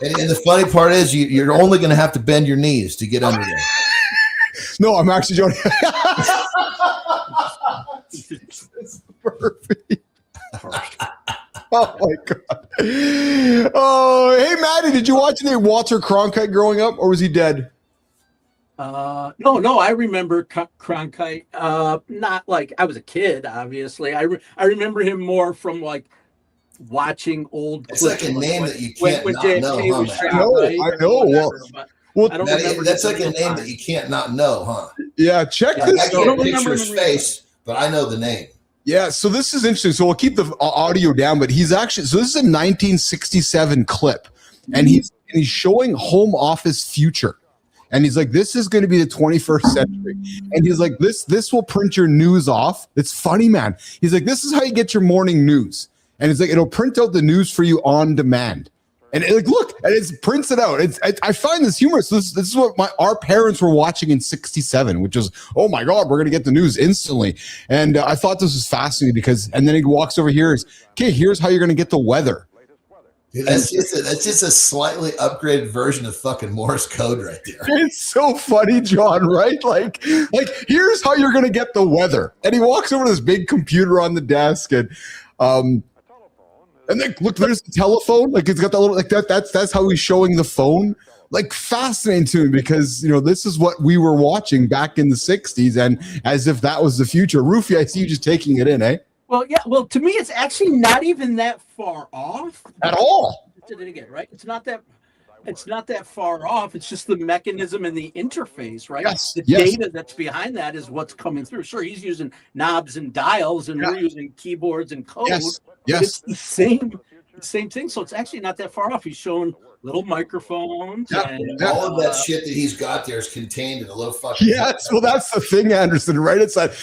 and the funny part is you're only going to have to bend your knees to get under there. No, I'm actually joking. It's perfect. Oh, my God. Oh, hey, Maddie, did you watch any Walter Cronkite growing up, or was he dead? No, I remember Cronkite. Not like I was a kid, obviously. I remember him more from like watching old. It's like a name that you can't not know, huh? I know. Well, I don't remember. That's like a name that you can't not know, huh? Yeah, check this. I can't picture his face, but I know the name. Yeah, so this is interesting. So we'll keep the audio down, but he's actually. So this is a 1967 clip, and he's showing Home Office future. And he's like, this is going to be the 21st century. And he's like, this will print your news off. It's funny, man. He's like, this is how you get your morning news. And he's like, it'll print out the news for you on demand. And like, look, and it prints it out. I find this humorous. This is what our parents were watching in '67, which is, oh my God, we're gonna get the news instantly. And I thought this was fascinating because, and then he walks over here. Okay, here's how you're gonna get the weather. Dude, that's just a slightly upgraded version of fucking Morse code right there. It's so funny, John, right? Like here's how you're gonna get the weather. And he walks over to this big computer on the desk, and then look, there's the telephone. Like it's got that little like that. That's how he's showing the phone. Like fascinating to me because this is what we were watching back in the '60s, and as if that was the future. Roofy, I see you just taking it in, eh? Well, yeah. Well, to me, it's actually not even that far off at all. Did it again, right? It's not that far off. It's just the mechanism and the interface, right? Yes, the data that's behind that is what's coming through. Sure, he's using knobs and dials, and we're using keyboards and code. Yes. It's the same thing. So it's actually not that far off. He's showing little microphones. And all of that shit that he's got there is contained in a little fucking. Yes, well, that's the thing, Anderson. Right? It's like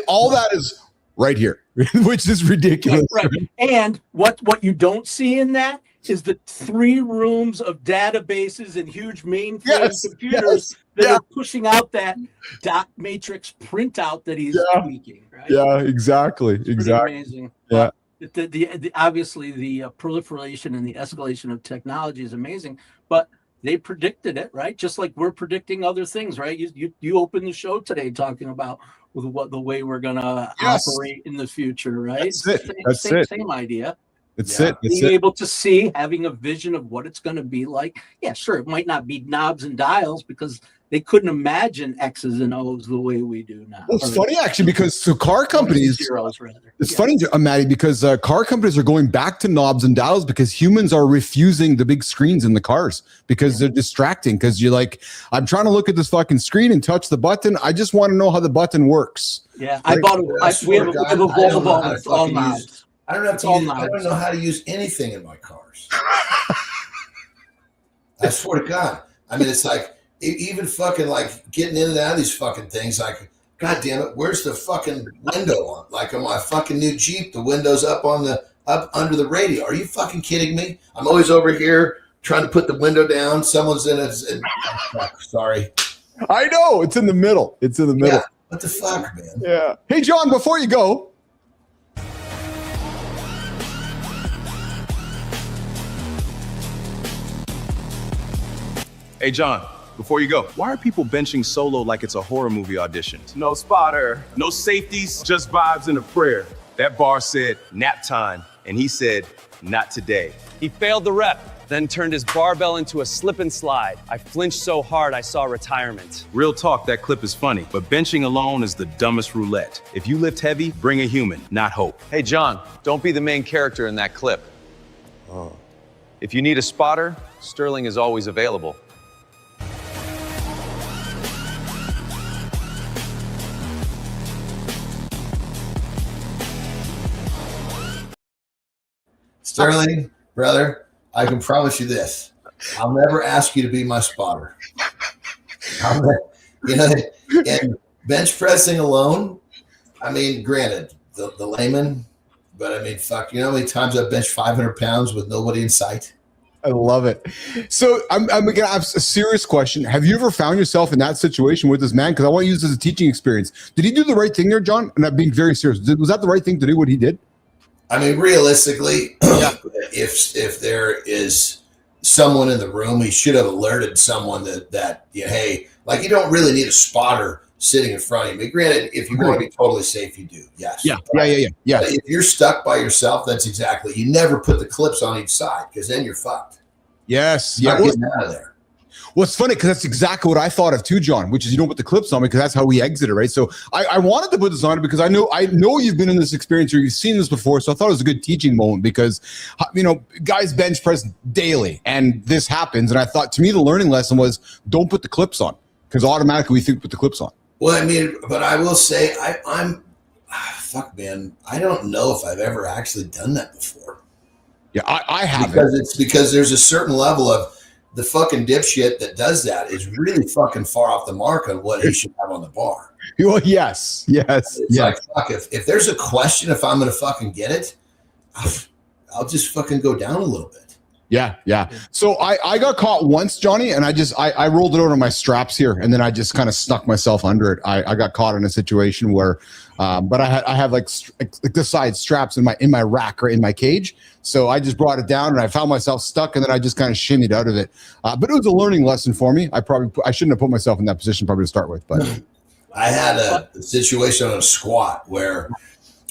all that is right here, which is ridiculous. Right. And what you don't see in that is the 3 rooms of databases and huge mainframe computers that are pushing out that dot matrix printout that he's tweaking. Right? Yeah, exactly. Amazing. Yeah. The obviously the proliferation and the escalation of technology is amazing, but they predicted it, right? Just like we're predicting other things, right? You opened the show today talking about the way we're gonna operate in the future, right? That's it. Same idea. It's Being able to see, having a vision of what it's going to be like. Yeah, sure, it might not be knobs and dials because they couldn't imagine X's and O's the way we do now. Well, it's funny actually because car companies. Zeros, rather. It's funny, Maddie, because car companies are going back to knobs and dials because humans are refusing the big screens in the cars because they're distracting. Because you're like, I'm trying to look at this fucking screen and touch the button. I just want to know how the button works. Yeah, I bought we have a Volvo with all knobs. I don't know how to use anything in my cars. I swear to God. I mean, it's like even fucking like getting in and out of these fucking things. Like, God damn it, where's the fucking window on? Like on my fucking new Jeep, the window's up under the radio. Are you fucking kidding me? I'm always over here trying to put the window down. Someone's in it. Sorry. I know it's in the middle. Yeah. What the fuck, man? Yeah. Hey, John, before you go. Hey, John, before you go, why are people benching solo like it's a horror movie audition? No spotter, no safeties, just vibes and a prayer. That bar said nap time, and he said, not today. He failed the rep, then turned his barbell into a slip and slide. I flinched so hard I saw retirement. Real talk, that clip is funny, but benching alone is the dumbest roulette. If you lift heavy, bring a human, not hope. Hey, John, don't be the main character in that clip. If you need a spotter, Sterling is always available. Sterling, brother, I can promise you this. I'll never ask you to be my spotter. And bench pressing alone, I mean, granted, the layman, but I mean, fuck, you know how many times I've benched 500 pounds with nobody in sight? I love it. So I'm going to have a serious question. Have you ever found yourself in that situation with this man? Because I want to use this as a teaching experience. Did he do the right thing there, John? And I'm being very serious. Was that the right thing to do, what he did? I mean, realistically, if there is someone in the room, he should have alerted someone that hey, like you don't really need a spotter sitting in front of you. But granted, if you want to be totally safe, you do. Yes. Yeah. But if you're stuck by yourself, that's exactly. You never put the clips on each side because then you're fucked. Yes. Not getting out of there. Well, it's funny because that's exactly what I thought of too, John, which is you don't put the clips on because that's how we exited, right? So I wanted to put this on because I know you've been in this experience or you've seen this before. So I thought it was a good teaching moment because, guys bench press daily and this happens. And I thought to me, the learning lesson was don't put the clips on because automatically we think put the clips on. Well, I mean, but I will say fuck, man. I don't know if I've ever actually done that before. Yeah, I haven't. Because there's a certain level of the fucking dipshit that does that is really fucking far off the mark on what he should have on the bar. Well, yes. It's like, fuck, if there's a question, if I'm going to fucking get it, I'll just fucking go down a little bit. Yeah. So I got caught once, Johnny, and I rolled it over my straps here, and then I just kind of snuck myself under it. I got caught in a situation where, but I have like the side straps in my rack or in my cage. So I just brought it down, and I found myself stuck, and then I just kind of shimmied out of it. But it was a learning lesson for me. I shouldn't have put myself in that position probably to start with. But I had a situation on a squat where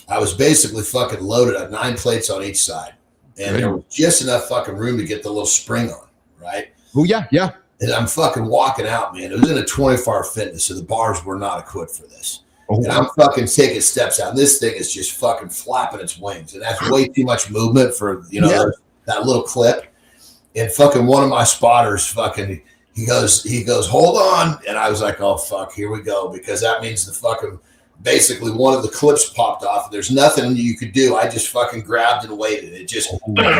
I was basically fucking loaded. I had 9 plates on each side. And there was just enough fucking room to get the little spring on, right? Oh, yeah. And I'm fucking walking out, man. It was in a 24-hour fitness, so the bars were not equipped for this. Oh, and I'm fucking taking steps out. And this thing is just fucking flapping its wings. And that's way too much movement for, that little clip. And fucking one of my spotters fucking, he goes, hold on. And I was like, oh, fuck, here we go. Because that means the fucking, basically one of the clips popped off. There's nothing you could do. I just fucking grabbed and waited. It just, because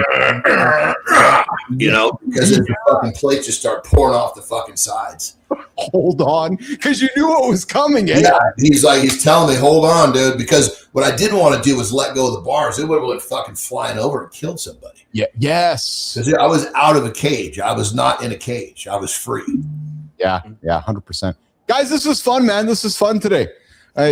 the fucking plates just start pouring off the fucking sides. Hold on, because you knew what was coming. Yeah, he's telling me, hold on, dude, because what I didn't want to do was let go of the bars. It would have went fucking flying over and killed somebody. Yeah, yes. Because I was out of a cage. I was not in a cage. I was free. Yeah, 100%. Guys, this was fun, man. This is fun today.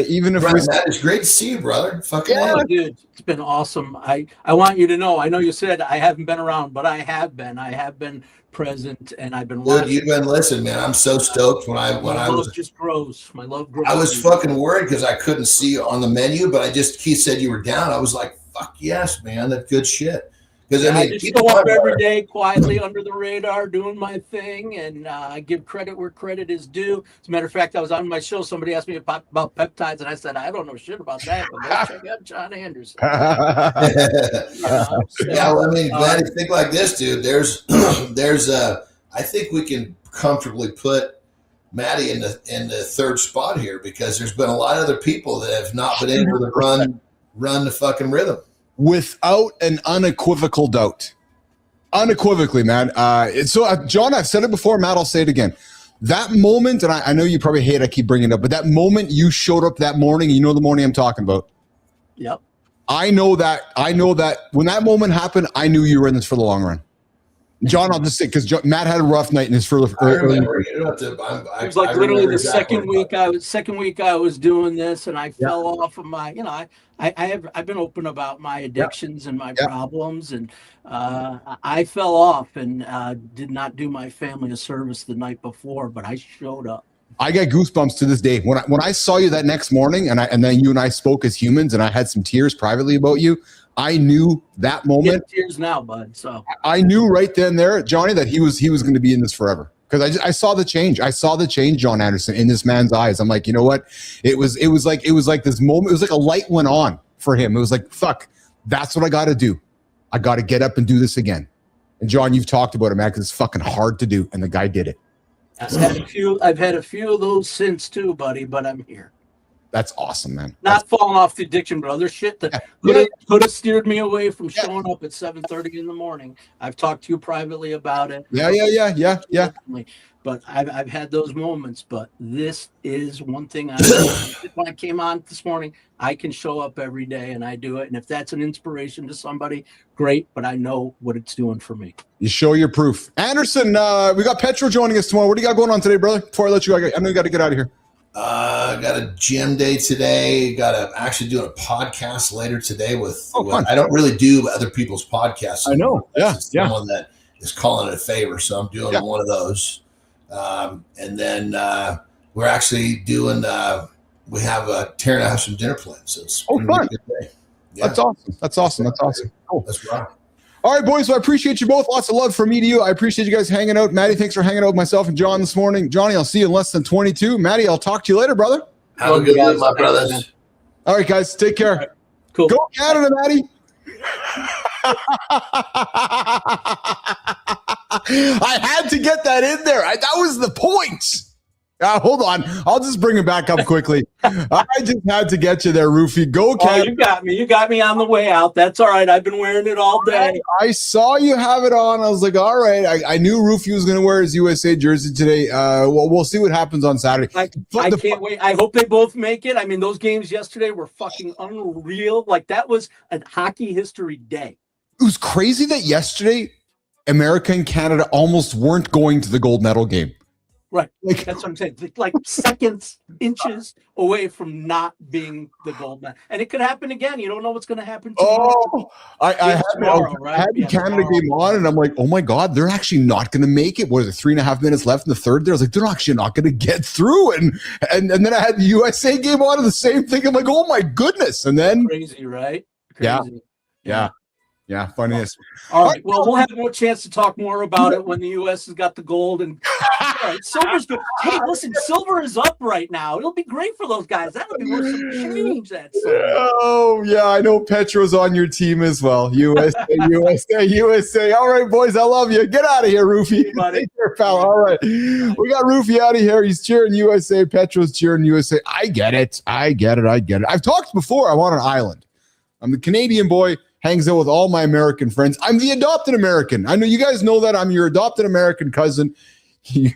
Even if that is great to see you, brother. Fucking dude, it's been awesome. I want you to know. I know you said I haven't been around, but I have been. I have been present, and I've been watching. Dude, you've been listening, man. I'm so stoked when I was just grows. My love grows. I was fucking worried because I couldn't see you on the menu, but he said you were down. I was like, fuck yes, man. That's good shit. Because I just go up every day quietly under the radar doing my thing, and I give credit where credit is due. As a matter of fact, I was on my show. Somebody asked me about peptides, and I said, I don't know shit about that, but let's check out John Anderson. Well, I mean, glad you think like this, dude. There's I think we can comfortably put Maddie in the third spot here because there's been a lot of other people that have not been able to run the fucking rhythm. Without an unequivocal doubt. Unequivocally, man. John, I've said it before, Matt, I'll say it again. That moment, and I know you probably hate I keep bringing it up, but that moment you showed up that morning, the morning I'm talking about. Yep. I know that when that moment happened, I knew you were in this for the long run. John, I'll just say, because Matt had a rough night in his first. I remember. It was like literally the second week I was doing this, and I fell off of my. I've been open about my addictions and my problems, and I fell off and did not do my family a service the night before, but I showed up. I get goosebumps to this day. When I saw you that next morning, and then you and I spoke as humans, and I had some tears privately about you. I knew that moment. Tears now, bud. So I knew right then there, Johnny, that he was going to be in this forever because I saw the change. I saw the change, John Anderson, in this man's eyes. I'm like, you know what? It was like this moment. It was like a light went on for him. It was like, fuck, that's what I got to do. I got to get up and do this again. And John, you've talked about it, man, because it's fucking hard to do, and the guy did it. I've had a few of those since too, buddy, but I'm here. That's awesome, man. Not falling off the addiction, but other shit that could have steered me away from showing up at 7:30 in the morning. I've talked to you privately about it. Yeah. But I've had those moments. But this is one thing when I came on this morning, I can show up every day and I do it. And if that's an inspiration to somebody, great. But I know what it's doing for me. You show your proof. Anderson, we got Petro joining us tomorrow. What do you got going on today, brother? Before I let you go, I know you got to get out of here. Got a gym day today. Actually doing a podcast later today with I don't really do other people's podcasts anymore. I know. Someone that is calling it a favor. So I'm doing one of those. And then we're actually doing we have tearing out some dinner plans. So it's fun. Really good day. Yeah. That's awesome. Cool. That's right. All right, boys. So I appreciate you both. Lots of love from me to you. I appreciate you guys hanging out. Maddie, thanks for hanging out with myself and John this morning. Johnny, I'll see you in less than 22. Maddie, I'll talk to you later, brother. Have a good one, my brothers. All right, guys. Take care. Right. Cool. Go Canada, Maddie. I had to get that in there. That was the point. Hold on. I'll just bring it back up quickly. I just had to get you there, Roofie. Go, Cat. Oh, you got me. You got me on the way out. That's all right. I've been wearing it all day. I saw you have it on. I was like, all right. I knew Roofie was going to wear his USA jersey today. We'll see what happens on Saturday. I can't wait. I hope they both make it. I mean, those games yesterday were fucking unreal. Like, that was a hockey history day. It was crazy that yesterday America and Canada almost weren't going to the gold medal game. Right. Like, that's what I'm saying. Like seconds, inches away from not being the gold medal. And it could happen again. You don't know what's going to happen tomorrow. Oh, I had the Canada game on, and I'm like, oh my God, they're actually not going to make it. What is it, 3.5 minutes left in the third? There, I was like, they're actually not going to get through. And then I had the USA game on, and the same thing. I'm like, oh my goodness. And then crazy, right? Crazy. Yeah, funniest. All right. Well, we'll have more chance to talk more about it when the U.S. has got the gold. And all right, silver's good. Hey, listen, silver is up right now. It'll be great for those guys. That'll be worth some change. That silver. Oh yeah, I know Petro's on your team as well. USA, USA. All right, boys, I love you. Get out of here, Roofie. Take care, pal. All right, we got Roofie out of here. He's cheering USA. Petro's cheering USA. I get it. I've talked before. I'm on an island. I'm the Canadian boy. Hangs out with all my American friends. I'm the adopted American. I know you guys know that. I'm your adopted American cousin. You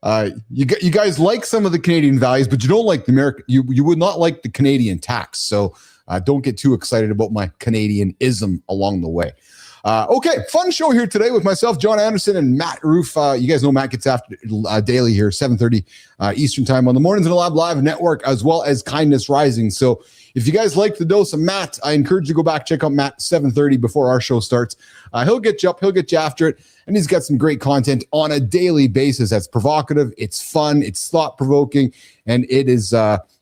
guys like some of the Canadian values, but you don't like the American. You would not like the Canadian tax. So don't get too excited about my Canadianism along the way. Okay, fun show here today with myself, John Anderson, and Matt Roof. You guys know Matt gets after daily here, 7:30 Eastern time on the Mornings in the Lab Live network, as well as Kindness Rising. So if you guys like the dose of Matt, I encourage you to go back, check out Matt 7:30 before our show starts. He'll get you up, he'll get you after it, and he's got some great content on a daily basis that's provocative, it's fun, it's thought-provoking, and it is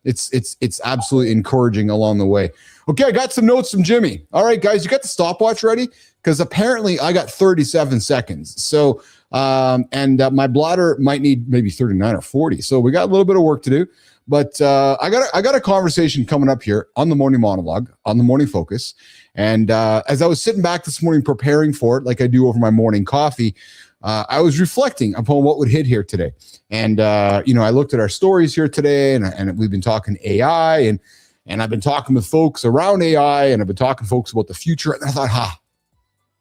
it's absolutely encouraging along the way. Okay, I got some notes from Jimmy. All right, guys, you got the stopwatch ready? Because apparently I got 37 seconds. So, my bladder might need maybe 39 or 40. So we got a little bit of work to do. But I got a conversation coming up here on the Morning Monologue, on the Morning Focus. And as I was sitting back this morning preparing for it, like I do over my morning coffee, I was reflecting upon what would hit here today. And, I looked at our stories here today, and we've been talking AI, and I've been talking with folks around AI, and I've been talking to folks about the future. And I thought,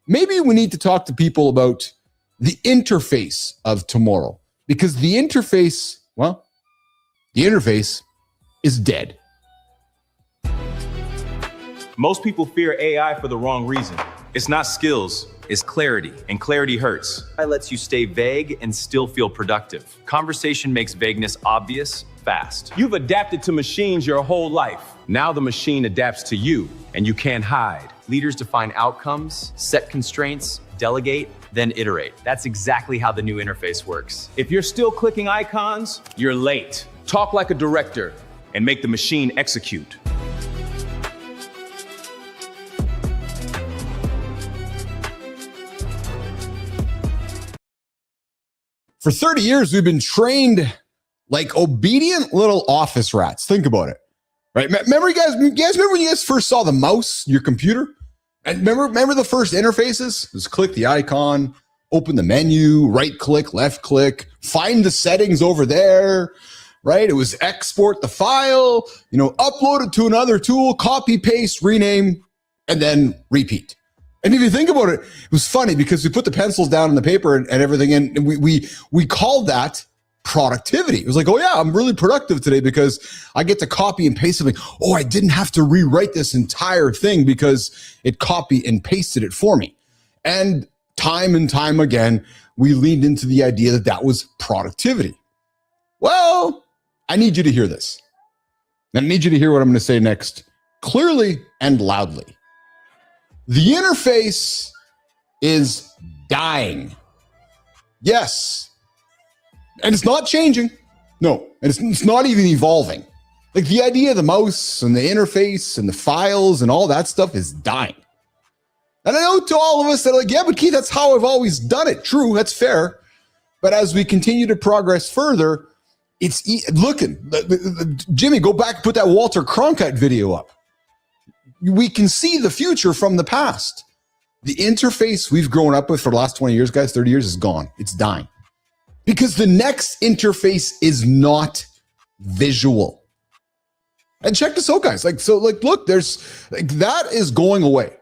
maybe we need to talk to people about the interface of tomorrow, because the interface is dead. Most people fear AI for the wrong reason. It's not skills, it's clarity, and clarity hurts. AI lets you stay vague and still feel productive. Conversation makes vagueness obvious fast. You've adapted to machines your whole life. Now the machine adapts to you, and you can't hide. Leaders define outcomes, set constraints, delegate, then iterate. That's exactly how the new interface works. If you're still clicking icons, you're late. Talk like a director and make the machine execute. For 30 years, we've been trained like obedient little office rats. Think about it, right? Remember, you guys remember when you guys first saw the mouse, your computer? And remember the first interfaces? Just click the icon, open the menu, right click, left click, find the settings over there, right? It was export the file, upload it to another tool, copy, paste, rename, and then repeat. And if you think about it, it was funny because we put the pencils down on the paper and everything, and we called that productivity. It was like, oh yeah, I'm really productive today because I get to copy and paste something. Oh, I didn't have to rewrite this entire thing because it copied and pasted it for me. And time again, we leaned into the idea that was productivity. Well, I need you to hear this. And I need you to hear what I'm going to say next clearly and loudly. The interface is dying. Yes. And it's not changing. No. And it's not even evolving. Like the idea of the mouse and the interface and the files and all that stuff is dying. And I know to all of us that are like, yeah, but Keith, that's how I've always done it. True, that's fair. But as we continue to progress further, it's looking. Jimmy, go back and put that Walter Cronkite video up. We can see the future from the past. The interface we've grown up with for the last 20 years, guys, 30 years is gone. It's dying. Because the next interface is not visual. And check this out, guys. Look, that is going away.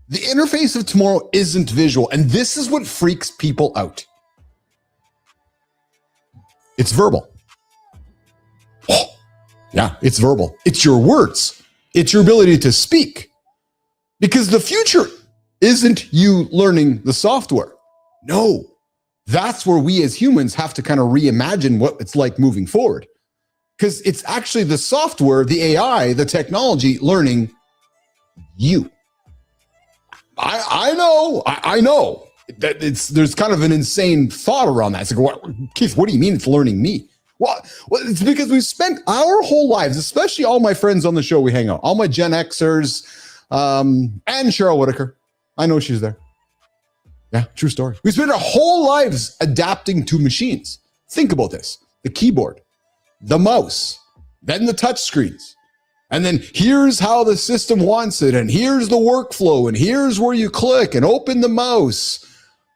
The interface of tomorrow isn't visual. And this is what freaks people out. It's verbal. Oh, yeah, it's verbal. It's your words. It's your ability to speak. Because the future isn't you learning the software. No, that's where we as humans have to kind of reimagine what it's like moving forward. Because it's actually the software, the AI, the technology learning you. I know that there's kind of an insane thought around that. It's like, Keith, what do you mean it's learning me? Well, it's because we've spent our whole lives, especially all my friends on the show we hang out, all my Gen Xers, and Cheryl Whitaker. I know she's there. Yeah, true story. We spent our whole lives adapting to machines. Think about this. The keyboard, the mouse, then the touch screens. And then here's how the system wants it. And here's the workflow. And here's where you click and open the mouse.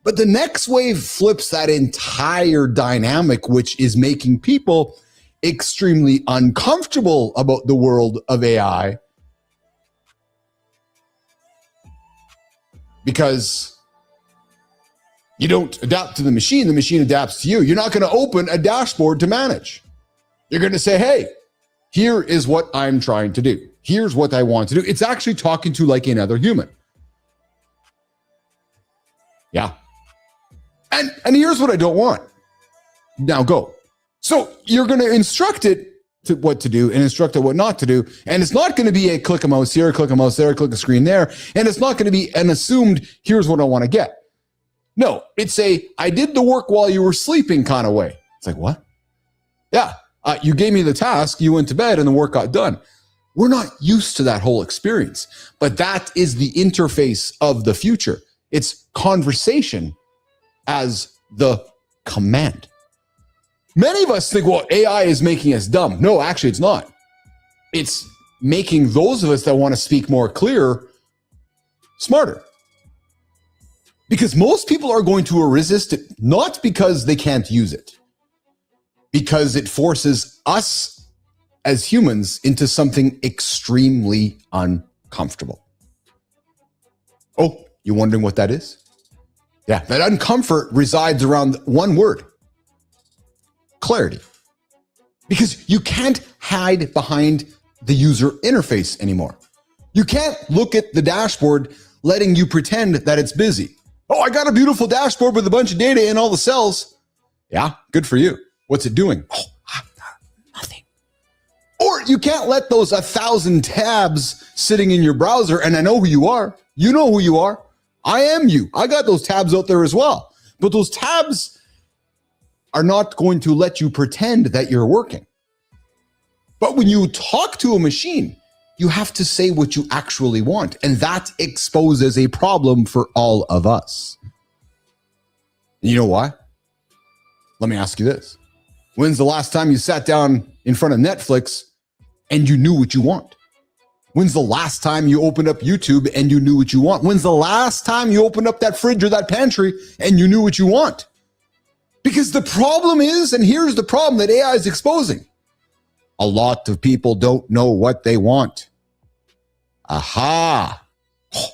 But the next wave flips that entire dynamic, which is making people extremely uncomfortable about the world of AI. Because you don't adapt to the machine adapts to you. You're not going to open a dashboard to manage. You're going to say, hey, here is what I'm trying to do. Here's what I want to do. It's actually talking to like another human. Yeah. And here's what I don't want. Now go. So you're going to instruct it to what to do and instruct it what not to do. And it's not going to be a click a mouse here, click a mouse there, click a screen there. And it's not going to be an assumed, here's what I want to get. No, it's a, I did the work while you were sleeping kind of way. It's like, what? Yeah. You gave me the task, you went to bed, and the work got done. We're not used to that whole experience, but that is the interface of the future. It's conversation as the command. Many of us think, well, AI is making us dumb. No, actually, it's not. It's making those of us that want to speak more clear smarter. Because most people are going to resist it, not because they can't use it, because it forces us as humans into something extremely uncomfortable. Oh, you wondering what that is? Yeah, that uncomfort resides around one word: clarity. Because you can't hide behind the user interface anymore. You can't look at the dashboard letting you pretend that it's busy. Oh, I got a beautiful dashboard with a bunch of data in all the cells. Yeah, good for you. What's it doing? Oh, nothing. Or you can't let those 1,000 tabs sitting in your browser, and I know who you are. You know who you are. I am you. I got those tabs out there as well. But those tabs are not going to let you pretend that you're working. But when you talk to a machine, you have to say what you actually want. And that exposes a problem for all of us. You know why? Let me ask you this. When's the last time you sat down in front of Netflix and you knew what you want? When's the last time you opened up YouTube and you knew what you want? When's the last time you opened up that fridge or that pantry and you knew what you want? Because the problem is, and here's the problem that AI is exposing, a lot of people don't know what they want. Aha. Oh,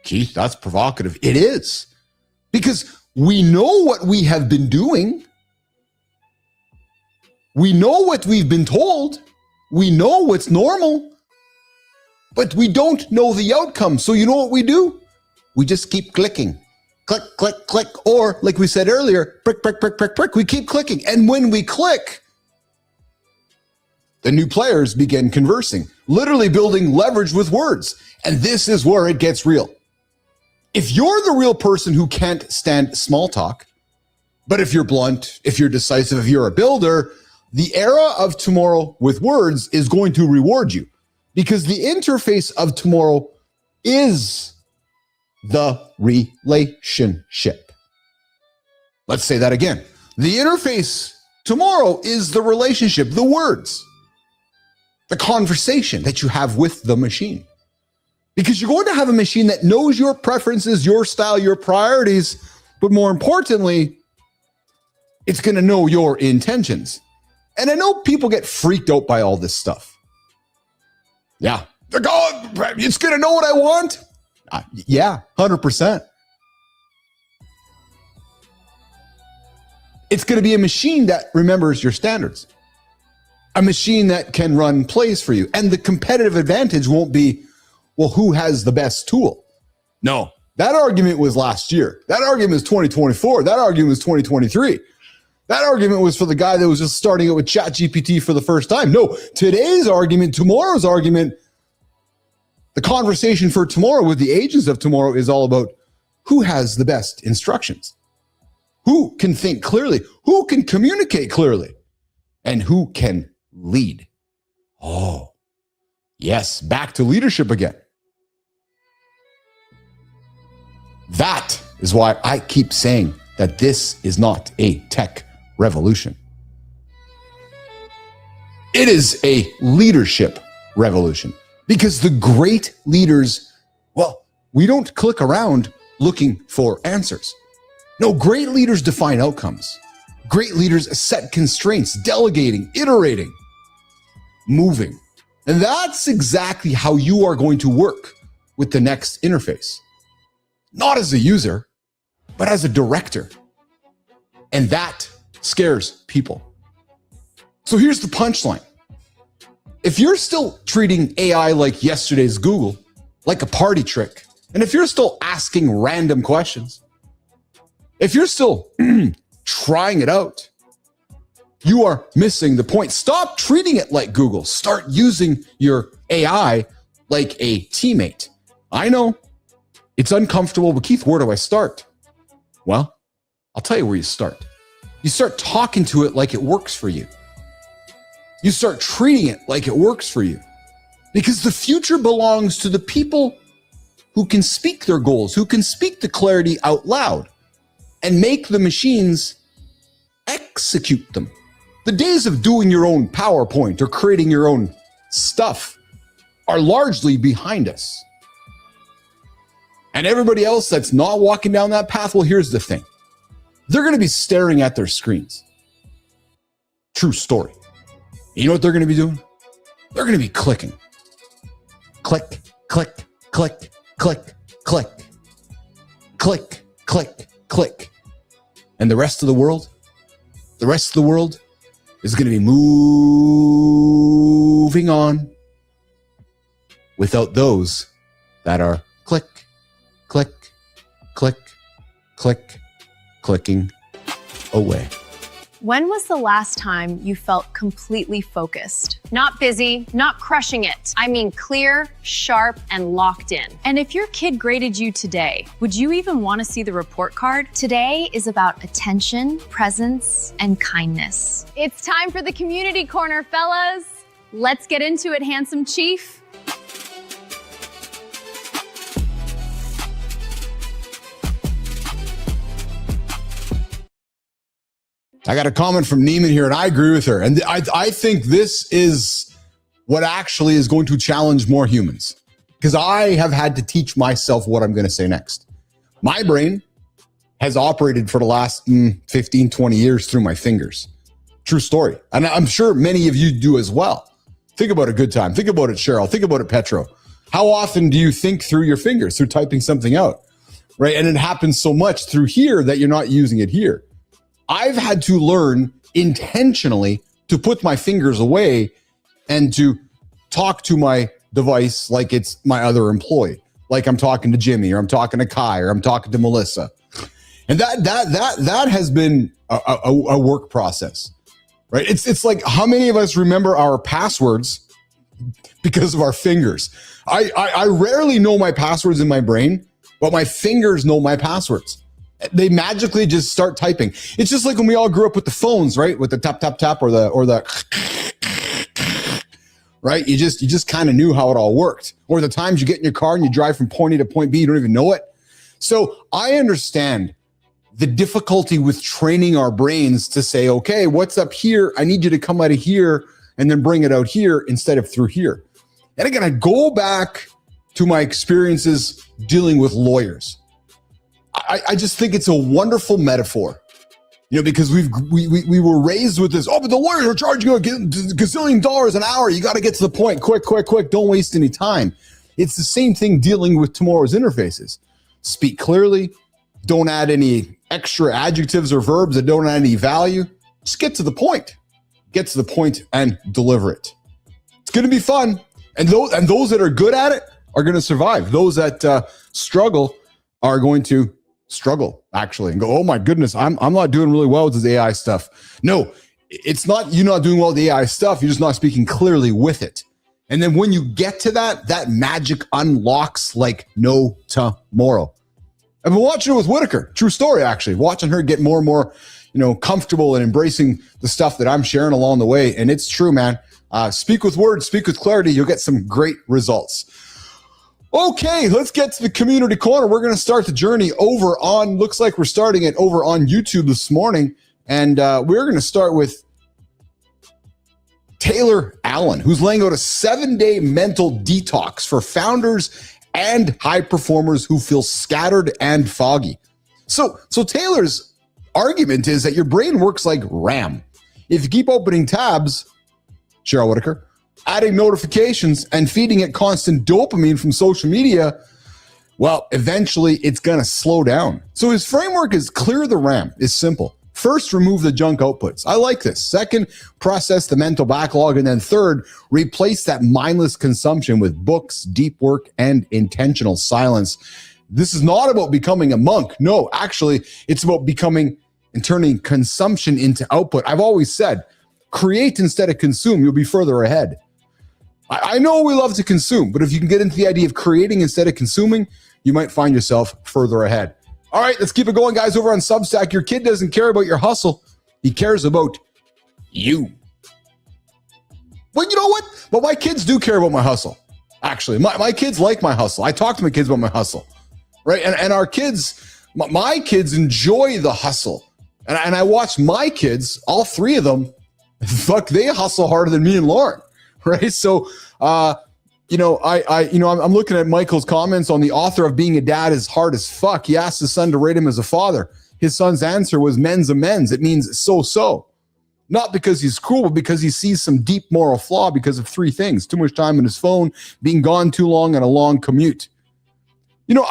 Keith, that's provocative. It is. Because we know what we have been doing. We know what we've been told. We know what's normal. But we don't know the outcome. So you know what we do? We just keep clicking. Click, click, click. Or like we said earlier, prick, prick, prick, prick, prick. We keep clicking. And when we click, the new players begin conversing, literally building leverage with words. And this is where it gets real. If you're the real person who can't stand small talk, but if you're blunt, if you're decisive, if you're a builder, the era of tomorrow with words is going to reward you, because the interface of tomorrow is the relationship. Let's say that again. The interface tomorrow is the relationship, the words, the conversation that you have with the machine. Because you're going to have a machine that knows your preferences, your style, your priorities, but more importantly, It's going to know your intentions. And I know people get freaked out by all this stuff. Yeah. It's going to know what I want. Yeah, 100%. It's going to be a machine that remembers your standards. A machine that can run plays for you. And the competitive advantage won't be, well, who has the best tool? No, that argument was last year. That argument was 2024. That argument was 2023. That argument was for the guy that was just starting it with ChatGPT for the first time. No, today's argument, tomorrow's argument, the conversation for tomorrow with the agents of tomorrow is all about who has the best instructions, who can think clearly, who can communicate clearly, and who can lead. Oh, yes, back to leadership again. That is why I keep saying that this is not a tech revolution. It is a leadership revolution because the great leaders, well, we don't click around looking for answers. No, great leaders define outcomes. Great leaders set constraints, delegating, iterating, moving. And that's exactly how you are going to work with the next interface. Not as a user, but as a director. And that scares people. So here's the punchline. If you're still treating AI like yesterday's Google, like a party trick, and if you're still asking random questions, if you're still trying it out, you are missing the point. Stop treating it like Google. Start using your AI like a teammate. I know it's uncomfortable, but Keith, where do I start? Well, I'll tell you where you start. You start talking to it like it works for you. You start treating it like it works for you. Because the future belongs to the people who can speak their goals, who can speak the clarity out loud and make the machines execute them. The days of doing your own PowerPoint or creating your own stuff are largely behind us. And everybody else that's not walking down that path, well, here's the thing. They're going to be staring at their screens. True story. You know what they're going to be doing? They're going to be clicking. Click, click, click, click, click, click, click, click. And the rest of the world is going to be moving on without those that are click, click, click, click, clicking away. When was the last time you felt completely focused? Not busy, not crushing it. I mean clear, sharp, and locked in. And if your kid graded you today, would you even want to see the report card? Today is about attention, presence, and kindness. It's time for the community corner, fellas. Let's get into it, handsome chief. I got a comment from Neiman here, and I agree with her. And I think this is what actually is going to challenge more humans, because I have had to teach myself what I'm going to say next. My brain has operated for the last 15, 20 years through my fingers. True story. And I'm sure many of you do as well. Think about a good time. Think about it, Cheryl. Think about it, Petro. How often do you think through your fingers, through typing something out, right? And it happens so much through here that you're not using it here. I've had to learn intentionally to put my fingers away and to talk to my device like it's my other employee, like I'm talking to Jimmy or I'm talking to Kai or I'm talking to Melissa. And that has been a work process, right? It's like, how many of us remember our passwords because of our fingers? I rarely know my passwords in my brain, but my fingers know my passwords. They magically just start typing. It's just like when we all grew up with the phones, right? With the tap, tap, tap, or the right? You just kind of knew how it all worked. Or the times you get in your car and you drive from point A to point B, you don't even know it. So I understand the difficulty with training our brains to say, okay, what's up here? I need you to come out of here and then bring it out here instead of through here. And again, I go back to my experiences dealing with lawyers. I just think it's a wonderful metaphor. because we were raised with this. Oh, but the lawyers are charging you a gazillion dollars an hour. You got to get to the point. Quick. Don't waste any time. It's the same thing dealing with tomorrow's interfaces. Speak clearly. Don't add any extra adjectives or verbs that don't add any value. Just get to the point. Get to the point and deliver it. It's going to be fun. And those that are good at it are going to survive. Those that struggle are going to struggle, actually, and go, oh my goodness, I'm not doing really well with this AI stuff. No, it's not you not doing well with the AI stuff. You're just not speaking clearly with it. And then when you get to that magic unlocks like no tomorrow. I've been watching it with Whitaker. True story, actually. Watching her get more and more, comfortable and embracing the stuff that I'm sharing along the way. And it's true, man. Speak with words, speak with clarity. You'll get some great results. Okay, let's get to the community corner. We're going to start the journey looks like we're starting it over on YouTube this morning. And we're going to start with Taylor Allen, who's laying out a 7-day mental detox for founders and high performers who feel scattered and foggy. So Taylor's argument is that your brain works like RAM. If you keep opening tabs, Cheryl Whitaker, adding notifications and feeding it constant dopamine from social media, well, eventually it's going to slow down. So his framework is clear the RAM. It's simple. First, remove the junk outputs. I like this. Second, process the mental backlog. And then third, replace that mindless consumption with books, deep work, and intentional silence. This is not about becoming a monk. No, actually, it's about becoming and turning consumption into output. I've always said, create instead of consume. You'll be further ahead. I know we love to consume, but if you can get into the idea of creating instead of consuming, you might find yourself further ahead. All right, let's keep it going, guys, over on Substack. Your kid doesn't care about your hustle. He cares about you. Well, you know what? Well, my kids do care about my hustle. Actually, my kids like my hustle. I talk to my kids about my hustle, right? And our kids, my kids enjoy the hustle. And I watch my kids, all three of them, they hustle harder than me and Lauren, right? So, I'm looking at Michael's comments on the author of Being a Dad is Hard as Fuck. He asked his son to rate him as a father. His son's answer was men's amends. It means so. Not because he's cruel, but because he sees some deep moral flaw because of three things: too much time on his phone, being gone too long, and a long commute.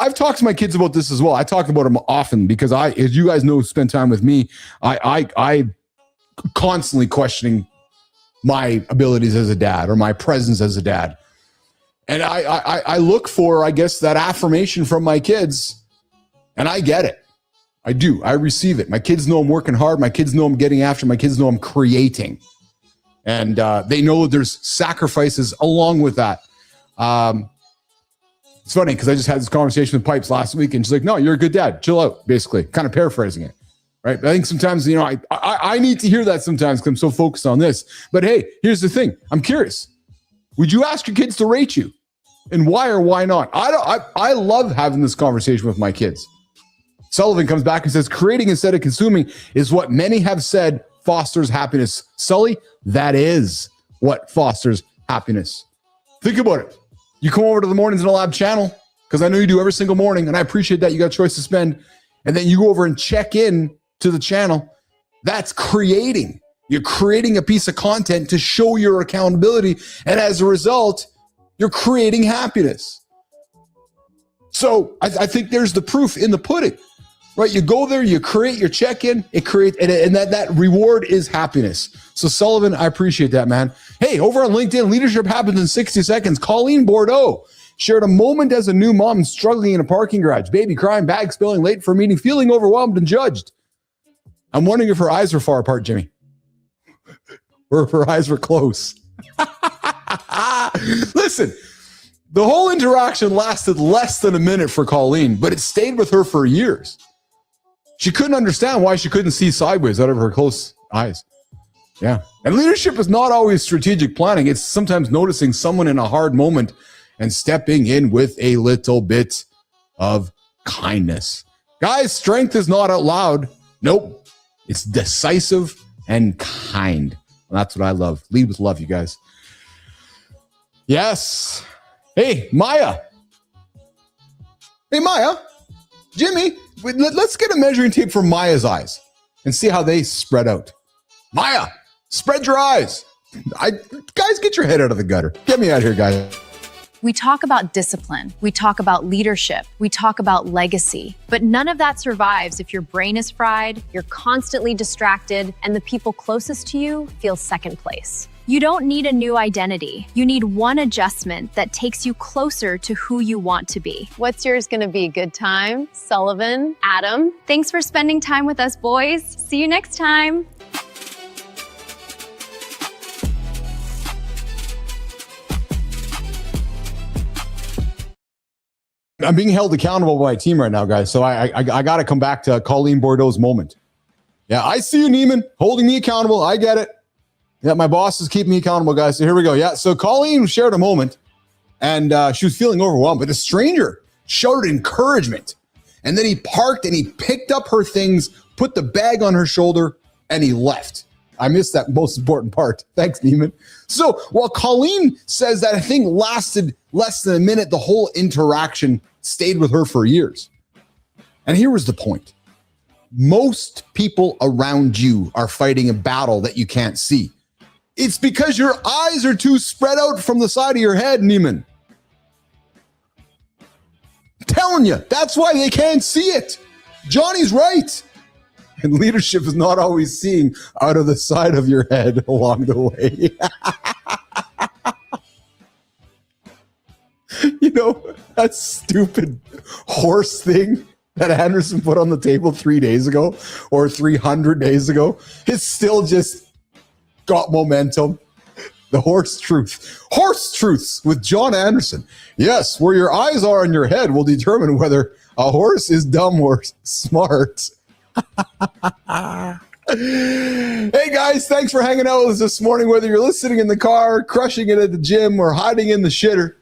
I've talked to my kids about this as well. I talk about them often because as you guys know, who spend time with me, I constantly questioning my abilities as a dad or my presence as a dad. And I look for, I guess, that affirmation from my kids, and I get it. I do. I receive it. My kids know I'm working hard. My kids know I'm getting after. My kids know I'm creating. And they know there's sacrifices along with that. It's funny because I just had this conversation with Pipes last week, and she's like, no, you're a good dad. Chill out, basically. Kind of paraphrasing it. Right? But I think sometimes, I need to hear that sometimes because I'm so focused on this. But hey, here's the thing. I'm curious. Would you ask your kids to rate you? And why or why not? I love having this conversation with my kids. Sullivan comes back and says, creating instead of consuming is what many have said fosters happiness. Sully, that is what fosters happiness. Think about it. You come over to the Mornings in a Lab channel, because I know you do every single morning, and I appreciate that. You got a choice to spend. And then you go over and check in to the channel. That's creating. You're creating a piece of content to show your accountability. And as a result, you're creating happiness. So I think there's the proof in the pudding, right? You go there, you create your check-in, it creates, and that reward is happiness. So Sullivan, I appreciate that, man. Hey, over on LinkedIn, leadership happens in 60 seconds. Colleen Bordeaux shared a moment as a new mom struggling in a parking garage, baby crying, bag spilling, late for a meeting, feeling overwhelmed and judged. I'm wondering if her eyes were far apart, Jimmy, or if her eyes were close. Listen, the whole interaction lasted less than a minute for Colleen, but it stayed with her for years. She couldn't understand why she couldn't see sideways out of her close eyes. Yeah. And leadership is not always strategic planning. It's sometimes noticing someone in a hard moment and stepping in with a little bit of kindness. Guys, strength is not out loud. Nope. It's decisive and kind. And that's what I love. Lead with love, you guys. Yes. Hey, Maya. Hey, Maya. Jimmy, let's get a measuring tape for Maya's eyes. and see how they spread out. Maya, spread your eyes. Guys, get your head out of the gutter. Get me out of here, guys. We talk about discipline, we talk about leadership, we talk about legacy, but none of that survives if your brain is fried, you're constantly distracted, and the people closest to you feel second place. You don't need a new identity. You need one adjustment that takes you closer to who you want to be. What's yours gonna be? Good time? Sullivan? Adam? Thanks for spending time with us, boys. See you next time. I'm being held accountable by my team right now, guys. So I got to come back to Colleen Bordeaux's moment. Yeah, I see you, Neiman, holding me accountable. I get it. Yeah, my boss is keeping me accountable, guys. So here we go. Yeah, so Colleen shared a moment, and she was feeling overwhelmed, but a stranger showed encouragement. And then he parked, and he picked up her things, put the bag on her shoulder, and he left. I missed that most important part. Thanks, Neiman. So while Colleen says that thing lasted less than a minute, the whole interaction stayed with her for years. And here was the point. Most people around you are fighting a battle that you can't see. It's because your eyes are too spread out from the side of your head, Neiman. I'm telling you, that's why they can't see it. Johnny's right. And leadership is not always seeing out of the side of your head along the way. You know, that stupid horse thing that Anderson put on the table 3 days ago or 300 days ago, it's still just got momentum. The horse truth. Horse truths with John Anderson. Yes, where your eyes are on your head will determine whether a horse is dumb or smart. Hey guys, thanks for hanging out with us this morning, whether you're listening in the car, crushing it at the gym, or hiding in the shitter.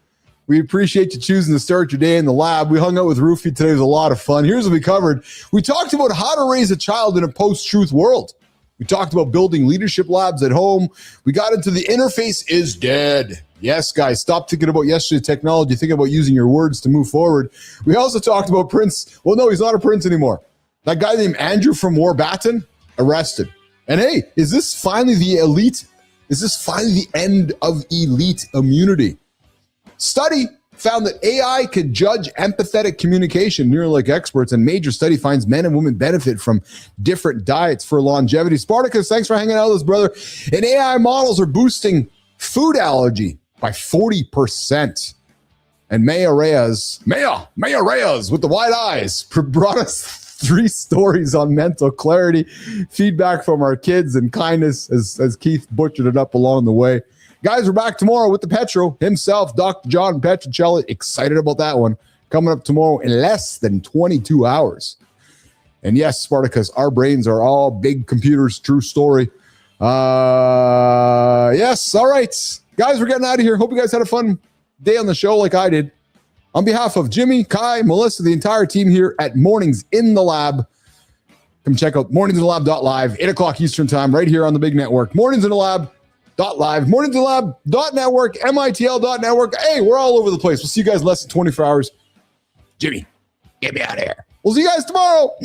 We appreciate you choosing to start your day in the lab. We hung out with Rufy today. It was a lot of fun. Here's what we covered. We talked about how to raise a child in a post-truth world. We talked about building leadership labs at home. We got into the interface is dead. Yes, guys, stop thinking about yesterday's technology. Think about using your words to move forward. We also talked about Prince. Well, no, he's not a prince anymore. That guy named Andrew from Mountbatten, arrested. And hey, is this finally the elite? Is this finally the end of elite immunity? Study found that AI could judge empathetic communication, nearly like experts, and major study finds men and women benefit from different diets for longevity. Spartacus, thanks for hanging out with us, brother. And AI models are boosting food allergy by 40%. And Maya Reyes with the wide eyes brought us 3 stories on mental clarity, feedback from our kids, and kindness as Keith butchered it up along the way. Guys, we're back tomorrow with the Petro himself, Dr. John Petrocelli. Excited about that one. Coming up tomorrow in less than 22 hours. And yes, Spartacus, our brains are all big computers. True story. Yes, all right. Guys, we're getting out of here. Hope you guys had a fun day on the show like I did. On behalf of Jimmy, Kai, Melissa, the entire team here at Mornings in the Lab, come check out morningsinthelab.live, 8 o'clock Eastern time, right here on the big network. Mornings in the Lab. .live, morningsinlab.network, mitl.network. Hey, we're all over the place. We'll see you guys in less than 24 hours. Jimmy, get me out of here. We'll see you guys tomorrow.